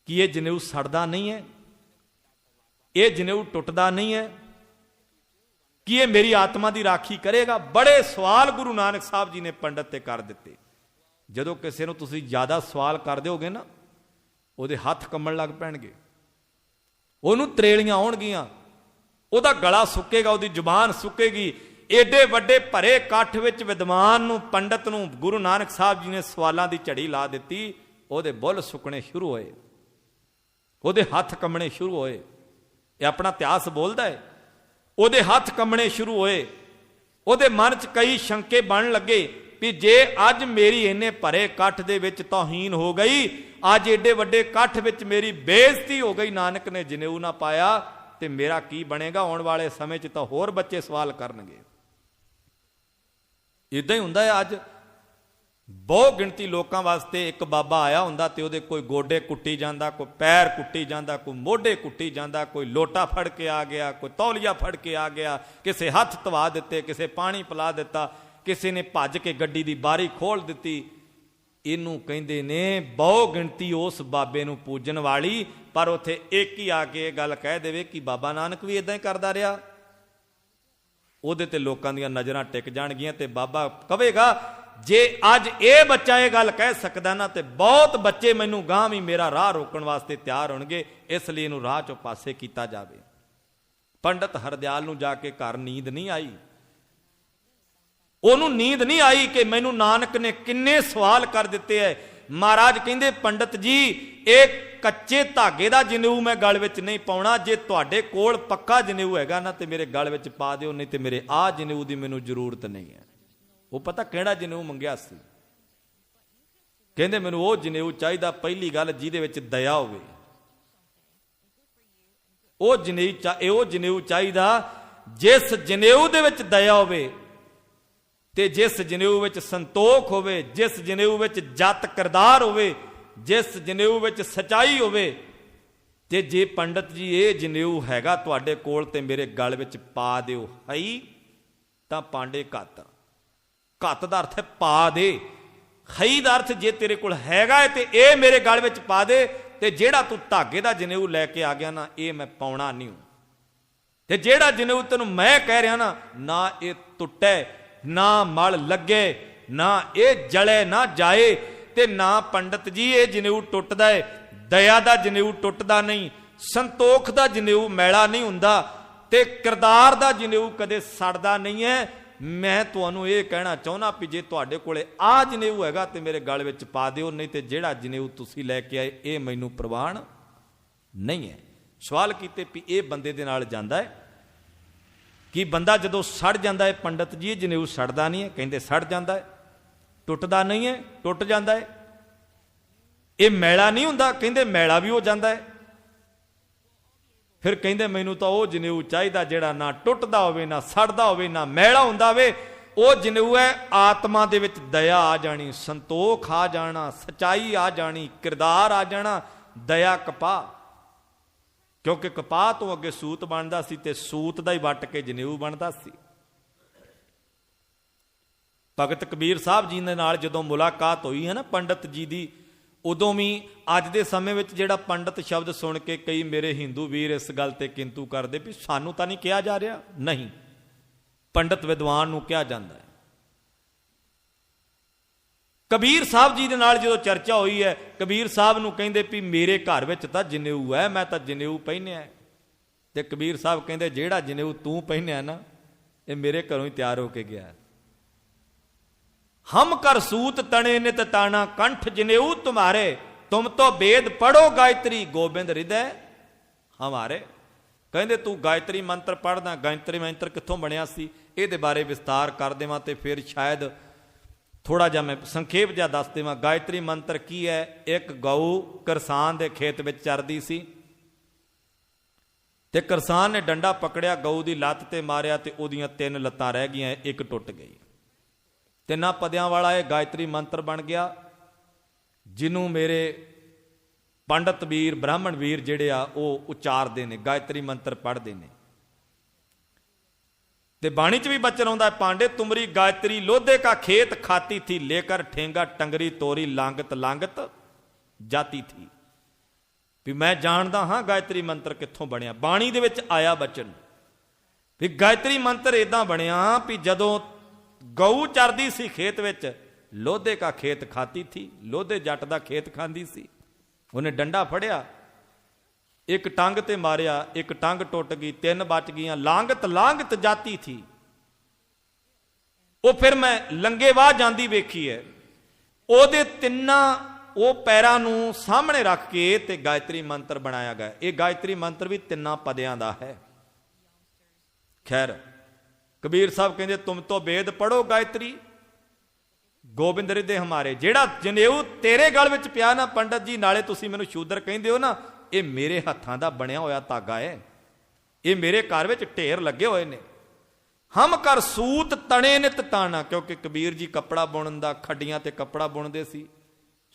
ਕਿ ਇਹ ਜਨੇਊ ਸੜਦਾ ਨਹੀਂ ਹੈ? ਇਹ ਜਨੇਊ ਟੁੱਟਦਾ ਨਹੀਂ ਹੈ? ਕਿ ਇਹ ਮੇਰੀ ਆਤਮਾ ਦੀ ਰਾਖੀ ਕਰੇਗਾ? ਬੜੇ ਸਵਾਲ ਗੁਰੂ ਨਾਨਕ ਸਾਹਿਬ ਜੀ ਨੇ ਪੰਡਤ ਤੇ ਕਰ ਦਿੱਤੇ। ਜਦੋਂ ਕਿਸੇ ਨੂੰ ਤੁਸੀਂ ਜ਼ਿਆਦਾ ਸਵਾਲ ਕਰ ਦਿਓਗੇ ਨਾ, ਉਹਦੇ ਹੱਥ ਕੰਬਣ ਲੱਗ ਪੈਣਗੇ, ਉਹਨੂੰ ਤਰੇਲੀਆਂ ਆਉਣਗੀਆਂ, ਉਹਦਾ ਗਲਾ ਸੁੱਕੇਗਾ, ਉਹਦੀ ਜ਼ੁਬਾਨ ਸੁੱਕੇਗੀ। ਏਡੇ ਵੱਡੇ ਭਰੇ ਇਕੱਠ ਵਿੱਚ ਵਿਦਵਾਨ ਨੂੰ, ਪੰਡਤ ਨੂੰ ਗੁਰੂ ਨਾਨਕ ਸਾਹਿਬ ਜੀ ਨੇ ਸਵਾਲਾਂ ਦੀ ਝੜੀ ਲਾ ਦਿੱਤੀ। ਉਹਦੇ ਬੁੱਲ ਸੁੱਕਣੇ ਸ਼ੁਰੂ ਹੋਏ, ਉਹਦੇ ਹੱਥ ਕੰਬਣੇ ਸ਼ੁਰੂ ਹੋਏ। ਇਹ ਆਪਣਾ ਇਤਿਹਾਸ ਬੋਲਦਾ ਹੈ। ਉਹਦੇ ਹੱਥ ਕੰਬਣੇ ਸ਼ੁਰੂ ਹੋਏ, ਉਹਦੇ ਮਨ 'ਚ ਕਈ ਸ਼ੰਕੇ ਬਣਨ ਲੱਗੇ ਵੀ ਜੇ ਅੱਜ ਮੇਰੀ ਇੰਨੇ ਭਰੇ ਇਕੱਠ ਦੇ ਵਿੱਚ ਤੌਹੀਨ ਹੋ ਗਈ, ਅੱਜ ਏਡੇ ਵੱਡੇ ਇਕੱਠ ਵਿੱਚ ਮੇਰੀ ਬੇਇੱਜ਼ਤੀ ਹੋ ਗਈ, ਨਾਨਕ ਨੇ ਜਨੇਊ ਨਾ ਪਾਇਆ, ਤੇ ਮੇਰਾ ਕੀ ਬਣੇਗਾ? ਆਉਣ ਵਾਲੇ ਸਮੇਂ 'ਚ ਤਾਂ ਹੋਰ ਬੱਚੇ ਸਵਾਲ ਕਰਨਗੇ। ਇਦਾਂ ਹੀ ਹੁੰਦਾ ਹੈ। ਅੱਜ ਬਹੁ ਗਿਣਤੀ ਲੋਕਾਂ ਵਾਸਤੇ ਇੱਕ ਬਾਬਾ ਆਇਆ ਹੁੰਦਾ ਤੇ ਉਹਦੇ ਕੋਈ ਗੋਡੇ ਕੁੱਟੀ ਜਾਂਦਾ, ਕੋਈ ਪੈਰ ਕੁੱਟੀ ਜਾਂਦਾ, ਕੋਈ ਮੋਢੇ ਕੁੱਟੀ ਜਾਂਦਾ, ਕੋਈ ਲੋਟਾ ਫੜ ਕੇ ਆ ਗਿਆ, ਕੋਈ ਤੌਲੀਆ ਫੜ ਕੇ ਆ ਗਿਆ, ਕਿਸੇ ਹੱਥ ਧਵਾ ਦਿੱਤੇ, ਕਿਸੇ ਪਾਣੀ ਪਿਲਾ ਦਿੱਤਾ, ਕਿਸੇ ਨੇ ਭੱਜ ਕੇ ਗੱਡੀ ਦੀ ਬਾਰੀ ਖੋਲ ਦਿੱਤੀ। ਇਹਨੂੰ ਕਹਿੰਦੇ ਨੇ ਬਹੁ ਗਿਣਤੀ ਉਸ ਬਾਬੇ ਨੂੰ ਪੂਜਣ ਵਾਲੀ। ਪਰ ਉੱਥੇ ਇੱਕ ਹੀ ਆ ਕੇ ਇਹ ਗੱਲ ਕਹਿ ਦੇਵੇ ਕਿ ਬਾਬਾ ਨਾਨਕ ਵੀ ਇਦਾਂ ਹੀ ਕਰਦਾ ਰਿਹਾ, ਉਹਦੇ ਤੇ ਲੋਕਾਂ ਦੀਆਂ ਨਜ਼ਰਾਂ ਟਿਕ ਜਾਣਗੀਆਂ ਤੇ ਬਾਬਾ ਕਹੇਗਾ, ਜੇ ਅੱਜ ਇਹ ਬੱਚਾ ਇਹ ਗੱਲ ਕਹਿ ਸਕਦਾ ਨਾ ਤੇ ਬਹੁਤ ਬੱਚੇ ਮੈਨੂੰ ਗਾਂ ਵੀ ਮੇਰਾ ਰਾਹ ਰੋਕਣ ਵਾਸਤੇ ਤਿਆਰ ਹੋਣਗੇ, ਇਸ ਲਈ ਇਹਨੂੰ ਰਾਹ ਚੋਂ ਪਾਸੇ ਕੀਤਾ ਜਾਵੇ। ਪੰਡਤ ਹਰਦਿਆਲ ਨੂੰ ਜਾ ਕੇ ਘਰ ਨੀਂਦ ਨਹੀਂ ਆਈ, ਉਹਨੂੰ ਨੀਂਦ ਨਹੀਂ ਆਈ ਕਿ ਮੈਨੂੰ ਨਾਨਕ ਨੇ ਕਿੰਨੇ ਸਵਾਲ ਕਰ ਦਿੱਤੇ ਹੈ। ਮਹਾਰਾਜ ਕਹਿੰਦੇ, ਪੰਡਤ ਜੀ ਇਹ ਕੱਚੇ ਧਾਗੇ ਦਾ ਜਨੇਊ ਮੈਂ ਗਲ ਵਿੱਚ ਨਹੀਂ ਪਾਉਣਾ, ਜੇ ਤੁਹਾਡੇ ਕੋਲ ਪੱਕਾ ਜਨੇਊ ਹੈਗਾ ਨਾ ਤੇ ਮੇਰੇ ਗਲ ਵਿੱਚ ਪਾ ਦਿਓ, ਨਹੀਂ ਤੇ ਮੇਰੇ ਆਹ ਜਨੇਊ ਦੀ ਮੈਨੂੰ ਜ਼ਰੂਰਤ ਨਹੀਂ ਹੈ। ਉਹ ਪਤਾ ਕਿਹੜਾ ਜਨੇਊ ਮੰਗਿਆ ਸੀ? ਕਹਿੰਦੇ ਮੈਨੂੰ ਉਹ ਜਨੇਊ ਚਾਹੀਦਾ, ਪਹਿਲੀ ਗੱਲ ਜਿਹਦੇ ਵਿੱਚ ਦਇਆ ਹੋਵੇ। ਉਹ ਜਨੇਊ ਚਾਹੀਦਾ ਜਿਸ ਜਨੇਊ ਦੇ ਵਿੱਚ ਦਇਆ ਹੋਵੇ ਤੇ ਜਿਸ ਜਨੇਊ ਵਿੱਚ ਸੰਤੋਖ ਹੋਵੇ, ਜਿਸ ਜਨੇਊ ਵਿੱਚ ਜਤ ਕਿਰਦਾਰ ਹੋਵੇ, ਜਿਸ ਜਨੇਊ ਵਿੱਚ ਸਚਾਈ ਹੋਵੇ। ਤੇ ਜੇ ਪੰਡਤ ਜੀ ਇਹ ਜਨੇਊ ਹੈਗਾ ਤੁਹਾਡੇ ਕੋਲ ਤੇ ਮੇਰੇ ਗਲ ਵਿੱਚ ਪਾ ਦਿਓ। ਹਈ ਤਾਂ ਪਾਂਡੇ ਘੱਤ, ਘੱਤ ਦਾ ਅਰਥ ਹੈ ਪਾ ਦੇ, ਹਈ ਦਾ ਅਰਥ ਜੇ ਤੇਰੇ ਕੋਲ ਹੈਗਾ ਤੇ ਇਹ ਮੇਰੇ ਗਲ ਵਿੱਚ ਪਾ ਦੇ, ਤੇ ਜਿਹੜਾ ਤੂੰ ਧਾਗੇ ਦਾ ਜਨੇਊ ਲੈ ਕੇ ਆ ਗਿਆ ਨਾ, ਇਹ ਮੈਂ ਪਾਉਣਾ ਨਹੀਂ। ਤੇ ਜਿਹੜਾ ਜਨੇਊ ਤੈਨੂੰ ਮੈਂ ਕਹਿ ਰਿਹਾ ਨਾ ਇਹ ਟੁੱਟੇ, ਨਾ ਮਲ ਲੱਗੇ, ਨਾ ਇਹ ਜਲੇ ਨਾ ਜਾਏ, ਤੇ ਨਾ ਪੰਡਤ ਜੀ ਇਹ ਜਨੇਊ ਟੁੱਟਦਾ ਹੈ। ਦਇਆ ਦਾ ਜਨੇਊ ਟੁੱਟਦਾ ਨਹੀਂ, ਸੰਤੋਖ ਦਾ ਜਨੇਊ ਮੈਲਾ ਨਹੀਂ ਹੁੰਦਾ, ਤੇ ਕਿਰਦਾਰ ਦਾ ਜਨੇਊ ਕਦੇ ਸੜਦਾ ਨਹੀਂ ਹੈ। ਮੈਂ ਤੁਹਾਨੂੰ ਇਹ ਕਹਿਣਾ ਚਾਹੁੰਦਾ ਵੀ ਜੇ ਤੁਹਾਡੇ ਕੋਲੇ ਆਹ ਜਨੇਊ ਹੈਗਾ ਤੇ ਮੇਰੇ ਗਲ ਵਿੱਚ ਪਾ ਦਿਓ, ਨਹੀਂ ਤੇ ਜਿਹੜਾ ਜਨੇਊ ਤੁਸੀਂ ਲੈ ਕੇ ਆਏ ਇਹ ਮੈਨੂੰ ਪ੍ਰਵਾਨ ਨਹੀਂ ਹੈ। ਸਵਾਲ ਕੀਤੇ ਵੀ ਇਹ ਬੰਦੇ ਦੇ ਨਾਲ ਜਾਂਦਾ ਹੈ ਕਿ ਬੰਦਾ ਜਦੋਂ ਸੜ ਜਾਂਦਾ ਹੈ, ਪੰਡਤ ਜੀ ਇਹ ਜਨੇਊ ਸੜਦਾ ਨਹੀਂ ਹੈ? ਕਹਿੰਦੇ ਸੜ ਜਾਂਦਾ ਹੈ। ਟੁੱਟਦਾ ਨਹੀਂ ਹੈ? ਟੁੱਟ ਜਾਂਦਾ ਹੈ। ਇਹ ਮੈਲਾ ਨਹੀਂ ਹੁੰਦਾ? ਕਹਿੰਦੇ ਮੈਲਾ ਵੀ ਹੋ ਜਾਂਦਾ ਹੈ। ਫਿਰ ਕਹਿੰਦੇ ਮੈਨੂੰ ਤਾਂ ਉਹ ਜਨੇਊ ਚਾਹੀਦਾ ਜਿਹੜਾ ਨਾ ਟੁੱਟਦਾ ਹੋਵੇ, ਨਾ ਸੜਦਾ ਹੋਵੇ, ਨਾ ਮੈਲਾ ਹੁੰਦਾ ਹੋਵੇ। ਉਹ ਜਨੇਊ ਹੈ ਆਤਮਾ ਦੇ ਵਿੱਚ ਦਇਆ ਆ ਜਾਣੀ, ਸੰਤੋਖ ਆ ਜਾਣਾ, ਸਚਾਈ ਆ ਜਾਣੀ, ਕਿਰਦਾਰ ਆ ਜਾਣਾ, ਦਇਆ ਕਪਾਹ। ਕਿਉਂਕਿ ਕਪਾਹ ਤੋਂ ਅੱਗੇ ਸੂਤ ਬਣਦਾ ਸੀ ਤੇ ਸੂਤ ਦਾ ਹੀ ਵੱਟ ਕੇ ਜਨੇਊ ਬਣਦਾ ਸੀ। ਭਗਤ ਕਬੀਰ ਸਾਹਿਬ ਜੀ ਦੇ ਨਾਲ ਜਦੋਂ ਮੁਲਾਕਾਤ ਹੋਈ ਹੈ ਨਾ ਪੰਡਤ ਜੀ ਦੀ, ਉਦੋਂ ਵੀ ਅੱਜ ਦੇ ਸਮੇਂ ਵਿੱਚ ਜਿਹੜਾ ਪੰਡਤ ਸ਼ਬਦ ਸੁਣ ਕੇ ਕਈ ਮੇਰੇ ਹਿੰਦੂ ਵੀਰ ਇਸ ਗੱਲ ਤੇ ਕਿੰਤੂ ਕਰਦੇ ਵੀ ਸਾਨੂੰ ਤਾਂ ਨਹੀਂ ਕਿਹਾ ਜਾ ਰਿਹਾ। ਨਹੀਂ, ਪੰਡਤ ਵਿਦਵਾਨ ਨੂੰ ਕਿਹਾ ਜਾਂਦਾ ਹੈ। ਕਬੀਰ ਸਾਹਿਬ ਜੀ ਦੇ ਨਾਲ ਜਦੋਂ ਚਰਚਾ ਹੋਈ ਹੈ, ਕਬੀਰ ਸਾਹਿਬ ਨੂੰ ਕਹਿੰਦੇ ਵੀ ਮੇਰੇ ਘਰ ਵਿੱਚ ਤਾਂ ਜਨੇਊ ਹੈ, ਮੈਂ ਤਾਂ ਜਨੇਊ ਪਹਿਨਿਆ। ਤੇ ਕਬੀਰ ਸਾਹਿਬ ਕਹਿੰਦੇ ਜਿਹੜਾ ਜਨੇਊ ਤੂੰ ਪਹਿਨਿਆ ਨਾ, ਇਹ ਮੇਰੇ ਘਰੋਂ ਹੀ ਤਿਆਰ ਹੋ ਕੇ ਗਿਆ। ਹਮ ਕਰ ਸੂਤ ਤਣੇ ਨਿਤ ਤਾਣਾ ਕੰਠ ਜਨੇਊ ਤੁਮਾਰੇ, ਤੁਮ ਤੋਂ ਵੇਦ ਪੜੋ ਗਾਇਤਰੀ ਗੋਬਿੰਦ ਹਿਰਦੈ ਹਮਾਰੇ। ਕਹਿੰਦੇ ਤੂੰ ਗਾਇਤਰੀ ਮੰਤਰ ਪੜ੍ਹਦਾ, ਗਾਇਤਰੀ ਮੰਤਰ ਕਿੱਥੋਂ ਬਣਿਆ ਸੀ, ਇਹਦੇ ਬਾਰੇ ਵਿਸਤਾਰ ਕਰ ਦੇਵਾਂ ਤੇ ਫਿਰ ਸ਼ਾਇਦ ਥੋੜਾ ਜਿਹਾ ਮੈਂ ਸੰਖੇਪ ਜਿਹਾ ਦੱਸ ਦੇਵਾਂ। ਗਾਇਤਰੀ ਮੰਤਰ ਕੀ ਹੈ? ਇੱਕ ਗਊ ਕਿਰਸਾਨ ਦੇ ਖੇਤ ਵਿੱਚ ਚਰਦੀ ਸੀ ਤੇ ਕਿਰਸਾਨ ਨੇ ਡੰਡਾ ਪਕੜਿਆ, ਗਊ ਦੀ ਲੱਤ ਤੇ ਮਾਰਿਆ ਤੇ ਉਹਦੀਆਂ 3 ਲੱਤਾਂ ਰਹਿ ਗਈਆਂ, ਇੱਕ ਟੁੱਟ ਗਈ। 3 ਪਦਿਆਂ ਵਾਲਾ ਇਹ ਗਾਇਤਰੀ ਮੰਤਰ ਬਣ ਗਿਆ, ਜਿਹਨੂੰ ਮੇਰੇ ਪੰਡਤ ਵੀਰ ਬ੍ਰਾਹਮਣ ਵੀਰ ਜਿਹੜੇ ਆ ਉਹ ਉਚਾਰਦੇ ਨੇ, ਗਾਇਤਰੀ ਮੰਤਰ ਪੜ੍ਹਦੇ ਨੇ। ਤੇ ਬਾਣੀ ਚ ਵੀ ਬਚਨ ਆਉਂਦਾ, ਪਾਂਡੇ ਤੁਮਰੀ ਗਾਇਤਰੀ ਲੋਧੇ ਕਾ ਖੇਤ ਖਾਤੀ ਥੀ, ਲੇਕਰ ਠੇਂਗਾ ਟੰਗਰੀ ਤੋਰੀ ਲਾਂਗਤ ਲਾਂਗਤ ਜਾਤੀ ਥੀ। ਵੀ ਮੈਂ ਜਾਣਦਾ ਹਾਂ ਗਾਇਤਰੀ ਮੰਤਰ ਕਿੱਥੋਂ ਬਣਿਆ। ਬਾਣੀ ਦੇ ਵਿੱਚ ਆਇਆ ਬਚਨ ਵੀ ਗਾਇਤਰੀ ਮੰਤਰ ਇਦਾਂ ਬਣਿਆ ਵੀ ਜਦੋਂ ਗਊ ਚਰਦੀ ਸੀ ਖੇਤ ਵਿੱਚ, ਲੋਧੇ ਕਾ ਖੇਤ ਖਾਤੀ ਥੀ, ਲੋਧੇ ਜੱਟ ਦਾ ਖੇਤ ਖਾਂਦੀ ਸੀ। ਉਹਨੇ ਡੰਡਾ ਫੜਿਆ, ਇੱਕ ਟੰਗ ਤੇ ਮਾਰਿਆ, ਇੱਕ ਟੰਗ ਟੁੱਟ ਗਈ, 3 ਬਚ ਗਈਆਂ, ਲਾਂਗਤ ਲਾਂਗਤ ਜਾਤੀ ਥੀ। ਉਹ ਫਿਰ ਮੈਂ ਲੰਗੇਵਾਹ ਜਾਂਦੀ ਵੇਖੀ ਹੈ, ਉਹਦੇ 3 ਉਹ ਪੈਰਾਂ ਨੂੰ ਸਾਹਮਣੇ ਰੱਖ ਕੇ ਤੇ ਗਾਇਤਰੀ ਮੰਤਰ ਬਣਾਇਆ ਗਿਆ। ਇਹ ਗਾਇਤਰੀ ਮੰਤਰ ਵੀ 3 ਪਦਿਆਂ ਦਾ ਹੈ। ਖੈਰ ਕਬੀਰ ਸਾਹਿਬ ਕਹਿੰਦੇ ਤੁਮ ਤੋਂ ਵੇਦ ਪੜੋ ਗਾਇਤਰੀ ਗੋਬਿੰਦ ਹਿਰਦੇ ਹਮਾਰੇ। ਜਿਹੜਾ ਜਨੇਊ ਤੇਰੇ ਗਲ ਵਿੱਚ ਪਿਆ ਨਾ ਪੰਡਤ ਜੀ, ਨਾਲੇ ਤੁਸੀਂ ਮੈਨੂੰ ਸ਼ੂਦਰ ਕਹਿੰਦੇ ਹੋ ਨਾ, ਇਹ ਮੇਰੇ ਹੱਥਾਂ ਦਾ ਬਣਿਆ ਹੋਇਆ ਧਾਗਾ ਹੈ, ਇਹ ਮੇਰੇ ਘਰ ਵਿੱਚ ਢੇਰ ਲੱਗੇ ਹੋਏ ਨੇ। ਹਮ ਕਰ ਸੂਤ ਤਣੇ ਨਿਤ ਤਾਣਾ, ਕਿਉਂਕਿ ਕਬੀਰ ਜੀ ਕੱਪੜਾ ਬੁਣਨ ਦਾ, ਖੱਡੀਆਂ ਤੇ ਕੱਪੜਾ ਬੁਣਦੇ ਸੀ,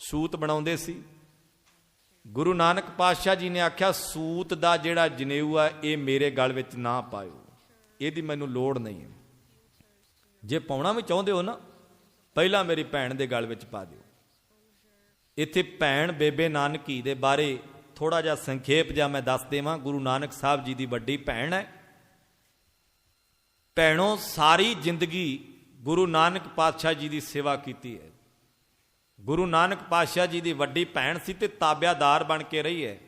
ਸੂਤ ਬਣਾਉਂਦੇ ਸੀ। ਗੁਰੂ ਨਾਨਕ ਪਾਤਸ਼ਾਹ ਜੀ ਨੇ ਆਖਿਆ ਸੂਤ ਦਾ ਜਿਹੜਾ ਜਨੇਊ ਆ ਇਹ ਮੇਰੇ ਗਲ ਵਿੱਚ ਨਾ ਪਾਇਓ, ਇਹਦੀ ਮੈਨੂੰ ਲੋੜ ਨਹੀਂ ਹੈ। ਜੇ ਪਾਉਣਾ ਵੀ ਚਾਹੁੰਦੇ ਹੋ ਨਾ, ਪਹਿਲਾਂ ਮੇਰੀ ਭੈਣ ਦੇ ਗਲ ਵਿੱਚ ਪਾ ਦਿਓ। ਇੱਥੇ ਭੈਣ ਬੇਬੇ ਨਾਨਕੀ ਦੇ ਬਾਰੇ ਥੋੜਾ ਜਿਹਾ ਸੰਖੇਪ ਜਿਹਾ ਮੈਂ ਦੱਸ ਦੇਵਾਂ। ਗੁਰੂ ਨਾਨਕ ਸਾਹਿਬ ਜੀ ਦੀ ਵੱਡੀ ਭੈਣ ਹੈ। ਭੈਣੋਂ ਸਾਰੀ ਜ਼ਿੰਦਗੀ ਗੁਰੂ ਨਾਨਕ ਪਾਤਸ਼ਾਹ ਜੀ ਦੀ ਸੇਵਾ ਕੀਤੀ ਹੈ। ਗੁਰੂ ਨਾਨਕ ਪਾਤਸ਼ਾਹ ਜੀ ਦੀ ਵੱਡੀ ਭੈਣ ਸੀ ਤੇ ਤਾਬਿਆਦਾਰ ਬਣ ਕੇ ਰਹੀ ਹੈ।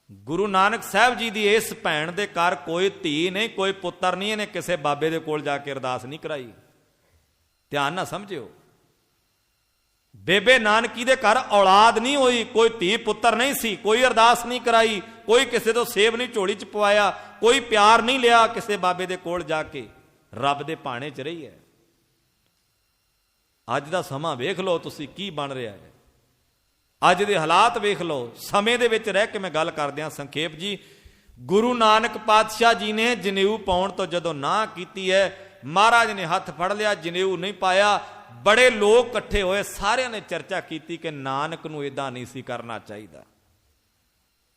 ਗੁਰੂ ਨਾਨਕ ਸਾਹਿਬ ਜੀ ਦੀ ਇਸ ਭੈਣ ਦੇ ਘਰ ਕੋਈ ਧੀ ਨਹੀਂ, ਕੋਈ ਪੁੱਤਰ ਨਹੀਂ, ਇਹਨੇ ਕਿਸੇ ਬਾਬੇ ਦੇ ਕੋਲ ਜਾ ਕੇ ਅਰਦਾਸ ਨਹੀਂ ਕਰਾਈ। ਧਿਆਨ ਨਾਲ ਸਮਝਿਓ, ਬੇਬੇ ਨਾਨਕੀ ਦੇ ਘਰ ਔਲਾਦ ਨਹੀਂ ਹੋਈ, ਕੋਈ ਧੀ ਪੁੱਤਰ ਨਹੀਂ ਸੀ, ਕੋਈ ਅਰਦਾਸ ਨਹੀਂ ਕਰਾਈ, ਕੋਈ ਕਿਸੇ ਤੋਂ ਸੇਬ ਨਹੀਂ ਝੋਲੀ ਚ ਪਵਾਇਆ, ਕੋਈ ਪਿਆਰ ਨਹੀਂ ਲਿਆ ਕਿਸੇ ਬਾਬੇ ਦੇ ਕੋਲ ਜਾ ਕੇ, ਰੱਬ ਦੇ ਭਾਣੇ ਚ ਰਹੀ ਹੈ। ਅੱਜ ਦਾ ਸਮਾਂ ਵੇਖ ਲਓ ਤੁਸੀਂ ਕੀ ਬਣ ਰਿਹਾ ਹੈ, ਅੱਜ ਦੇ ਹਾਲਾਤ ਵੇਖ ਲਓ। ਸਮੇਂ ਦੇ ਵਿੱਚ ਰਹਿ ਕੇ ਮੈਂ ਗੱਲ ਕਰਦਿਆਂ ਸੰਖੇਪ ਜੀ, ਗੁਰੂ ਨਾਨਕ ਪਾਤਸ਼ਾਹ ਜੀ ਨੇ ਜਨੇਊ ਪਾਉਣ ਤੋਂ ਜਦੋਂ ਨਾ ਕੀਤੀ ਹੈ, ਮਹਾਰਾਜ ਨੇ ਹੱਥ ਫੜ ਲਿਆ, ਜਨੇਊ ਨਹੀਂ ਪਾਇਆ। ਬੜੇ ਲੋਕ ਇਕੱਠੇ ਹੋਏ, ਸਾਰਿਆਂ ਨੇ ਚਰਚਾ ਕੀਤੀ ਕਿ ਨਾਨਕ ਨੂੰ ਇਦਾਂ ਨਹੀਂ ਸੀ ਕਰਨਾ ਚਾਹੀਦਾ।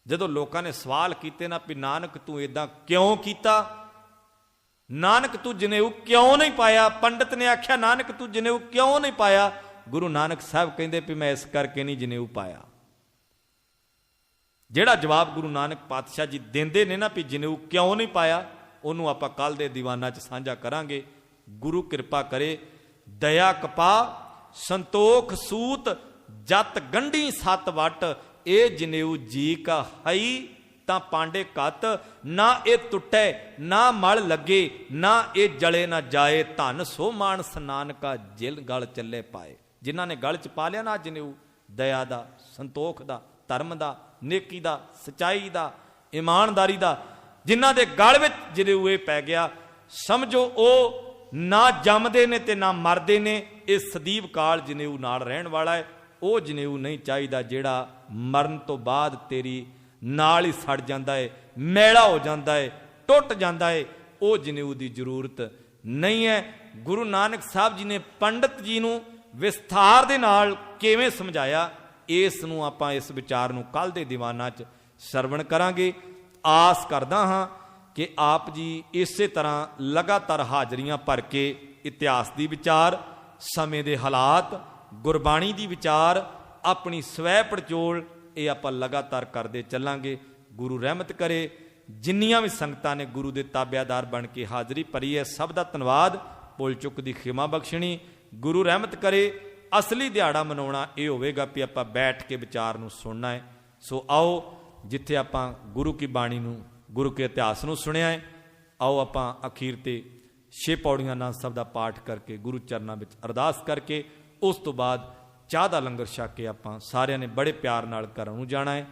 ਜਦੋਂ ਲੋਕਾਂ ਨੇ ਸਵਾਲ ਕੀਤੇ ਨਾ ਵੀ ਨਾਨਕ ਤੂੰ ਇਦਾਂ ਕਿਉਂ ਕੀਤਾ, ਨਾਨਕ ਤੂੰ ਜਨੇਊ ਕਿਉਂ ਨਹੀਂ ਪਾਇਆ, ਪੰਡਤ ਨੇ ਆਖਿਆ ਨਾਨਕ ਤੂੰ ਜਨੇਊ ਕਿਉਂ ਨਹੀਂ ਪਾਇਆ, ਗੁਰੂ ਨਾਨਕ ਸਾਹਿਬ ਕਹਿੰਦੇ ਵੀ ਮੈਂ ਇਸ ਕਰਕੇ ਨਹੀਂ ਜਨੇਊ ਪਾਇਆ। ਜਿਹੜਾ ਜਵਾਬ ਗੁਰੂ ਨਾਨਕ ਪਾਤਸ਼ਾਹ ਜੀ ਦਿੰਦੇ ਨੇ ਨਾ ਵੀ ਜਨੇਊ ਕਿਉਂ ਨਹੀਂ ਪਾਇਆ, ਉਹਨੂੰ ਆਪਾਂ ਕੱਲ ਦੇ ਦੀਵਾਨਾਂ 'ਚ ਸਾਂਝਾ ਕਰਾਂਗੇ। ਗੁਰੂ ਕਿਰਪਾ ਕਰੇ। ਦਇਆ ਕਪਾ ਸੰਤੋਖ ਸੂਤ ਜਤ ਗੰਢੀ 7 ਵਟ, ਇਹ ਜਨੇਊ ਜੀ ਕਾ ਹਈ ਤਾਂ ਪਾਂਡੇ ਕੱਤ, ਨਾ ਇਹ ਟੁੱਟੇ ਨਾ ਮਲ ਲੱਗੇ, ਨਾ ਇਹ ਜਲੇ ਨਾ ਜਾਏ, ਧਨ ਸੋ ਮਾਨਸ ਨਾਨਕਾ ਜਿਲ ਗਲ ਚੱਲੇ ਪਾਏ। ਜਿਨ੍ਹਾਂ ਨੇ ਗਲ 'ਚ ਪਾ ਲਿਆ ਨਾ ਜਨੇਊ, ਦਇਆ ਦਾ, ਸੰਤੋਖ ਦਾ, ਧਰਮ ਦਾ, ਨੇਕੀ ਦਾ, ਸਚਾਈ ਦਾ, ਇਮਾਨਦਾਰੀ ਦਾ, ਜਿਨ੍ਹਾਂ ਦੇ ਗਲ ਵਿੱਚ ਜਨੇਊ ਇਹ ਪੈ ਗਿਆ, ਸਮਝੋ ਉਹ ਨਾ ਜੰਮਦੇ ਨੇ ਤੇ ਨਾ ਮਰਦੇ ਨੇ। ਇਹ ਸਦੀਵ ਕਾਲ ਜਨੇਊ ਨਾਲ ਰਹਿਣ ਵਾਲਾ ਹੈ। ਉਹ ਜਨੇਊ ਨਹੀਂ ਚਾਹੀਦਾ ਜਿਹੜਾ ਮਰਨ ਤੋਂ ਬਾਅਦ ਤੇਰੀ ਨਾਲ ਹੀ ਸੜ ਜਾਂਦਾ ਹੈ, ਮੈਲਾ ਹੋ ਜਾਂਦਾ ਹੈ, ਟੁੱਟ ਜਾਂਦਾ ਹੈ। ਉਹ ਜਨੇਊ ਦੀ ਜ਼ਰੂਰਤ नहीं है। गुरु नानक साहब जी ने पंडित जी नूं विस्तार दे नाल किवें समझाया, इस नूं आपां इस विचार नूं कल दे दीवाना च सरवण करांगे। आस करदा हां कि आप जी इसे तरह लगातार हाजरियां भर के इतिहास दी विचार, समय दे हालात, गुरबाणी दी विचार, अपनी स्वै पड़चोल ये आपां लगातार करते चलांगे। गुरु रहमत करे। जिन्नियां भी संगतां ने गुरु दे ताबियादार बन के हाजरी भरी है, सब दा धन्नवाद। भुल चुक दी खिमा बख्शणी। गुरु रहमत करे। असली दिहाड़ा मनाउणा ये होवेगा भी आपां बैठ के विचार नूं सुनना है। सो आओ जिथे आपां गुरु की बाणी नूं, गुरु के इतिहास नूं सुनिया है, आओ आपां अखीर ते 6 पौड़ियां नाम सब दा पाठ करके गुरु चरनां विच अरदास करके उस तो बाद चाह दा लंगर छक के आपां सारिਆਂ ने बड़े प्यार नाल घरां नूं जाना है।